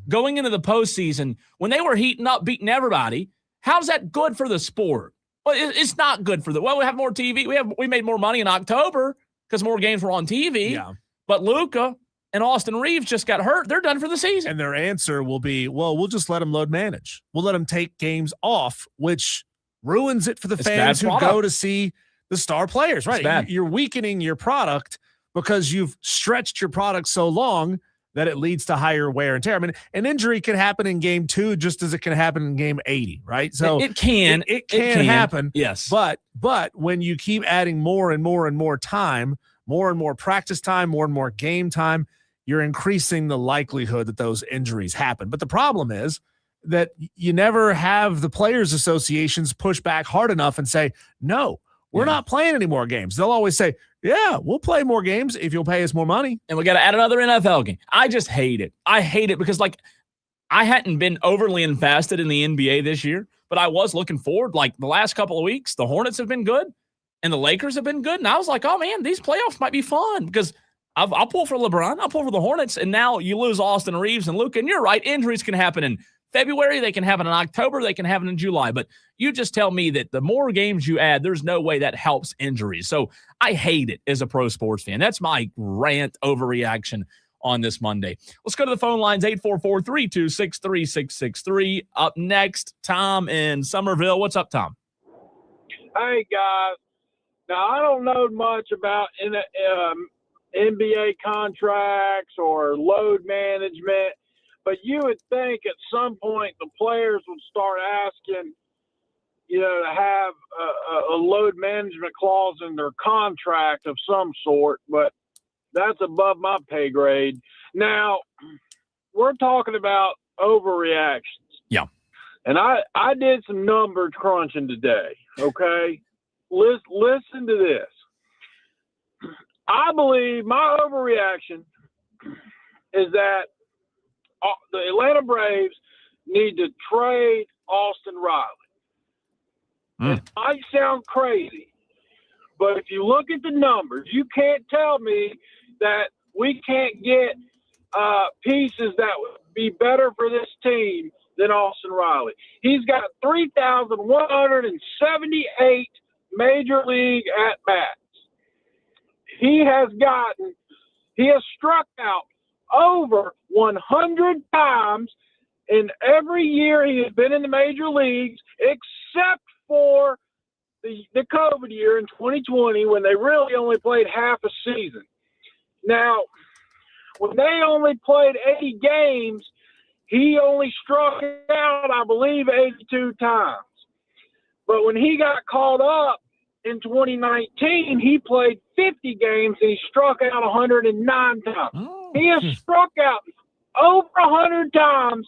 going into the postseason when they were heating up, beating everybody? How's that good for the sport? Well, it's not good for we have more TV. We made more money in October because more games were on TV. Yeah. But Luka and Austin Reeves just got hurt. They're done for the season. And their answer will be, well, we'll just let them load manage. We'll let them take games off, which ruins it for the fans who go to see the star players, right? You're weakening your product because you've stretched your product so long that it leads to higher wear and tear. I mean, an injury can happen in game 2 just as it can happen in game 80, right? So it can happen. Yes. But when you keep adding more and more and more time, more and more practice time, more and more game time, you're increasing the likelihood that those injuries happen. But the problem is that you never have the players associations push back hard enough and say, no, we're not playing any more games. They'll always say, yeah, we'll play more games if you'll pay us more money. And we got to add another NFL game. I just hate it. I hate it because I hadn't been overly invested in the NBA this year, but I was looking forward. The last couple of weeks, the Hornets have been good and the Lakers have been good. And I was like, oh man, these playoffs might be fun because I'll pull for LeBron. I'll pull for the Hornets. And now you lose Austin Reeves and Luka. And you're right. Injuries can happen in February, they can have it in October, they can have it in July. But you just tell me that the more games you add, there's no way that helps injuries. So I hate it as a pro sports fan. That's my rant overreaction on this Monday. Let's go to the phone lines, 844-326-3663. Up next, Tom in Somerville. What's up, Tom? Hey, guys. Now, I don't know much about NBA contracts or load management, but you would think at some point the players would start asking, to have a load management clause in their contract of some sort, but that's above my pay grade. Now, we're talking about overreactions. Yeah. And I did some number crunching today, okay? Listen to this. I believe my overreaction is that the Atlanta Braves need to trade Austin Riley. It might sound crazy, but if you look at the numbers, you can't tell me that we can't get pieces that would be better for this team than Austin Riley. He's got 3,178 major league at-bats. He has struck out over 100 times in every year he has been in the major leagues, except for the COVID year in 2020 when they really only played half a season. Now, when they only played 80 games, he only struck out, I believe, 82 times. But when he got called up in 2019, he played 50 games and he struck out 109 times. Oh. He has struck out over 100 times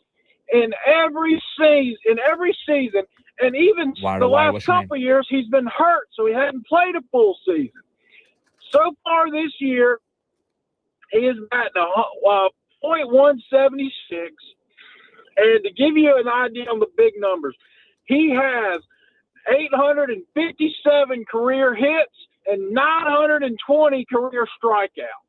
in every season. And even the last couple of years, he's been hurt, so he hadn't played a full season. So far this year, he is batting .176. And to give you an idea on the big numbers, he has 857 career hits and 920 career strikeouts.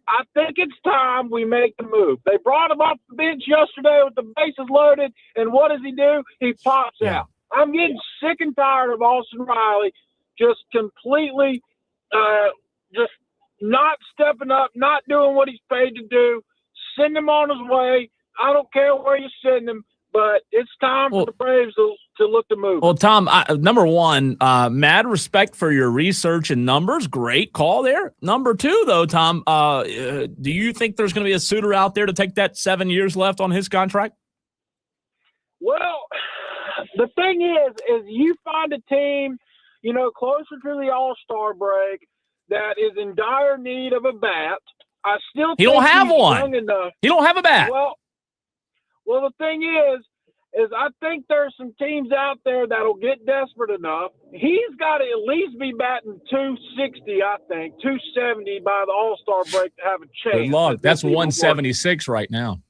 I think it's time we make the move. They brought him off the bench yesterday with the bases loaded, and what does he do? He pops out. I'm getting sick and tired of Austin Riley just completely just not stepping up, not doing what he's paid to do. Send him on his way. I don't care where you send him, but it's time for the Braves to look to move. Well, Tom, number one, mad respect for your research and numbers. Great call there. Number two, though, Tom, do you think there's going to be a suitor out there to take that 7 years left on his contract? Well, the thing is you find a team, closer to the All-Star break that is in dire need of a bat. I still think he don't have one. Young enough. He don't have a bat. Well, the thing is I think there's some teams out there that'll get desperate enough. He's got to at least be batting 260, I think, 270 by the All-Star break to have a chance. Good luck. That's 176 right now.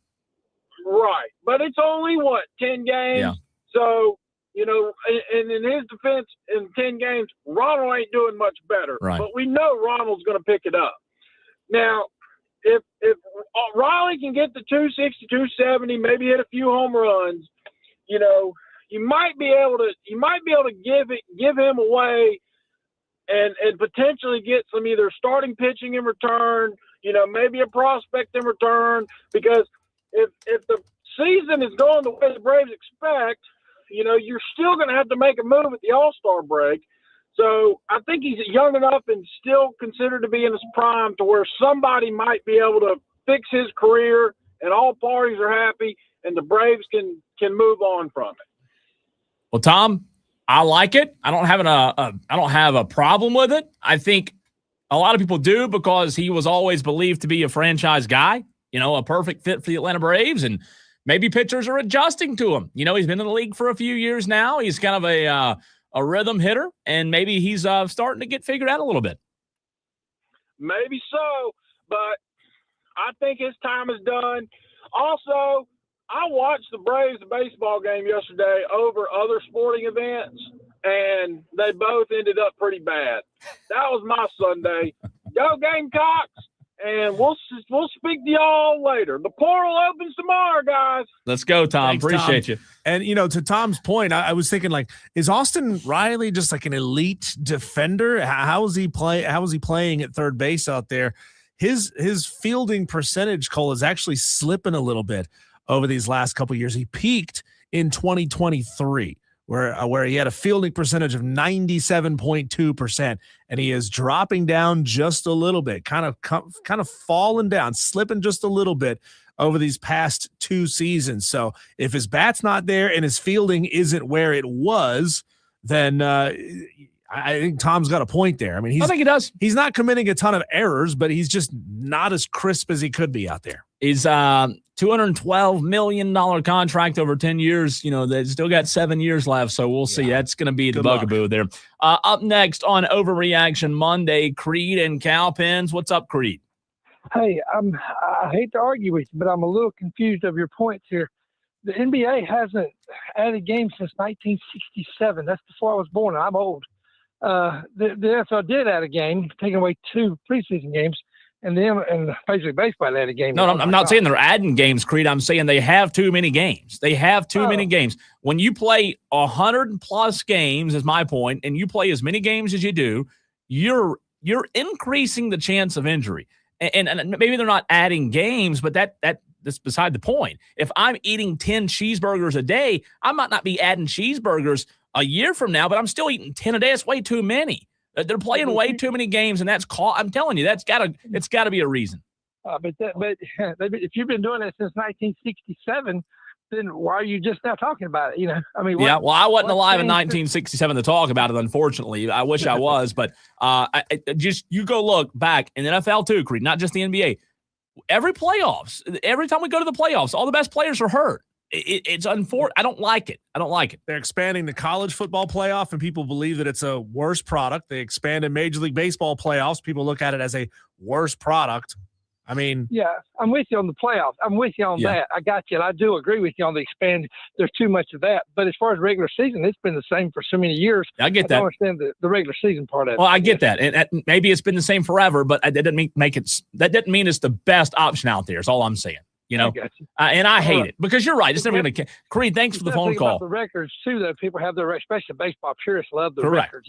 Right. But it's only, 10 games? Yeah. So, and in his defense, in 10 games, Ronald ain't doing much better. Right. But we know Ronald's going to pick it up. Now, if Riley can get to 260, 270, maybe hit a few home runs, you might be able to give him away and potentially get some either starting pitching in return, maybe a prospect in return, because if the season is going the way the Braves expect, you're still going to have to make a move at the All-Star break. So I think he's young enough and still considered to be in his prime to where somebody might be able to fix his career and all parties are happy and the Braves can move on from it. Well, Tom, I like it. I don't have a problem with it. I think a lot of people do because he was always believed to be a franchise guy, a perfect fit for the Atlanta Braves, and maybe pitchers are adjusting to him. He's been in the league for a few years now. He's kind of a rhythm hitter, and maybe he's starting to get figured out a little bit. Maybe so, but I think his time is done. Also, I watched the Braves baseball game yesterday over other sporting events, and they both ended up pretty bad. That was my Sunday. Go Gamecocks! And we'll speak to y'all later. The portal opens tomorrow, guys. Let's go, Tom. Thanks, Appreciate Tom. you. And, to Tom's point, I was thinking, like, is Austin Riley just like an elite defender? How is he playing at third base out there? His fielding percentage, Cole, is actually slipping a little bit over these last couple of years. He peaked in 2023. Where he had a fielding percentage of 97.2%, and he is dropping down just a little bit, kind of falling down, slipping just a little bit over these past 2 seasons. So if his bat's not there and his fielding isn't where it was, then I think Tom's got a point there. I mean, I think he does. He's not committing a ton of errors, but he's just not as crisp as he could be out there. He's $212 million contract over 10 years. They still got 7 years left, so we'll see. That's going to be the bugaboo there. Up next on Overreaction Monday, Creed and Cowpens. What's up, Creed? Hey, I hate to argue with you, but I'm a little confused of your points here. The NBA hasn't added games since 1967. That's before I was born, and I'm old. The NFL did add a game, taking away 2 preseason games. And basically baseball had a game. No, I'm not saying they're adding games, Creed. I'm saying they have too many games. They have too many games. When you play 100+ games, is my point, and you play as many games as you do, you're increasing the chance of injury. And maybe they're not adding games, but that's beside the point. If I'm eating 10 cheeseburgers a day, I might not be adding cheeseburgers a year from now, but I'm still eating 10 a day. It's way too many. They're playing way too many games, and I'm telling you, it's got to be a reason. But if you've been doing it since 1967, then why are you just now talking about it? I wasn't alive in 1967 to talk about it. Unfortunately, I wish I was, but you go look back in the NFL too, Creed, not just the NBA. Every time we go to the playoffs, all the best players are hurt. It's unfortunate. I don't like it. They're expanding the college football playoff, and people believe that it's a worse product. They expanded Major League Baseball playoffs. People look at it as a worse product. I mean, yeah, I'm with you on the playoffs. I'm with you on that. I got you. And I do agree with you on the expand. There's too much of that. But as far as regular season, it's been the same for so many years. I get that. I don't understand the regular season part of it. Well, I get that. And maybe it's been the same forever, but that doesn't mean it's the best option out there. Is all I'm saying. And I hate it because you're right. It's never going to. Creed, thanks for the phone call. About the records too, that people have their, especially baseball purists, love the Correct. records.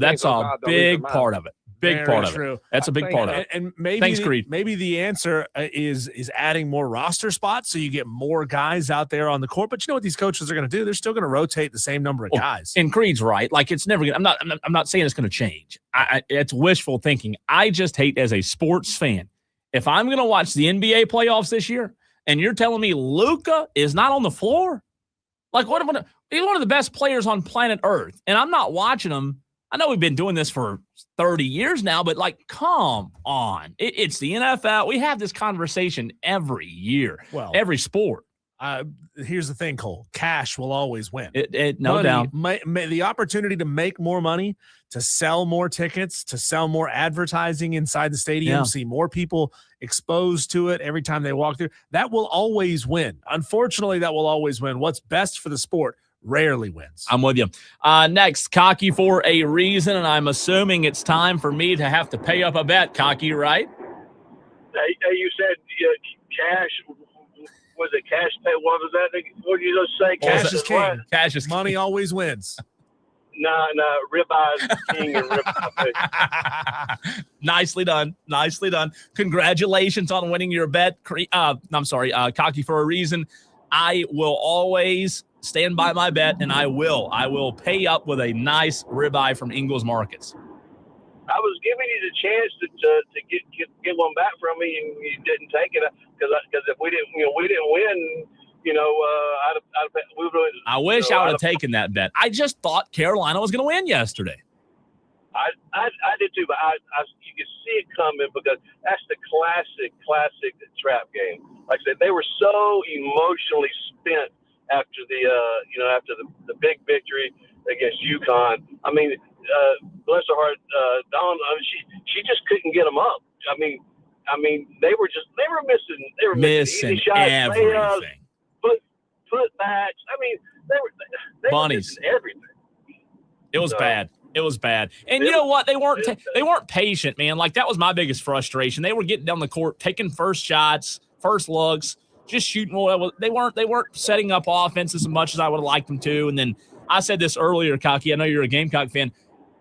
That's a big part of it. Big part of true. it. That's a big part of it. And maybe thanks, Creed. Maybe the answer is adding more roster spots so you get more guys out there on the court. But you know what these coaches are going to do? They're still going to rotate the same number of guys. And Creed's right. Like it's never going. I'm not saying it's going to change. It's wishful thinking. I just hate as a sports fan. If I'm going to watch the NBA playoffs this year, and you're telling me Luka is not on the floor? Like, he's one of the best players on planet Earth, and I'm not watching him. I know we've been doing this for 30 years now, but, like, come on. It's the NFL. We have this conversation every year, every sport. Here's the thing, Cole. Cash will always win. No doubt. The opportunity to make more money, to sell more tickets, to sell more advertising inside the stadium, see more people exposed to it every time they walk through, that will always win. Unfortunately, that will always win. What's best for the sport rarely wins. I'm with you. Next, Cocky for a reason, and I'm assuming it's time for me to have to pay up a bet. Cocky, right? Hey, you said cash. Was it cash pay? What was that? What did you just say? Cash is king. What? Cash is money always wins. No, ribeye king and ribeye. Nicely done. Congratulations on winning your bet. Cocky for a reason. I will always stand by my bet, and I will pay up with a nice ribeye from Ingles Markets. I was giving you the chance to get one back from me, and you didn't take it because if we didn't win, I wish I would have taken that bet. I just thought Carolina was going to win yesterday. I did too, but you could see it coming because that's the classic trap game. Like I said, they were so emotionally spent after the big victory against UConn. I mean, bless her heart, Dawn. I mean, she just couldn't get them up. I mean, they were missing Missing everything. Putbacks. I mean, they were bunnies. missing everything. It was bad. It was bad. And you know what? They weren't patient, man. Like, that was my biggest frustration. They were getting down the court, taking first shots, first looks, just shooting. They weren't setting up offenses as much as I would have liked them to. And then I said this earlier, Cocky, I know you're a Gamecock fan.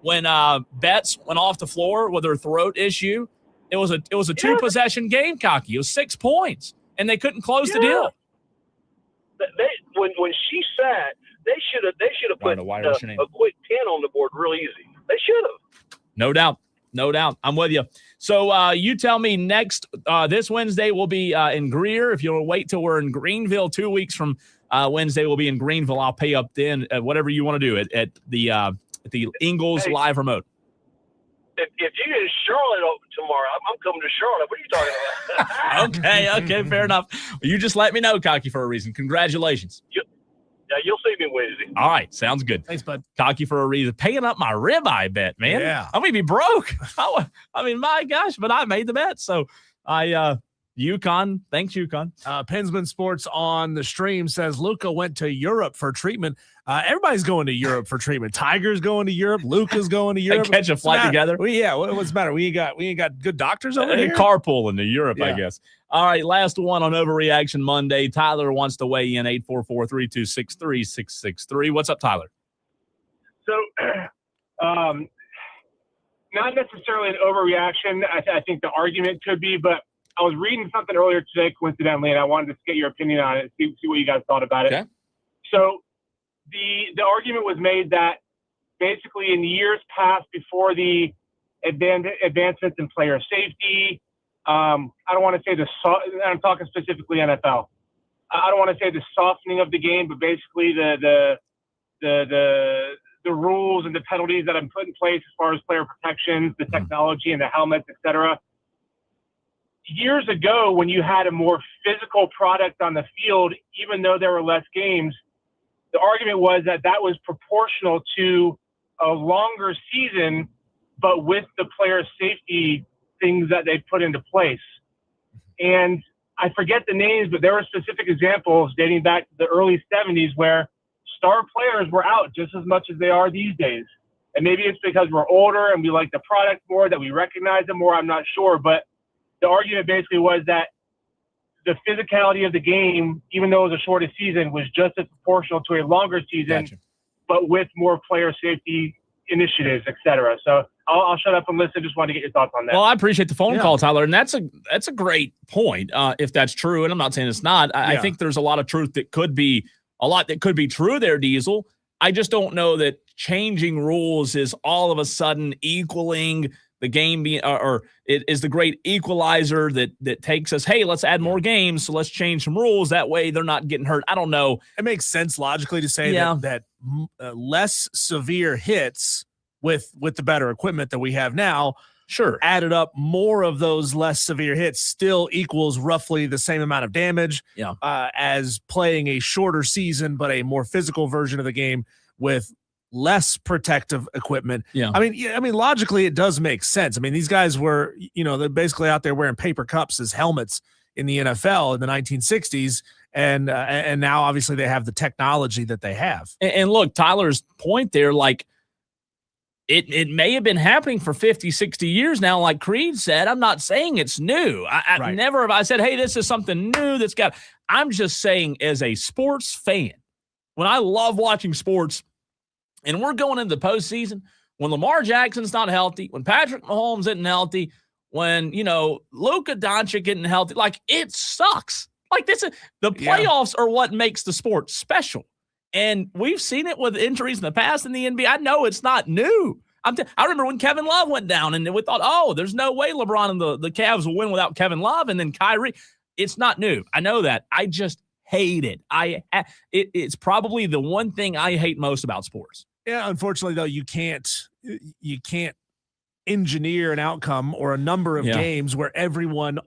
When Betts went off the floor with her throat issue, it was a 2-possession game, Cocky. It was 6 points, and they couldn't close the deal. When she sat, they should have put a quick 10 on the board real easy. They should have. No doubt. I'm with you. So you tell me next this Wednesday we'll be in Greer. If you'll wait till we're in Greenville 2 weeks from Wednesday, we'll be in Greenville. I'll pay up then whatever you want to do at the Ingles live remote. If you're in Charlotte tomorrow, I'm coming to Charlotte. What are you talking about? Okay, fair enough. Well, you just let me know, Cocky, for a reason. Congratulations. You'll see me Wednesday. All right, sounds good. Thanks, bud. Cocky for a reason. Paying up my ribeye bet, man. Yeah. I'm going to be broke. I mean, my gosh, but I made the bet. So UConn. Thanks, UConn. Pensman Sports on the stream says Luka went to Europe for treatment. Everybody's going to Europe for treatment. Tiger's going to Europe. Luka's going to Europe. They catch a flight together. What's the matter? We ain't got good doctors over here. Carpooling to Europe, I guess. All right, last one on Overreaction Monday. Tyler wants to weigh in 844-326-3663. What's up, Tyler? So, not necessarily an overreaction. I think the argument could be, but I was reading something earlier today, coincidentally, and I wanted to get your opinion on it, see what you guys thought about it. Okay. So the argument was made that basically in the years past, before the advancements in player safety, I don't want to say I'm talking specifically NFL. I don't want to say the softening of the game, but basically the rules and the penalties that have put in place as far as player protections, the technology and the helmets, et cetera. Years ago, when you had a more physical product on the field, even though there were less games, the argument was that was proportional to a longer season, but with the player safety things that they put into place. And I forget the names, but there were specific examples dating back to the early 70s where star players were out just as much as they are these days. And maybe it's because we're older and we like the product more, that we recognize them more. I'm not sure. But the argument basically was that the physicality of the game, even though it was a shorter season, was just as proportional to a longer season, but with more player safety initiatives, et cetera. So I'll shut up and listen. Just wanted to get your thoughts on that. Well, I appreciate the phone call, Tyler, and that's a great point. If that's true, and I'm not saying it's not. I think there's a lot of truth that could be true there, Diesel. I just don't know that changing rules is all of a sudden equaling the game being, or it is the great equalizer that takes us, hey, let's add more games, so let's change some rules. That way they're not getting hurt. I don't know. It makes sense logically to say that less severe hits with the better equipment that we have now, added up, more of those less severe hits still equals roughly the same amount of damage as playing a shorter season, but a more physical version of the game with less protective equipment. I mean, logically, it does make sense. I mean, these guys were, they're basically out there wearing paper cups as helmets in the NFL in the 1960s. And now obviously they have the technology that they have. And look, Tyler's point there, like it may have been happening for 50, 60 years now. Like Creed said, I'm not saying it's new. I never have I said, hey, this is something new I'm just saying, as a sports fan, when I love watching sports, and we're going into the postseason, when Lamar Jackson's not healthy, when Patrick Mahomes isn't healthy, when, Luka Doncic isn't healthy, like, it sucks. Like, the playoffs are what makes the sport special. And we've seen it with injuries in the past in the NBA. I know it's not new. I remember when Kevin Love went down and we thought, oh, there's no way LeBron and the Cavs will win without Kevin Love. And then Kyrie. It's not new. I know that. I just hate it. It's probably the one thing I hate most about sports. Yeah, unfortunately, though, you can't engineer an outcome or a number of games where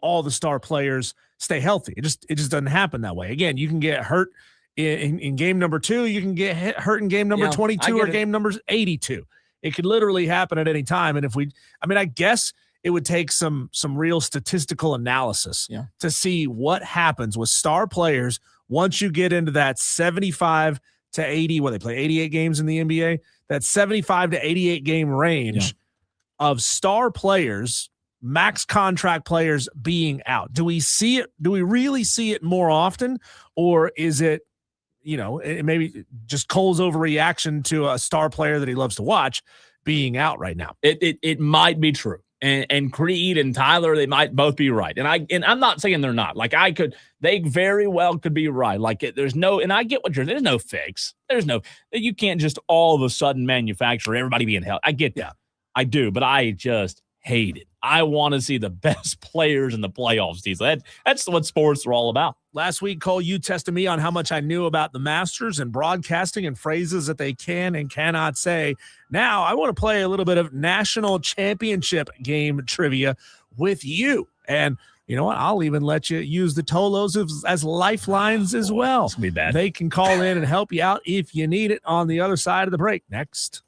all the star players stay healthy. It just doesn't happen that way. Again, you can get hurt in game number 2. You can get hurt in game number 22 or game number 82. It could literally happen at any time. And I guess it would take some real statistical analysis to see what happens with star players once you get into that 75 to 80, they play 88 games in the NBA, that 75 to 88 game range of star players, max contract players being out. Do we see it? Do we really see it more often? Or is it, it maybe just Cole's overreaction to a star player that he loves to watch being out right now? It might be true. And Creed and Tyler, they might both be right. And I'm not saying they're not. Like they very well could be right. Like there's I get there's no fix. You can't just all of a sudden manufacture everybody being held. I get that. I do, but I just hate it. I want to see the best players in the playoffs. That's what sports are all about. Last week, Cole, you tested me on how much I knew about the Masters and broadcasting and phrases that they can and cannot say. Now, I want to play a little bit of national championship game trivia with you. And you know what? I'll even let you use the Tolos as lifelines as well. It's gonna be bad. They can call in and help you out if you need it on the other side of the break. Next.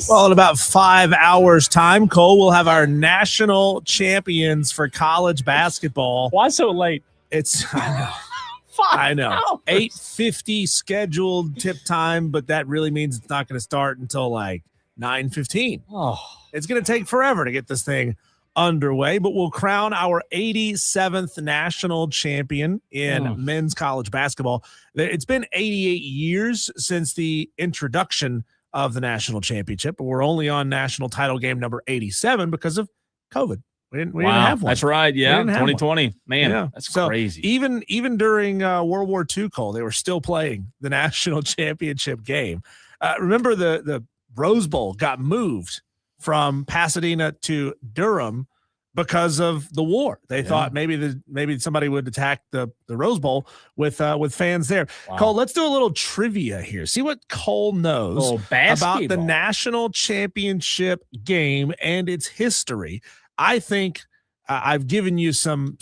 Nice. Well, in about 5 hours' time, Cole, we'll have our national champions for college basketball. Why so late? I know. 8:50 scheduled tip time, but that really means it's not going to start until like 9:15. Oh, it's going to take forever to get this thing underway, but we'll crown our 87th national champion in men's college basketball. It's been 88 years since the introduction of the national championship, but we're only on national title game number 87 because of COVID. We didn't have one. That's right. Yeah, 2020. Man, yeah. that's crazy. Even during World War II, Cole, they were still playing the national championship game. Remember the Rose Bowl got moved from Pasadena to Durham because of the war. They thought maybe somebody would attack the Rose Bowl with fans there. Wow. Cole, let's do a little trivia here. See what Cole knows about the national championship game and its history. I think I've given you some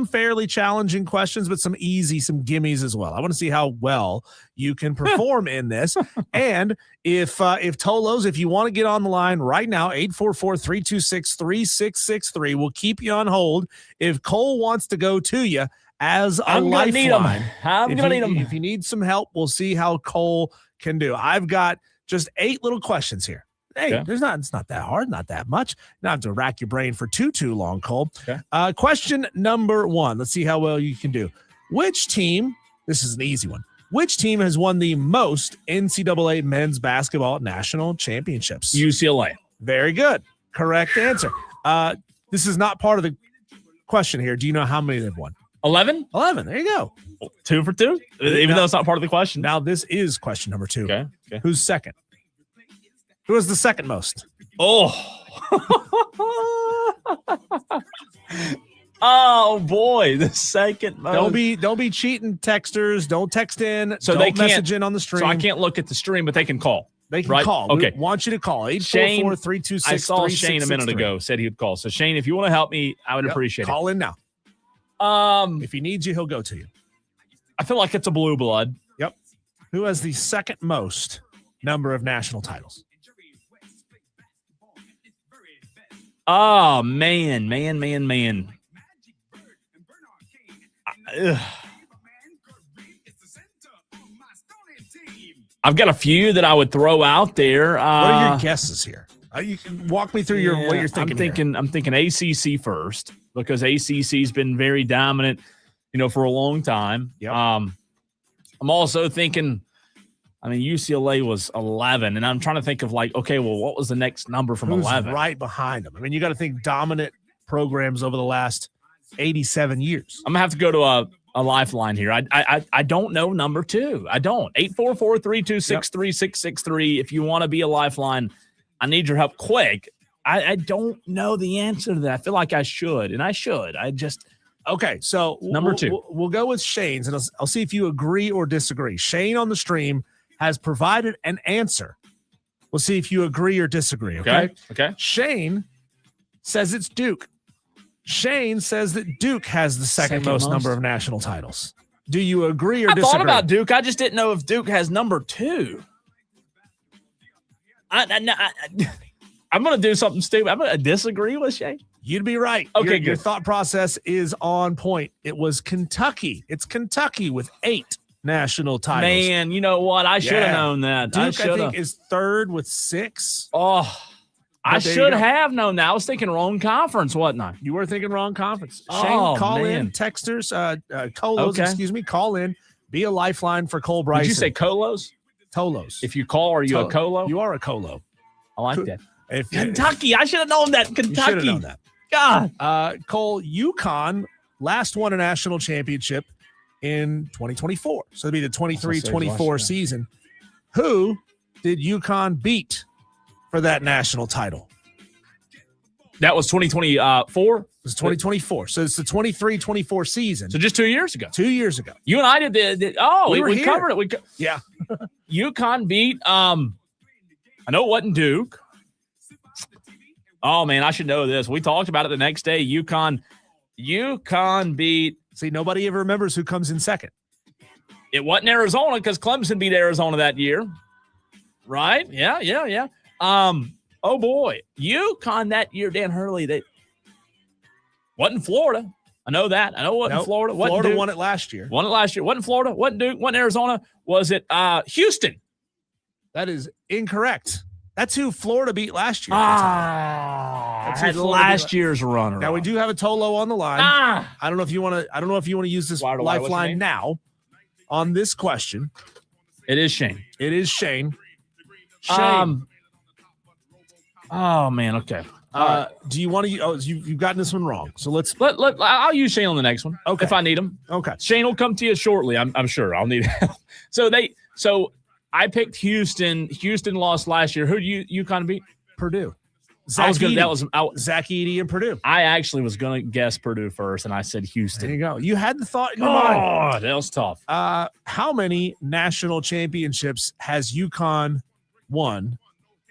fairly challenging questions, but some easy, some gimmies as well. I want to see how well you can perform in this. And if Tolos, if you want to get on the line right now, 844-326-3663, we'll keep you on hold. If Cole wants to go to you as a lifeline, I'm going to need him. If you need some help, we'll see how Cole can do. I've got just 8 little questions here. Hey, it's not that hard, not that much. You don't have to rack your brain for too long, Cole. Okay. Question number 1. Let's see how well you can do. Which team, this is an easy one, which team has won the most NCAA men's basketball national championships? UCLA. Very good. Correct answer. This is not part of the question here. Do you know how many they've won? 11? 11. There you go. 2 for 2, even though it's not part of the question. Now, this is question number 2. Okay. Who's second? Who was the second most? Oh. Oh boy, the second most. Don't be cheating texters. Don't text in. So don't they can't message in on the stream. So I can't look at the stream, but they can call. They can call. Okay. We want you to call. 844-326-3663. I saw Shane a minute ago said he would call. So Shane, if you want to help me, I would appreciate it. Call in now. If he needs you, he'll go to you. I feel like it's a blue blood. Yep. Who has the second most number of national titles? Oh, man. I've got a few that I would throw out there. What are your guesses here? You can walk me through what you're thinking. I'm thinking ACC first because ACC's been very dominant, for a long time. Yep. I'm also thinking, UCLA was 11, and I'm trying to think of what was the next number from Who's 11? Right behind them. You got to think dominant programs over the last 87 years. I'm gonna have to go to a lifeline here. I don't know number 2. I don't. 844-326-3663. If you want to be a lifeline, I need your help quick. I don't know the answer to that. I feel like I should, and I should. Okay, so number 2. We'll go with Shane's, and I'll see if you agree or disagree. Shane on the stream has provided an answer. We'll see if you agree or disagree, okay? Okay. Shane says it's Duke. Shane says that Duke has the second most number of national titles. Do you agree or disagree? I thought about Duke. I just didn't know if Duke has number 2. I'm going to do something stupid. I'm going to disagree with Shane. You'd be right. Okay, your thought process is on point. It was Kentucky. It's Kentucky with 8 national titles. Man, you know what? I should have known that. Duke, I think, is third with 6. Oh, I should have known that. I was thinking wrong conference, wasn't I? You were thinking wrong conference. Shane, call in. Texters, Colos, call in. Be a lifeline for Cole Bryson. Did you say Colos? Tolos. If you call, are you a Colo? You are a Colo. I like that. Kentucky. I should have known that. Kentucky. You should have known that. God. Cole, UConn last won a national championship in 2024. So it'll be the 23-24 season. Who did UConn beat for that national title? That was 2024? It was 2024. So it's the 23-24 season. So just 2 years ago. 2 years ago. You and I did we covered it. Yeah. UConn beat, I know it wasn't Duke. Oh, man, I should know this. We talked about it the next day. UConn beat. See, nobody ever remembers who comes in second. It wasn't Arizona because Clemson beat Arizona that year. Right? Yeah. Oh boy, UConn that year, Dan Hurley, they wasn't Florida. I know that. I know it wasn't Florida. Florida won it last year. Won it last year. Wasn't Florida. Wasn't Duke. Wasn't Arizona. Was it Houston? That is incorrect. That's who Florida beat last year. I had last year's runner. Now we do have a Tolo on the line. I don't know if you want to use this lifeline now on this question. It is Shane. It is Shane. Shane. Oh man. Okay. Do you want to? Oh, you've gotten this one wrong. So let's. I'll use Shane on the next one. Okay. If I need him. Okay. Shane will come to you shortly. I'm sure. I'll need help. So I picked Houston. Houston lost last year. Who did UConn beat? Purdue. Zach Edey and Purdue. I actually was going to guess Purdue first, and I said Houston. There you go. You had the thought in your mind. Oh, that was tough. How many national championships has UConn won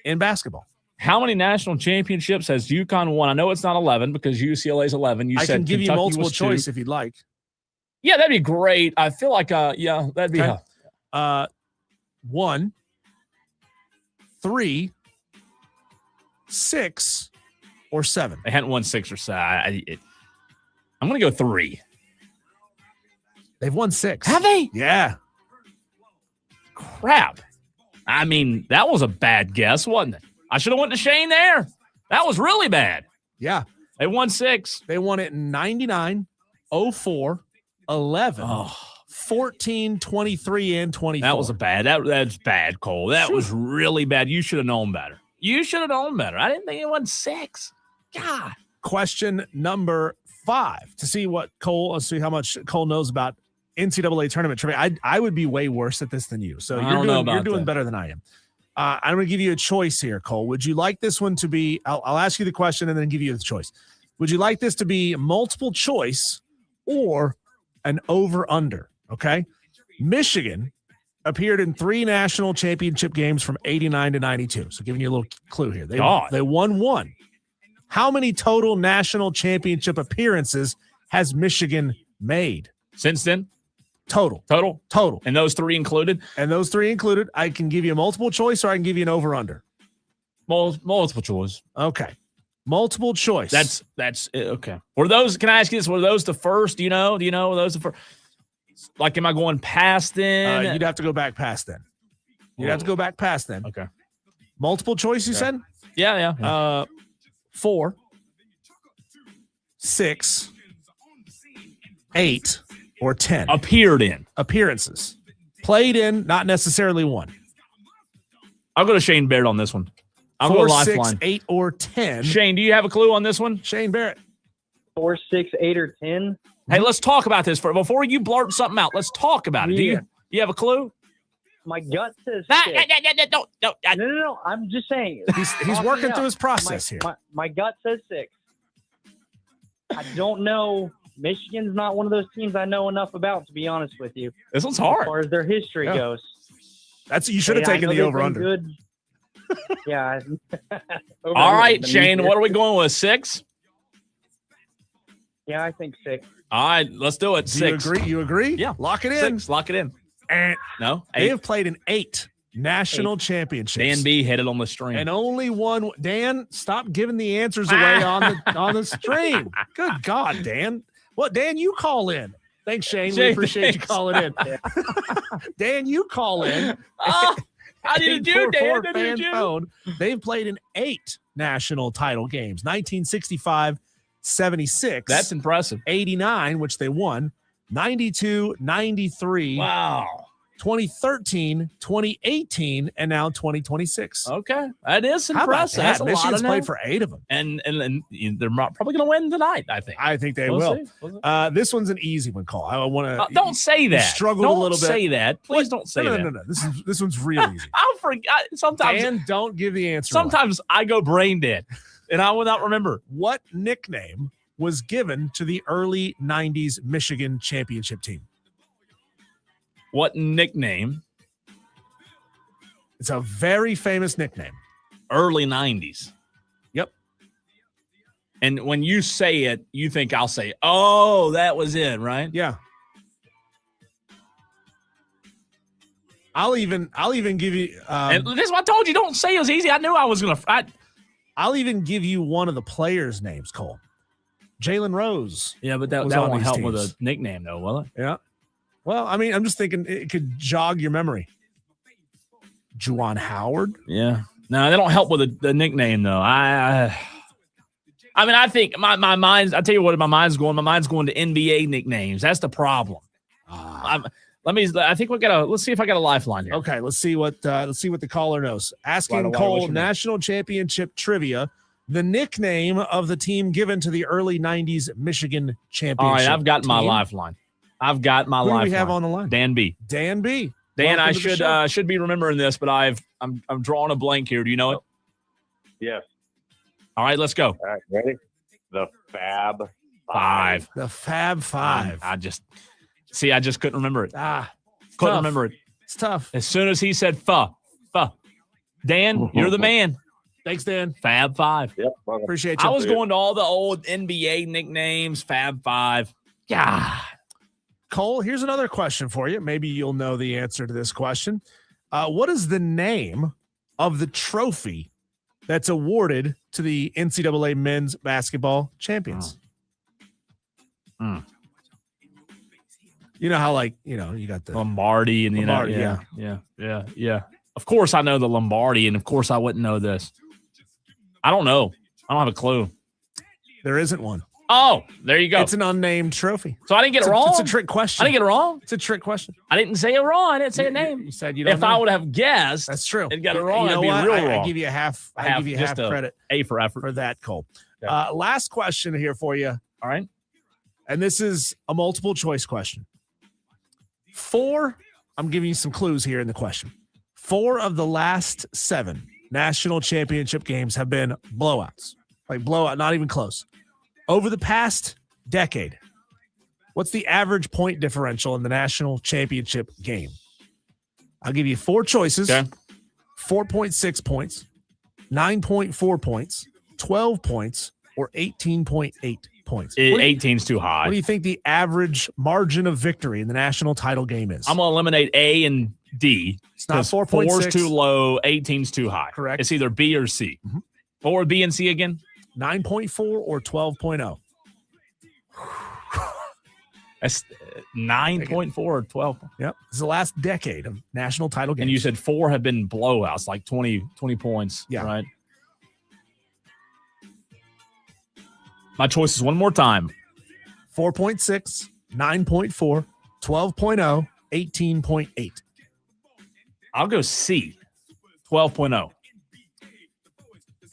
in basketball? How many national championships has UConn won? I know it's not 11 because UCLA's 11. I can give you multiple choice if you'd like. Yeah, that'd be great. I feel like, that'd be. Okay. 1, 3, 6, or 7. They hadn't won 6 or 7. I'm going to go 3. They've won 6. Have they? Yeah. Crap. I mean, that was a bad guess, wasn't it? I should have went to Shane there. That was really bad. Yeah. They won 6. They won it in 99, 04, 11, 14, 23, and 24. That was that's bad, Cole. That was really bad. You should have known better. I didn't think it won 6. God. Question number 5 to see how much Cole knows about NCAA tournament trivia. I would be way worse at this than you. So you're doing better than I am. I'm going to give you a choice here, Cole. Would you like this one to be, I'll ask you the question and then give you the choice. Would you like this to be multiple choice or an over-under? Okay. Michigan appeared in 3 national championship games from 89 to 92. So giving you a little clue here. They won 1. How many total national championship appearances has Michigan made since then? Total. And those 3 included? I can give you a multiple choice or I can give you an over-under. Multiple choice. Okay. Multiple choice. That's okay. Were those, can I ask you this? Were those the first? Do you know? Were those the first? Like, am I going past then? You'd have to go back past then. Okay. Multiple choice, you said? Yeah. 4, 6, 8, or 10. Appeared in. Appearances. Played in, not necessarily won. I'll go to Shane Barrett on this one. I'll 4, go 6, 8, or 10. Shane, do you have a clue on this one? Shane Barrett. 4, 6, 8, or 10. Hey, let's talk about this before you blurt something out. Let's talk about it. Do you have a clue? My gut says No. I'm just saying. He's working through his process here. My gut says 6. I don't know. Michigan's not one of those teams I know enough about, to be honest with you. This one's hard. As far as their history goes. You should have taken the over-under. Good. Yeah. All right, Shane, what are we going with, 6? Yeah, I think 6. All right, let's do it. 6. You agree? Yeah. Lock it in. 6. Lock it in. No? 8. They have played in 8 national championships. Dan B hit it on the stream. And only one. Dan, stop giving the answers away on the stream. Good God, Dan. Well, Dan, you call in. Thanks, Shane. We appreciate you calling in. Dan, you call in. How did you do, Dan? Fan phone. They've played in 8 national title games. 1965, 76. That's impressive. 89, which they won. 92, 93. Wow. 2013, 2018, and now 2026. Okay. That is impressive. That's Michigan's played for 8 of them. And they're probably going to win tonight, I think. I think they will. This one's an easy one, Cole. I want to. Don't say that. Struggled a little bit. Don't say that. Please don't say that. No. This one's real easy. I'll forget. Sometimes. Dan, don't give the answer. Sometimes I go brain dead, and I will not remember. What nickname was given to the early 90s Michigan championship team? What nickname? It's a very famous nickname. Early 90s. Yep. And when you say it, you think I'll say, oh, that was it, right? Yeah. I'll even give you. And this is what I told you. Don't say it was easy. I knew I was going to. I'll even give you one of the players' names, Cole. Jalen Rose. Yeah, but that won't help with a nickname, though, will it? Yeah. Well, I mean, I'm just thinking it could jog your memory. Juwan Howard. Yeah. No, they don't help with the nickname, though. I mean, I think my mind's. I tell you what, my mind's going. My mind's going to NBA nicknames. That's the problem. I think let's see if I got a lifeline here. Okay, let's see what the caller knows. Asking Cole national championship trivia, the nickname of the team given to the early 90s Michigan championship. All right, I've got my lifeline. Who do we have on the line? Dan B. Dan B. Dan, I should be remembering this, but I'm drawing a blank here. Do you know it? Yes. All right, let's go. All right, ready? The Fab Five. The Fab Five. I just couldn't remember it. Couldn't remember it. It's tough. As soon as he said "fuh," Dan, you're the man. Thanks, Dan. Fab Five. Yep. Appreciate you. I was going to all the old NBA nicknames. Fab Five. Yeah. Cole, here's another question for you. Maybe you'll know the answer to this question. What is the name of the trophy that's awarded to the NCAA men's basketball champions? You know how, you got the Lombardi and Lombardi, yeah. Of course I know the Lombardi, and of course I wouldn't know this. I don't know. I don't have a clue. There isn't one. Oh, there you go. It's an unnamed trophy. So I didn't get it wrong? It's a trick question. I didn't get it wrong? It's a trick question. I didn't say it wrong. I didn't say a name. You said you don't know. I would have guessed. That's true. And got it wrong, You know I'd be what? real wrong. I give you half credit. A for effort. For that, Cole. Yeah. Last question here for you. All right. And this is a multiple choice question. I'm giving you some clues here in the question. 4 of the last 7 national championship games have been blowouts. Like blowout, not even close. Over the past decade, what's the average point differential in the national championship game? I'll give you 4 choices. Okay. 4.6 points, 9.4 points, 12 points, or 18.8 points. 18's too high. What do you think the average margin of victory in the national title game is? I'm going to eliminate A and D. It's not 4.6. 4's too low, 18's too high. Correct. It's either B or C. Mm-hmm. What were B and C again? 9.4 or 12.0. That's 9.4 or 12. Yep. This is the last decade of national title games. And you said 4 have been blowouts, like 20 points. Yeah. Right. My choices one more time. 4.6, 9.4, 12.0, 18.8. I'll go C, 12.0.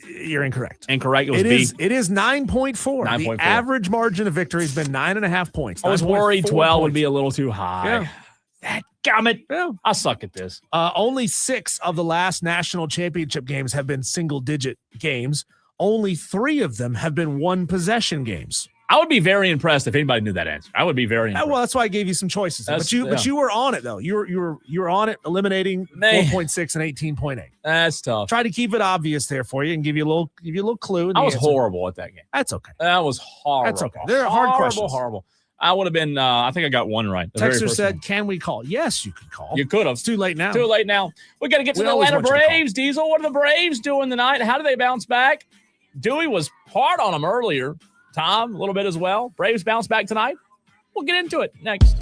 You're incorrect. Incorrect. It was B. It is 9.4. 9.4. The average margin of victory has been 9.5 points. I was worried 12 points. would be a little too high. Yeah. Dadgummit. Yeah. I suck at this. Only 6 of the last national championship games have been single-digit games. Only 3 of them have been one-possession games. I would be very impressed if anybody knew that answer. I would be very impressed. Well, that's why I gave you some choices. But you were on it though. You were on it, eliminating 4.6 and 18.8. That's tough. Try to keep it obvious there for you and give you a little clue. I was horrible at that game. That's okay. That was horrible. That's okay. They're hard questions. Horrible. I would have been. I think I got one right. Texter said, "Can we call?" Yes, you can call. You could have. It's too late now. Too late now. We got to get to the Atlanta Braves. Diesel, what are the Braves doing tonight? How do they bounce back? Dewey was hard on them earlier. Tom, a little bit as well. Braves bounce back tonight. We'll get into it next.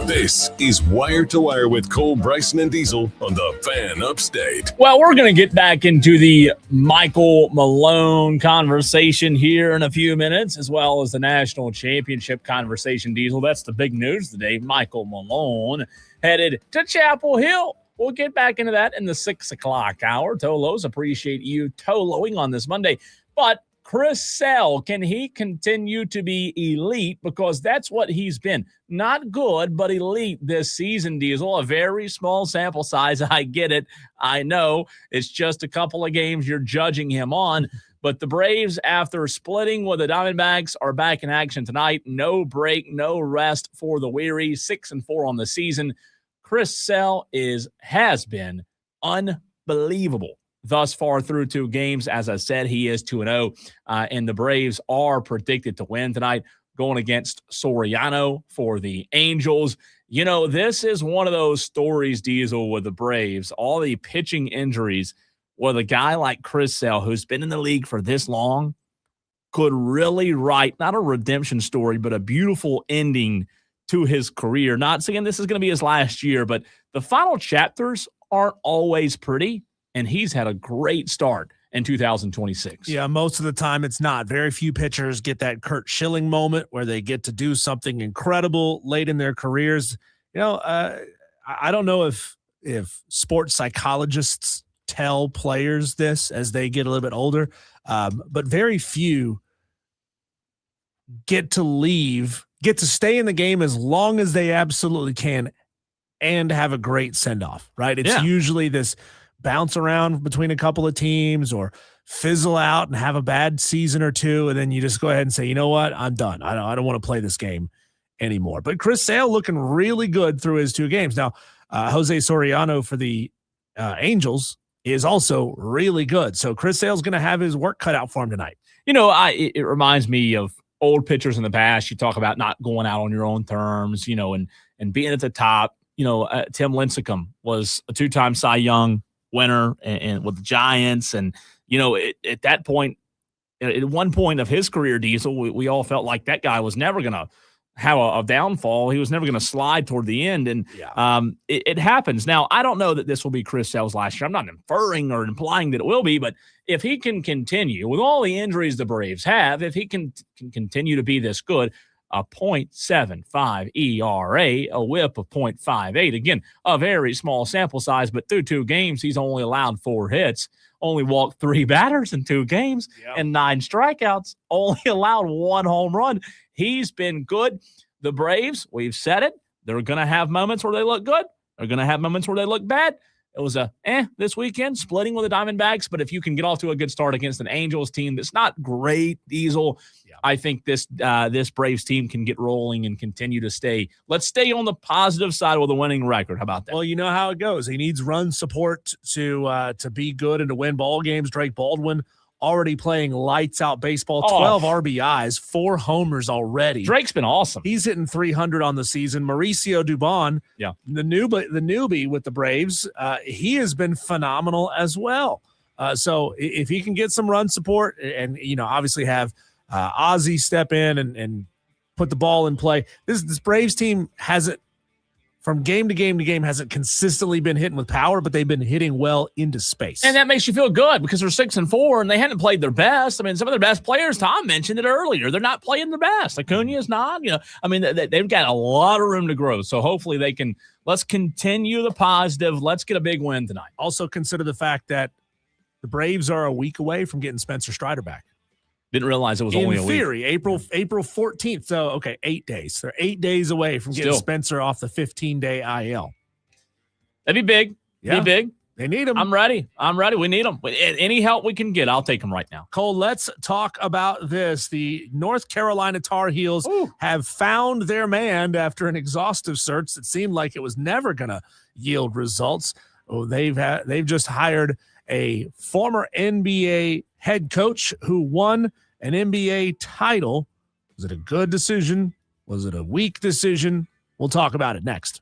phone. This is Wire to Wire with Cole, Bryson, and Diesel on the Fan Upstate. Well, we're going to get back into the Michael Malone conversation here in a few minutes, as well as the national championship conversation, Diesel. That's the big news today. Michael Malone headed to Chapel Hill. We'll get back into that in the 6 o'clock hour. Tolos, appreciate you toloing on this Monday. But Chris Sale, can he continue to be elite? Because that's what he's been. Not good, but elite this season, Diesel. A very small sample size. I get it. I know it's just a couple of games you're judging him on. But the Braves, after splitting with the Diamondbacks, are back in action tonight. No break, no rest for the weary. 6-4 on the season. Chris Sale has been unbelievable thus far through 2 games. As I said, he is 2-0, and the Braves are predicted to win tonight, going against Soriano for the Angels. You know, this is one of those stories, Diesel, with the Braves, all the pitching injuries, with a guy like Chris Sale, who's been in the league for this long, could really write not a redemption story, but a beautiful ending to his career. Not saying this is going to be his last year, but the final chapters aren't always pretty. And he's had a great start in 2026. Yeah, most of the time it's not. Very few pitchers get that Curt Schilling moment where they get to do something incredible late in their careers. You know, I don't know if sports psychologists tell players this as they get a little bit older, but very few get to stay in the game as long as they absolutely can and have a great send-off, right? It's usually this bounce around between a couple of teams or fizzle out and have a bad season or two, and then you just go ahead and say, you know what, I'm done. I don't want to play this game anymore. But Chris Sale looking really good through his 2 games. Now, Jose Soriano for the Angels is also really good. So Chris Sale's going to have his work cut out for him tonight. You know, it reminds me of old pitchers in the past. You talk about not going out on your own terms, you know, and being at the top. You know, Tim Lincecum was a 2-time Cy Young winner and with the Giants. And, you know, at that point, at one point of his career, Diesel, we all felt like that guy was never going to have a downfall. He was never going to slide toward the end. And it happens. Now, I don't know that this will be Chris Sale's last year. I'm not inferring or implying that it will be, but if he can continue with all the injuries the Braves have, if he can continue to be this good, a .75 ERA, a whip of .58. Again, a very small sample size, but through 2 games, he's only allowed 4 hits, only walked 3 batters in 2 games, and 9 strikeouts, only allowed 1 home run. He's been good. The Braves, we've said it, they're going to have moments where they look good. They're going to have moments where they look bad. It was this weekend, splitting with the Diamondbacks, but if you can get off to a good start against an Angels team that's not great, Diesel, I think this Braves team can get rolling and continue to stay. Let's stay on the positive side with a winning record. How about that? Well, you know how it goes. He needs run support to be good and to win ball games. Drake Baldwin already playing lights out baseball, 12 RBIs, 4 homers already. Drake's been awesome. He's hitting 300 on the season. Mauricio Dubon, the newbie with the Braves, he has been phenomenal as well. So if he can get some run support and, you know, obviously have Ozzie step in and put the ball in play. This Braves team hasn't, from game to game to game, hasn't consistently been hitting with power, but they've been hitting well into space. And that makes you feel good because they're 6-4 and they hadn't played their best. I mean, some of their best players, Tom mentioned it earlier, they're not playing their best. Acuna is not, you know, I mean, they've got a lot of room to grow. So hopefully they can, let's continue the positive. Let's get a big win tonight. Also consider the fact that the Braves are a week away from getting Spencer Strider back. Didn't realize it was only a week. In theory, April 14th. So, okay, 8 days. They're 8 days away from getting Spencer off the 15-day IL. That'd be big. Yeah. Be big. They need him. I'm ready. We need him. Any help we can get, I'll take him right now. Cole, let's talk about this. The North Carolina Tar Heels have found their man after an exhaustive search that seemed like it was never going to yield results. They've just hired a former NBA head coach who won an NBA title. Was it a good decision? Was it a weak decision? We'll talk about it next.